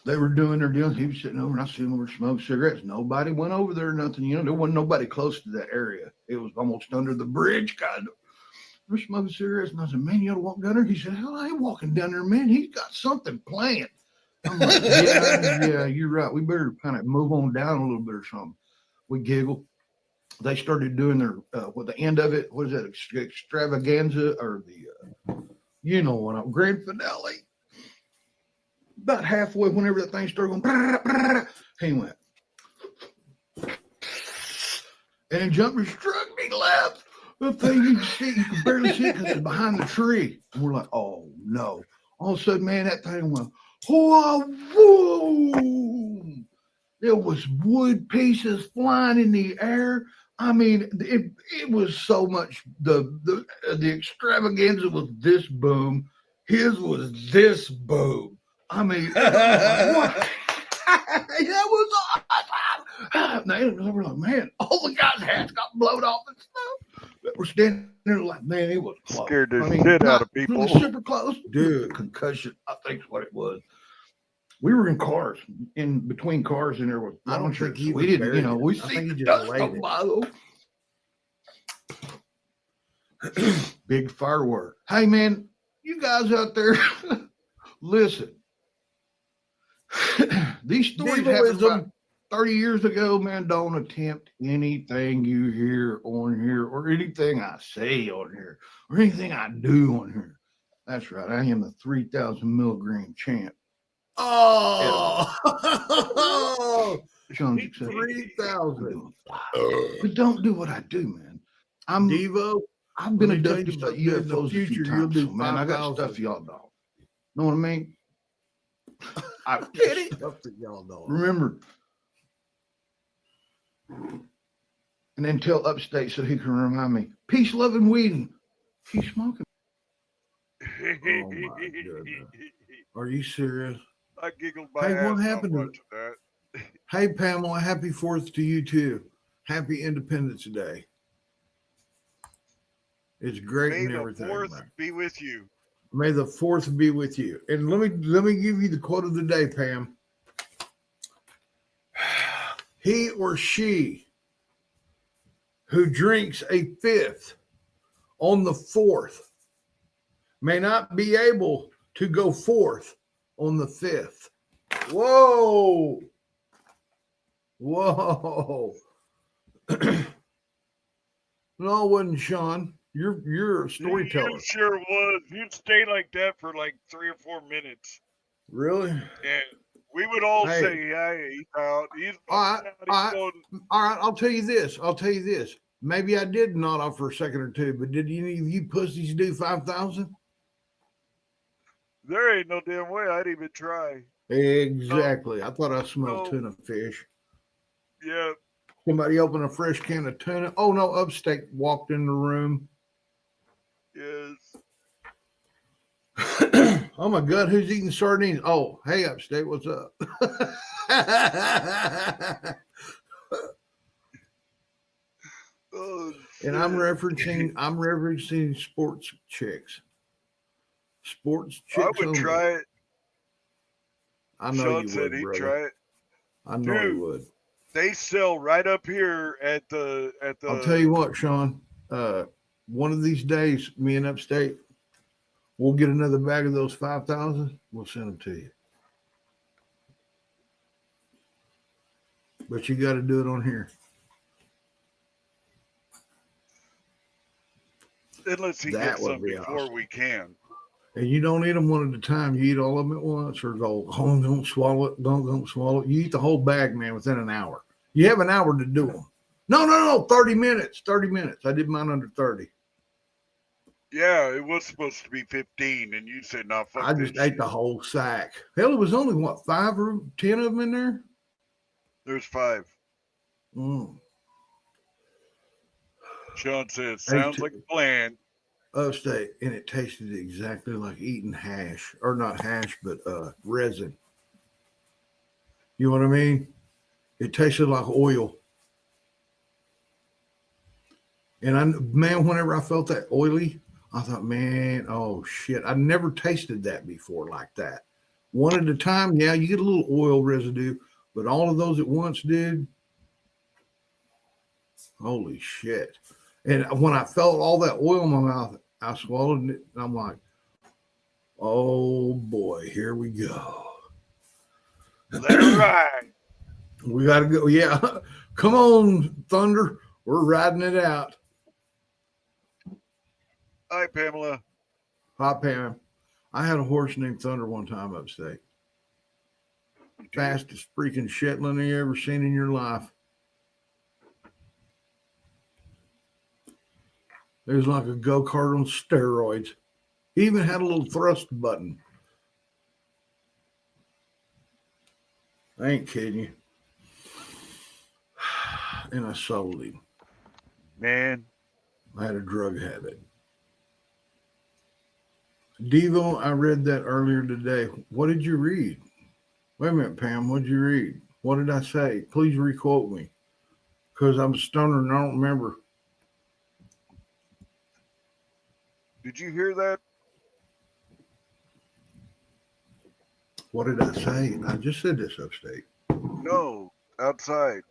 [SPEAKER 8] They were doing their deal. He was sitting over and I see him over smoking cigarettes. Nobody went over there or nothing. You know, there wasn't nobody close to that area. It was almost under the bridge, kind of. We're smoking cigarettes. And I said, man, you ought to walk down there. He said, hell, I ain't walking down there, man. He's got something planned. I'm like, yeah, you're right. We better kind of move on down a little bit or something. We giggle. They started doing their, what the end of it, what is that, extravaganza or the, you know what, grand finale. About halfway, whenever that thing started going, he went. And then Jumper struck me left. The thing you can see, you can barely see it because it's behind the tree. And we're like, oh no. All of a sudden, man, that thing went, whoa, whoa. There was wood pieces flying in the air. I mean, it was so much, the extravaganza was this boom. His was this boom. I mean, what? That was awesome. They were like, man, all the guys' hats got blown off and stuff. But we're standing there like, man, it was close.
[SPEAKER 7] Scared the shit out of people.
[SPEAKER 8] Really super close.
[SPEAKER 1] Dude.
[SPEAKER 8] Concussion, I think is what it was. We were in cars, in between cars, and there was.
[SPEAKER 1] I don't think he
[SPEAKER 8] we didn't,
[SPEAKER 1] buried
[SPEAKER 8] you know,
[SPEAKER 1] it.
[SPEAKER 8] we
[SPEAKER 1] I
[SPEAKER 8] see
[SPEAKER 1] think
[SPEAKER 8] the
[SPEAKER 1] he just
[SPEAKER 8] dust
[SPEAKER 1] laid
[SPEAKER 8] come
[SPEAKER 1] it.
[SPEAKER 8] by though. Big firework. Hey man, you guys out there, listen. These stories happened about 30 years ago, man. Don't attempt anything you hear on here or anything I say on here or anything I do on here. That's right. I am the 3,000 milligram champ.
[SPEAKER 1] Oh,
[SPEAKER 8] Sean's excited.
[SPEAKER 1] 3,000.
[SPEAKER 8] But don't do what I do, man. I'm
[SPEAKER 1] Devo,
[SPEAKER 8] I've been
[SPEAKER 1] let me tell you
[SPEAKER 8] abducted by
[SPEAKER 1] something. In the
[SPEAKER 8] UFOs a few
[SPEAKER 1] future, you'll
[SPEAKER 8] times,
[SPEAKER 1] do
[SPEAKER 8] so, man. I got
[SPEAKER 1] 5,000.
[SPEAKER 8] stuff y'all don't. Know what I mean? I
[SPEAKER 1] get it. Stuff that y'all know.
[SPEAKER 8] remember. And then tell Upstate so he can remind me. Peace, love, and weed. Keep smoking.
[SPEAKER 1] Oh my goodness. Are you serious?
[SPEAKER 7] I giggled my
[SPEAKER 1] Hey,
[SPEAKER 7] ass
[SPEAKER 1] what
[SPEAKER 7] off
[SPEAKER 1] happened to-
[SPEAKER 7] watching that.
[SPEAKER 1] Hey, Pamela, happy 4th to you too. Happy Independence Day. It's great
[SPEAKER 7] May
[SPEAKER 1] and
[SPEAKER 7] the
[SPEAKER 1] everything.
[SPEAKER 7] 4th
[SPEAKER 1] man.
[SPEAKER 7] be with you.
[SPEAKER 1] May the 4th be with you. And let me give you the quote of the day, Pam. He or she who drinks a 5th on the 4th may not be able to go forth on the 5th. Whoa. Whoa. No, it wasn't Sean. You're a storyteller.
[SPEAKER 7] You sure was. You'd stay like that for like 3 or 4 minutes.
[SPEAKER 1] Really?
[SPEAKER 7] And We would all
[SPEAKER 1] Hey.
[SPEAKER 7] say, "Yeah, he's out. He's
[SPEAKER 1] All right,
[SPEAKER 7] out. He's
[SPEAKER 1] all right.
[SPEAKER 7] going."
[SPEAKER 1] All right, I'll tell you this. Maybe I did nod off for a second or two, but did any of you pussies do 5,000?
[SPEAKER 7] There ain't no damn way I'd even try.
[SPEAKER 1] Exactly. I thought I smelled
[SPEAKER 7] No.
[SPEAKER 1] tuna fish.
[SPEAKER 7] Yeah,
[SPEAKER 1] Somebody opened a fresh can of tuna. Oh no, Upstate walked in the room.
[SPEAKER 7] yes.
[SPEAKER 1] Oh my God, who's eating sardines? Oh, hey, Upstate, what's up?
[SPEAKER 7] Oh,
[SPEAKER 1] And I'm
[SPEAKER 7] shit.
[SPEAKER 1] referencing sports chicks. Sports chicks.
[SPEAKER 7] I would
[SPEAKER 1] only.
[SPEAKER 7] try it.
[SPEAKER 1] I know
[SPEAKER 7] Sean
[SPEAKER 1] you
[SPEAKER 7] said
[SPEAKER 1] would,
[SPEAKER 7] he'd
[SPEAKER 1] brother.
[SPEAKER 7] try it.
[SPEAKER 1] I know
[SPEAKER 7] Dude.
[SPEAKER 1] you would.
[SPEAKER 7] They sell right up here at the.
[SPEAKER 1] I'll tell you what, Sean. One of these days, me and Upstate, we'll get another bag of those 5,000. We'll send them to you. But you got to do it on here.
[SPEAKER 7] Unless he
[SPEAKER 1] That
[SPEAKER 7] gets
[SPEAKER 1] would
[SPEAKER 7] some
[SPEAKER 1] be
[SPEAKER 7] before
[SPEAKER 1] awesome.
[SPEAKER 7] we can.
[SPEAKER 1] And you don't eat them one at a time. You eat all of them at once, or go home. Don't swallow it. Don't swallow it. You eat the whole bag, man, within an hour. You have an hour to do them. No. 30 minutes. 30 minutes. I did mine under 30.
[SPEAKER 7] Yeah, it was supposed to be 15, and you said, "No, fuck
[SPEAKER 1] I
[SPEAKER 7] this
[SPEAKER 1] just ate
[SPEAKER 7] shit."
[SPEAKER 1] the whole sack. Hell, it was only what, 5 or 10 of them in there.
[SPEAKER 7] There's 5. Sean says, "Sounds like a plan."
[SPEAKER 1] Upstate, and it tasted exactly like eating hash, or not hash, but resin. You know what I mean? It tasted like oil. And man, whenever I felt that oily, I thought, man, oh shit, I never tasted that before like that. One at a time, yeah, you get a little oil residue, but all of those at once, dude. Holy shit. And when I felt all that oil in my mouth, I swallowed it, and I'm like, oh boy, here we go.
[SPEAKER 7] Let it ride.
[SPEAKER 1] We got to go. Yeah. Come on, Thunder. We're riding it out.
[SPEAKER 7] Hi, Pamela.
[SPEAKER 1] Hi, Pam. I had a horse named Thunder one time Upstate. Fastest freaking Shetland you ever seen in your life. It was like a go-kart on steroids. He even had a little thrust button. I ain't kidding you. And I sold him.
[SPEAKER 7] Man,
[SPEAKER 1] I had a drug habit. Devo, I read that earlier today. What did you read? Wait a minute, Pam. What did you read? What did I say? Please requote me. Because I'm a stoner and I don't remember.
[SPEAKER 7] did you hear that?
[SPEAKER 1] What did I say? I just said this, Upstate.
[SPEAKER 7] No, outside.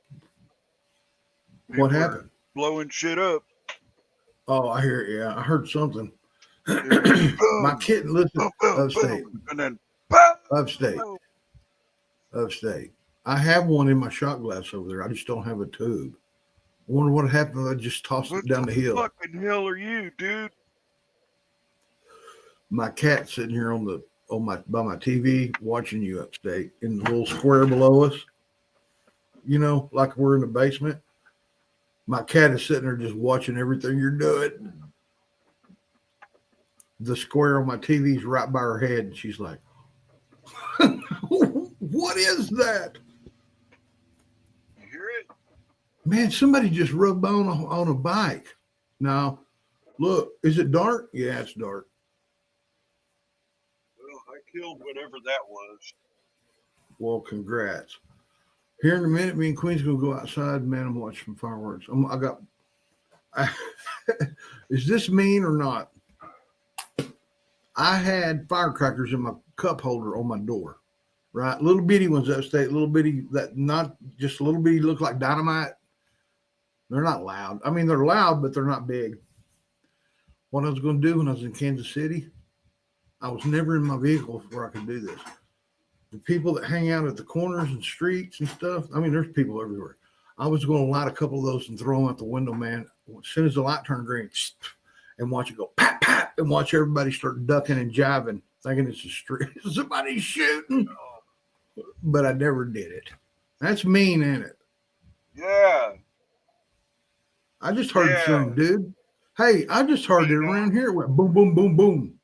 [SPEAKER 1] What
[SPEAKER 7] People are
[SPEAKER 1] happened?
[SPEAKER 7] Blowing shit up.
[SPEAKER 1] Oh, I hear it. Yeah, I heard something.
[SPEAKER 7] Boom,
[SPEAKER 1] My kitten, listen,
[SPEAKER 7] boom, boom,
[SPEAKER 1] Upstate,
[SPEAKER 7] boom, and then boom,
[SPEAKER 1] Upstate,
[SPEAKER 7] boom.
[SPEAKER 1] Upstate. I have one in my shot glass over there. I just don't have a tube. I wonder what happened if I just tossed
[SPEAKER 7] What
[SPEAKER 1] it down the hill.
[SPEAKER 7] fucking hell are you, dude?
[SPEAKER 1] My cat's sitting here by my TV watching you, Upstate, in the little square below us. You know, like we're in the basement. My cat is sitting there just watching everything you're doing. The square on my TV is right by her head, and she's like, "What is that?"
[SPEAKER 7] You hear it?
[SPEAKER 1] Man, somebody just rubbed on a bike. Now, look, is it dark? Yeah, it's dark.
[SPEAKER 7] Well, I killed whatever that was.
[SPEAKER 1] Well, congrats. Here in a minute, me and Queen's gonna go outside, man, and watch some fireworks. Is this mean or not? I had firecrackers in my cup holder on my door, right? Little bitty ones Upstate, little bitty, that not just a little bitty, look like dynamite. They're not loud. I mean, they're loud, but they're not big. What I was going to do when I was in Kansas City, I was never in my vehicle where I could do this. The people that hang out at the corners and streets and stuff, I mean, there's people everywhere. I was going to light a couple of those and throw them out the window, man. As soon as the light turned green, and watch it go pap, pap, and watch everybody start ducking and jiving, thinking it's a street. Somebody's shooting. but I never did it. That's mean, ain't it?
[SPEAKER 7] Yeah.
[SPEAKER 1] I just heard
[SPEAKER 7] Yeah.
[SPEAKER 1] some, dude. Hey, I just heard it around here. It went boom, boom, boom, boom.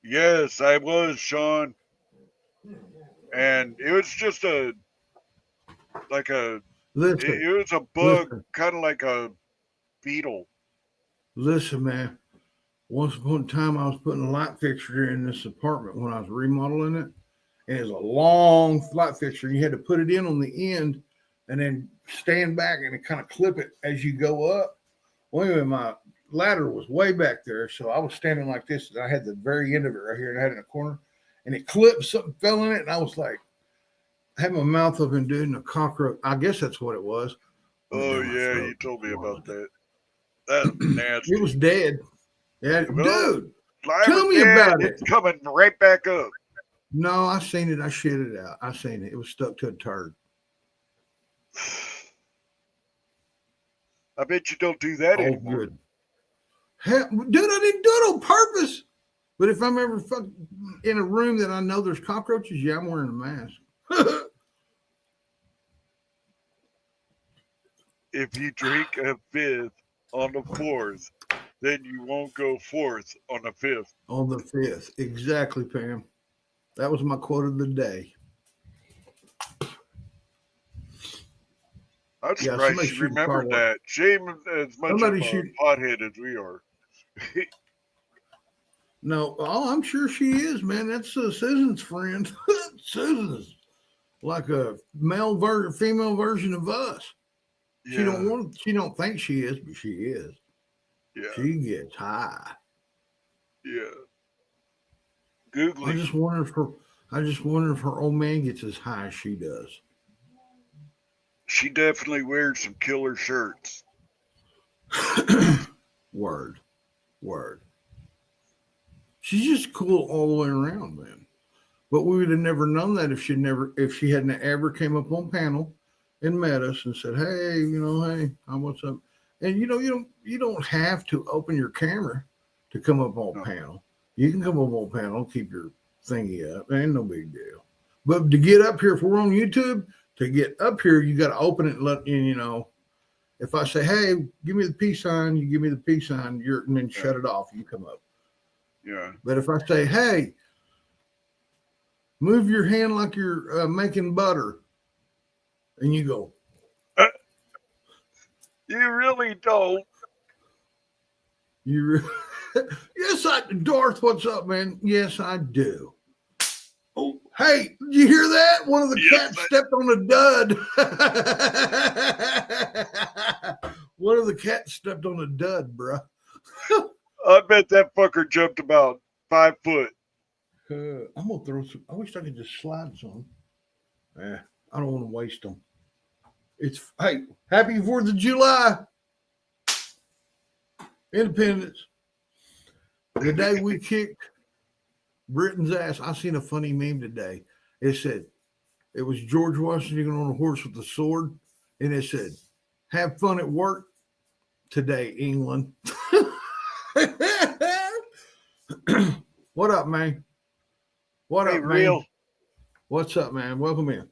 [SPEAKER 7] Yes, I was, Sean. And it was just it
[SPEAKER 1] Listen,
[SPEAKER 7] was a bug,
[SPEAKER 1] listen.
[SPEAKER 7] kind of like a beetle.
[SPEAKER 1] Listen, man. Once upon a time, I was putting a light fixture in this apartment when I was remodeling it. And it was a long light fixture. You had to put it in on the end and then stand back and kind of clip it as you go up. Well, anyway, my ladder was way back there. So I was standing like this. And I had the very end of it right here and I had it in a corner. And it clipped, something fell in it. And I was like, I had my mouth open, dude, and a cockroach. I guess that's what it was.
[SPEAKER 7] Oh,
[SPEAKER 1] Went down my
[SPEAKER 7] yeah,
[SPEAKER 1] throat.
[SPEAKER 7] you told me about that. That's nasty.
[SPEAKER 1] It was dead. Yeah,
[SPEAKER 7] Well,
[SPEAKER 1] dude.
[SPEAKER 7] Live
[SPEAKER 1] tell
[SPEAKER 7] and
[SPEAKER 1] me
[SPEAKER 7] dead,
[SPEAKER 1] about it.
[SPEAKER 7] It's coming right back up.
[SPEAKER 1] No, I seen it. I shit it out. I seen it. It was stuck to a turd.
[SPEAKER 7] I bet you don't do that
[SPEAKER 1] Oh,
[SPEAKER 7] anymore.
[SPEAKER 1] good. Hell, dude, I didn't do it on purpose. But if I'm ever in a room that I know there's cockroaches, yeah, I'm wearing a mask.
[SPEAKER 7] If you drink a fifth on the fourth, then you won't go forth on the fifth.
[SPEAKER 1] On the 5th. Exactly, Pam. That was my quote of the day.
[SPEAKER 7] I'm
[SPEAKER 1] Yeah,
[SPEAKER 7] surprised
[SPEAKER 1] somebody
[SPEAKER 7] you
[SPEAKER 1] shoot a car
[SPEAKER 7] remembered
[SPEAKER 1] wash.
[SPEAKER 7] that. Shame as much
[SPEAKER 1] Somebody
[SPEAKER 7] of a
[SPEAKER 1] shoot-
[SPEAKER 7] pothead as we are.
[SPEAKER 1] No, oh, I'm sure she is, man. That's Susan's friend. Susan's like a female version of us.
[SPEAKER 7] Yeah.
[SPEAKER 1] She don't think she is, but she is.
[SPEAKER 7] Yeah.
[SPEAKER 1] She gets high.
[SPEAKER 7] Yeah.
[SPEAKER 1] I
[SPEAKER 7] Googly.
[SPEAKER 1] just wonder if her old man gets as high as she does.
[SPEAKER 7] She definitely wears some killer shirts.
[SPEAKER 1] Word. She's just cool all the way around, man. But we would have never known that if she hadn't ever came up on panel and met us and said, "Hey, hey, what's up?" And you don't have to open your camera to come up on panel. You can come up on panel, keep your thingy up. Ain't no big deal. But to get up here, if we're on YouTube, to get up here, you got to open it and let if I say, "Hey, give me the peace sign," you give me the peace sign, and then shut it off. You come up.
[SPEAKER 7] Yeah.
[SPEAKER 1] But if I say, "Hey, move your hand like you're making butter," and you go,
[SPEAKER 7] You really don't.
[SPEAKER 1] Yes, Darth, what's up, man? Yes, I do. Oh, hey, did you hear that? One of the cats stepped on a dud. One of the cats stepped on a dud, bruh.
[SPEAKER 7] I bet that fucker jumped about 5 foot.
[SPEAKER 1] I'm gonna throw some. I wish I could just slide some. I don't want to waste them. Hey, happy 4th of July, Independence. The day we kicked Britain's ass. I seen a funny meme today. It said it was George Washington on a horse with a sword, and it said, "Have fun at work today, England." What up, man? What
[SPEAKER 7] Hey,
[SPEAKER 1] up, man?
[SPEAKER 7] real.
[SPEAKER 1] What's up, man? Welcome in.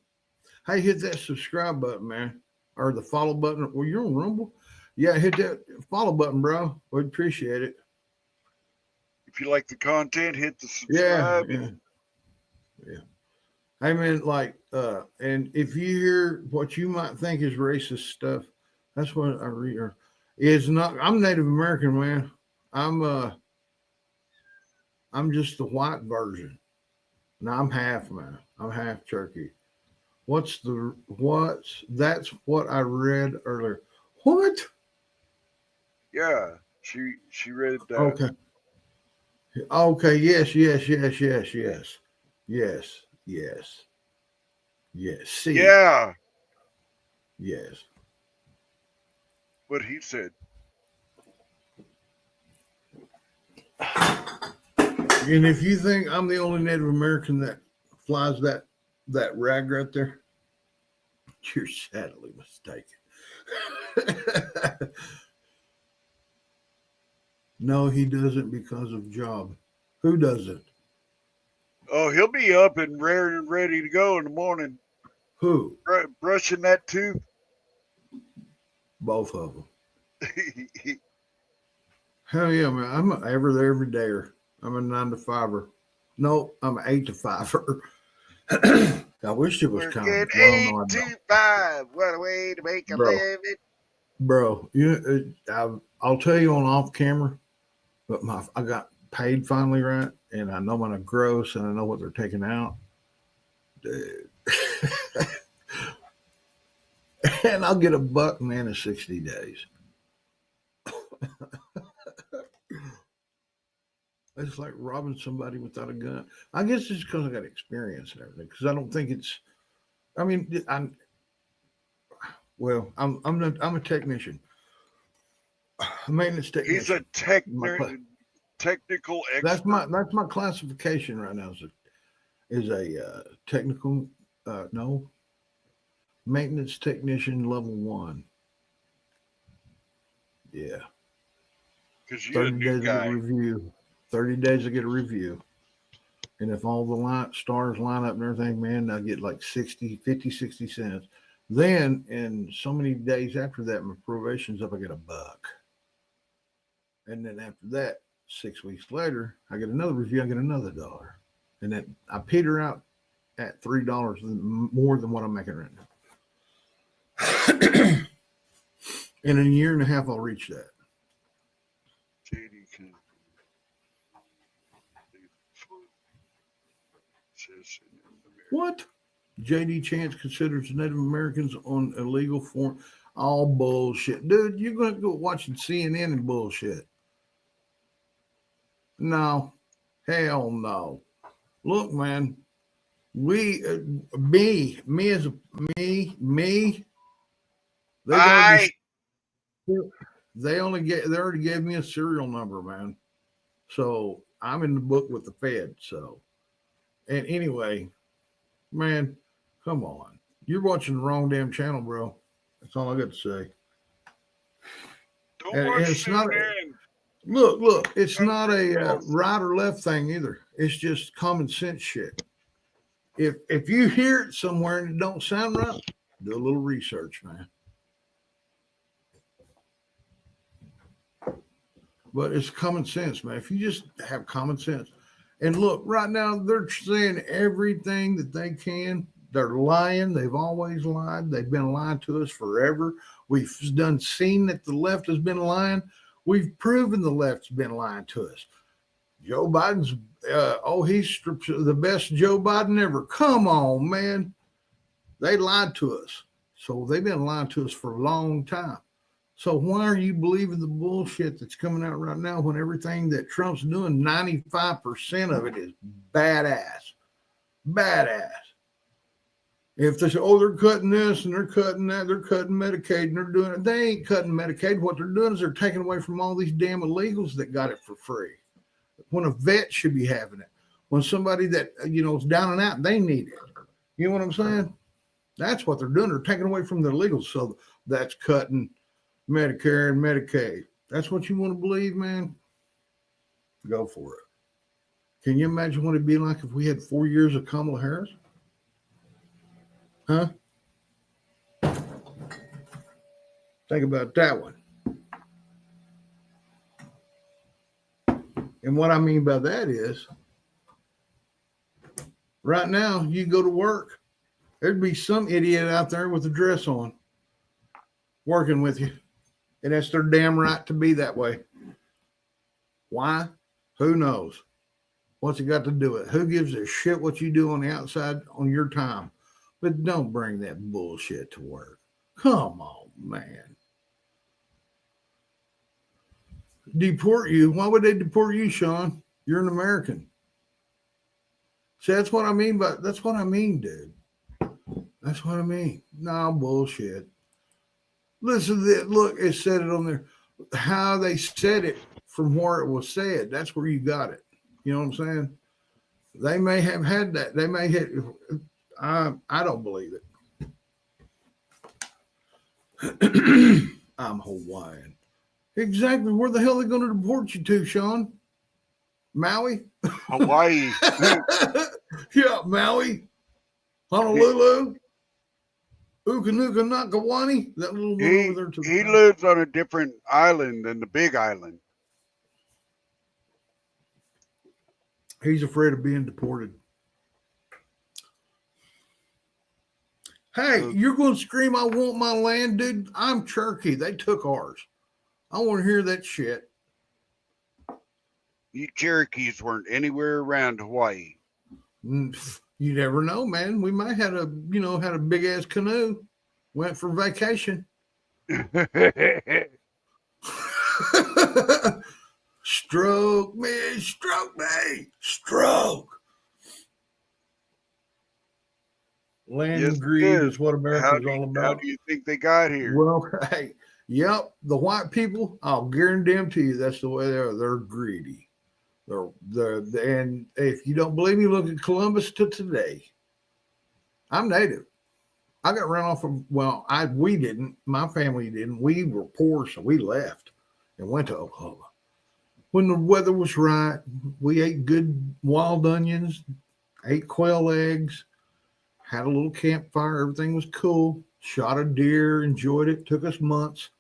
[SPEAKER 1] Hey, hit that subscribe button, man, or the follow button. Well, you're on Rumble. Yeah, hit that follow button, bro. We'd appreciate it.
[SPEAKER 7] If you like the content, hit the
[SPEAKER 1] Yeah,
[SPEAKER 7] subscribe.
[SPEAKER 1] yeah. Hey, man, and if you hear what you might think is racist stuff, that's what I read. Is not. I'm Native American, man. I'm just the white version. Now I'm half, man. I'm half Cherokee. That's what I read earlier. What?
[SPEAKER 7] Yeah. She read that.
[SPEAKER 1] Okay. Okay. Yes. See.
[SPEAKER 7] Yeah.
[SPEAKER 1] Yes.
[SPEAKER 7] What he said.
[SPEAKER 1] And if you think I'm the only Native American that flies that rag right there, you're sadly mistaken. No, he doesn't because of job. Who doesn't?
[SPEAKER 7] Oh, he'll be up and rare and ready to go in the morning.
[SPEAKER 1] Who?
[SPEAKER 7] Brushing that tooth.
[SPEAKER 1] Both of them. Hell yeah, man. I'm ever there every dayer. I'm a 9 to 5er. No, I'm an 8 to 5er. I wish it was
[SPEAKER 7] We're
[SPEAKER 1] coming.
[SPEAKER 7] getting
[SPEAKER 1] Well, no, I
[SPEAKER 7] 8 to
[SPEAKER 1] don't.
[SPEAKER 7] 5. What a way to make a
[SPEAKER 1] Bro.
[SPEAKER 7] living.
[SPEAKER 1] Bro, I'll tell you on off camera, but I got paid finally, right? And I know when I gross and I know what they're taking out. Dude. And I'll get $1, man, in 60 days. It's like robbing somebody without a gun. I guess it's because I got experience and everything. Because I don't think it's. I mean, I'm a technician, a maintenance technician.
[SPEAKER 7] He's a technical expert.
[SPEAKER 1] That's my classification right now. Is a technical maintenance technician level 1. Yeah.
[SPEAKER 7] Because you're a new guy.
[SPEAKER 1] 30 days I get a review. And if all the stars line up and everything, man, I get like 50, 60 cents. Then, in so many days after that, my probation's up, I get $1. And then after that, 6 weeks later, I get another review, I get another $1. And then I peter out at $3 more than what I'm making right now. In a year and a half, I'll reach that. What? JD Chance considers Native Americans on illegal form. All bullshit. Dude, you're going to go watching CNN and bullshit. No. Hell no. Look, man. Me. They already gave me a serial number, man. So I'm in the book with the Fed. So, and anyway, man, come on. You're watching the wrong damn channel, bro. That's all I got to say.
[SPEAKER 7] Don't
[SPEAKER 1] And
[SPEAKER 7] watch
[SPEAKER 1] it's not.
[SPEAKER 7] CNN.
[SPEAKER 1] Look, it's not a right or left thing either. It's just common sense shit. If you hear it somewhere and it don't sound right, do a little research, man. But it's common sense, man. If you just have common sense. And look, right now, they're saying everything that they can. They're lying. They've always lied. They've been lying to us forever. We've seen that the left has been lying. We've proven the left's been lying to us. Joe Biden's, he's the best Joe Biden ever. Come on, man. They lied to us. So they've been lying to us for a long time. So why are you believing the bullshit that's coming out right now when everything that Trump's doing, 95% of it is badass? Badass. If they say, they're cutting this and they're cutting that, they're cutting Medicaid and they're doing it. They ain't cutting Medicaid. What they're doing is they're taking away from all these damn illegals that got it for free. When a vet should be having it. When somebody that, is down and out, they need it. You know what I'm saying? That's what they're doing. They're taking away from the illegals. So that's cutting Medicare and Medicaid. That's what you want to believe, man? Go for it. Can you imagine what it'd be like if we had 4 years of Kamala Harris? Huh? Think about that one. And what I mean by that is, right now, you go to work, there'd be some idiot out there with a dress on working with you. And that's their damn right to be that way. Why? Who knows? What's it got to do with it? Who gives a shit what you do on the outside on your time? But don't bring that bullshit to work. Come on, man. Deport you. Why would they deport you, Sean? You're an American. See, that's what I mean, dude. That's what I mean. No bullshit. Listen to that. Look, it said it on there. How they said it from where it was said. That's where you got it. You know what I'm saying? They may have had that. They may have. I don't believe it. I'm Hawaiian. Exactly. Where the hell are they going to deport you to, Sean? Maui.
[SPEAKER 7] Hawaii.
[SPEAKER 1] Yeah, Maui, Honolulu, Ukanuka Nakawani. That little one over there to the
[SPEAKER 7] He
[SPEAKER 1] south.
[SPEAKER 7] lives on a different island than the big island.
[SPEAKER 1] He's afraid of being deported. Hey, you're going to scream, I want my land, dude. I'm Cherokee. They took ours. I want to hear that shit.
[SPEAKER 7] You Cherokees weren't anywhere around Hawaii.
[SPEAKER 1] You never know, man. We might had a big ass canoe. Went for vacation. Stroke me, stroke me, stroke. Land
[SPEAKER 7] Yes,
[SPEAKER 1] and greed
[SPEAKER 7] it
[SPEAKER 1] is what America's all
[SPEAKER 7] How
[SPEAKER 1] about.
[SPEAKER 7] do you think they got here?
[SPEAKER 1] Well, hey, yep, the white people, I'll guarantee you that's the way they are. They're greedy. And if you don't believe me, look at Columbus to today. I'm native. I got run off of, we didn't, my family didn't. We were poor, so we left and went to Oklahoma. When the weather was right, we ate good wild onions, ate quail eggs, had a little campfire. Everything was cool. Shot a deer, enjoyed it. Took us months.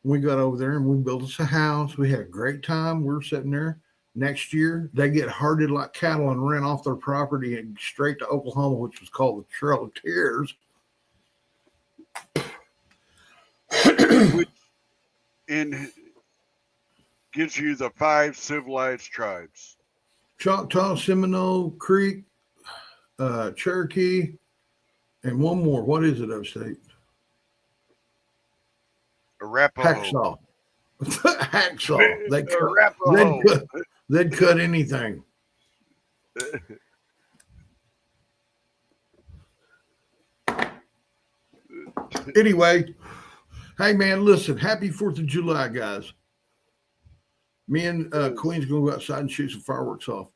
[SPEAKER 1] We got over there and we built us a house. We had a great time. We were sitting there. Next year, they get herded like cattle and ran off their property and straight to Oklahoma, which was called the Trail of Tears.
[SPEAKER 7] Which gives you the 5 civilized tribes.
[SPEAKER 1] Choctaw, Seminole, Creek, Cherokee, and one more. What is it, upstate?
[SPEAKER 7] Arapaho.
[SPEAKER 1] Hacksaw. Hacksaw.
[SPEAKER 7] Arapaho.
[SPEAKER 1] They'd cut anything. Anyway, hey man, listen. Happy 4th of July, guys. Me and Queen's gonna go outside and shoot some fireworks off.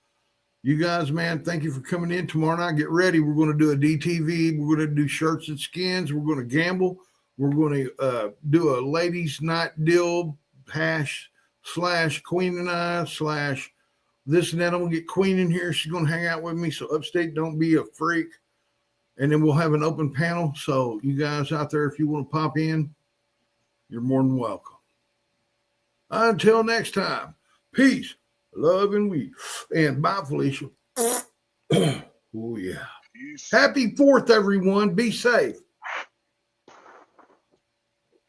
[SPEAKER 1] You guys, man, thank you for coming in. Tomorrow night, get ready. We're going to do a DTV. We're going to do shirts and skins. We're going to gamble. We're going to do a ladies' night deal / Queen and I / this and that. I'm going to get Queen in here. She's going to hang out with me. So upstate, don't be a freak. And then we'll have an open panel. So you guys out there, if you want to pop in, you're more than welcome. Until next time, peace, love, and we. And bye, Felicia. Oh, yeah. Happy 4th, everyone. Be safe.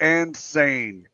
[SPEAKER 7] And sane.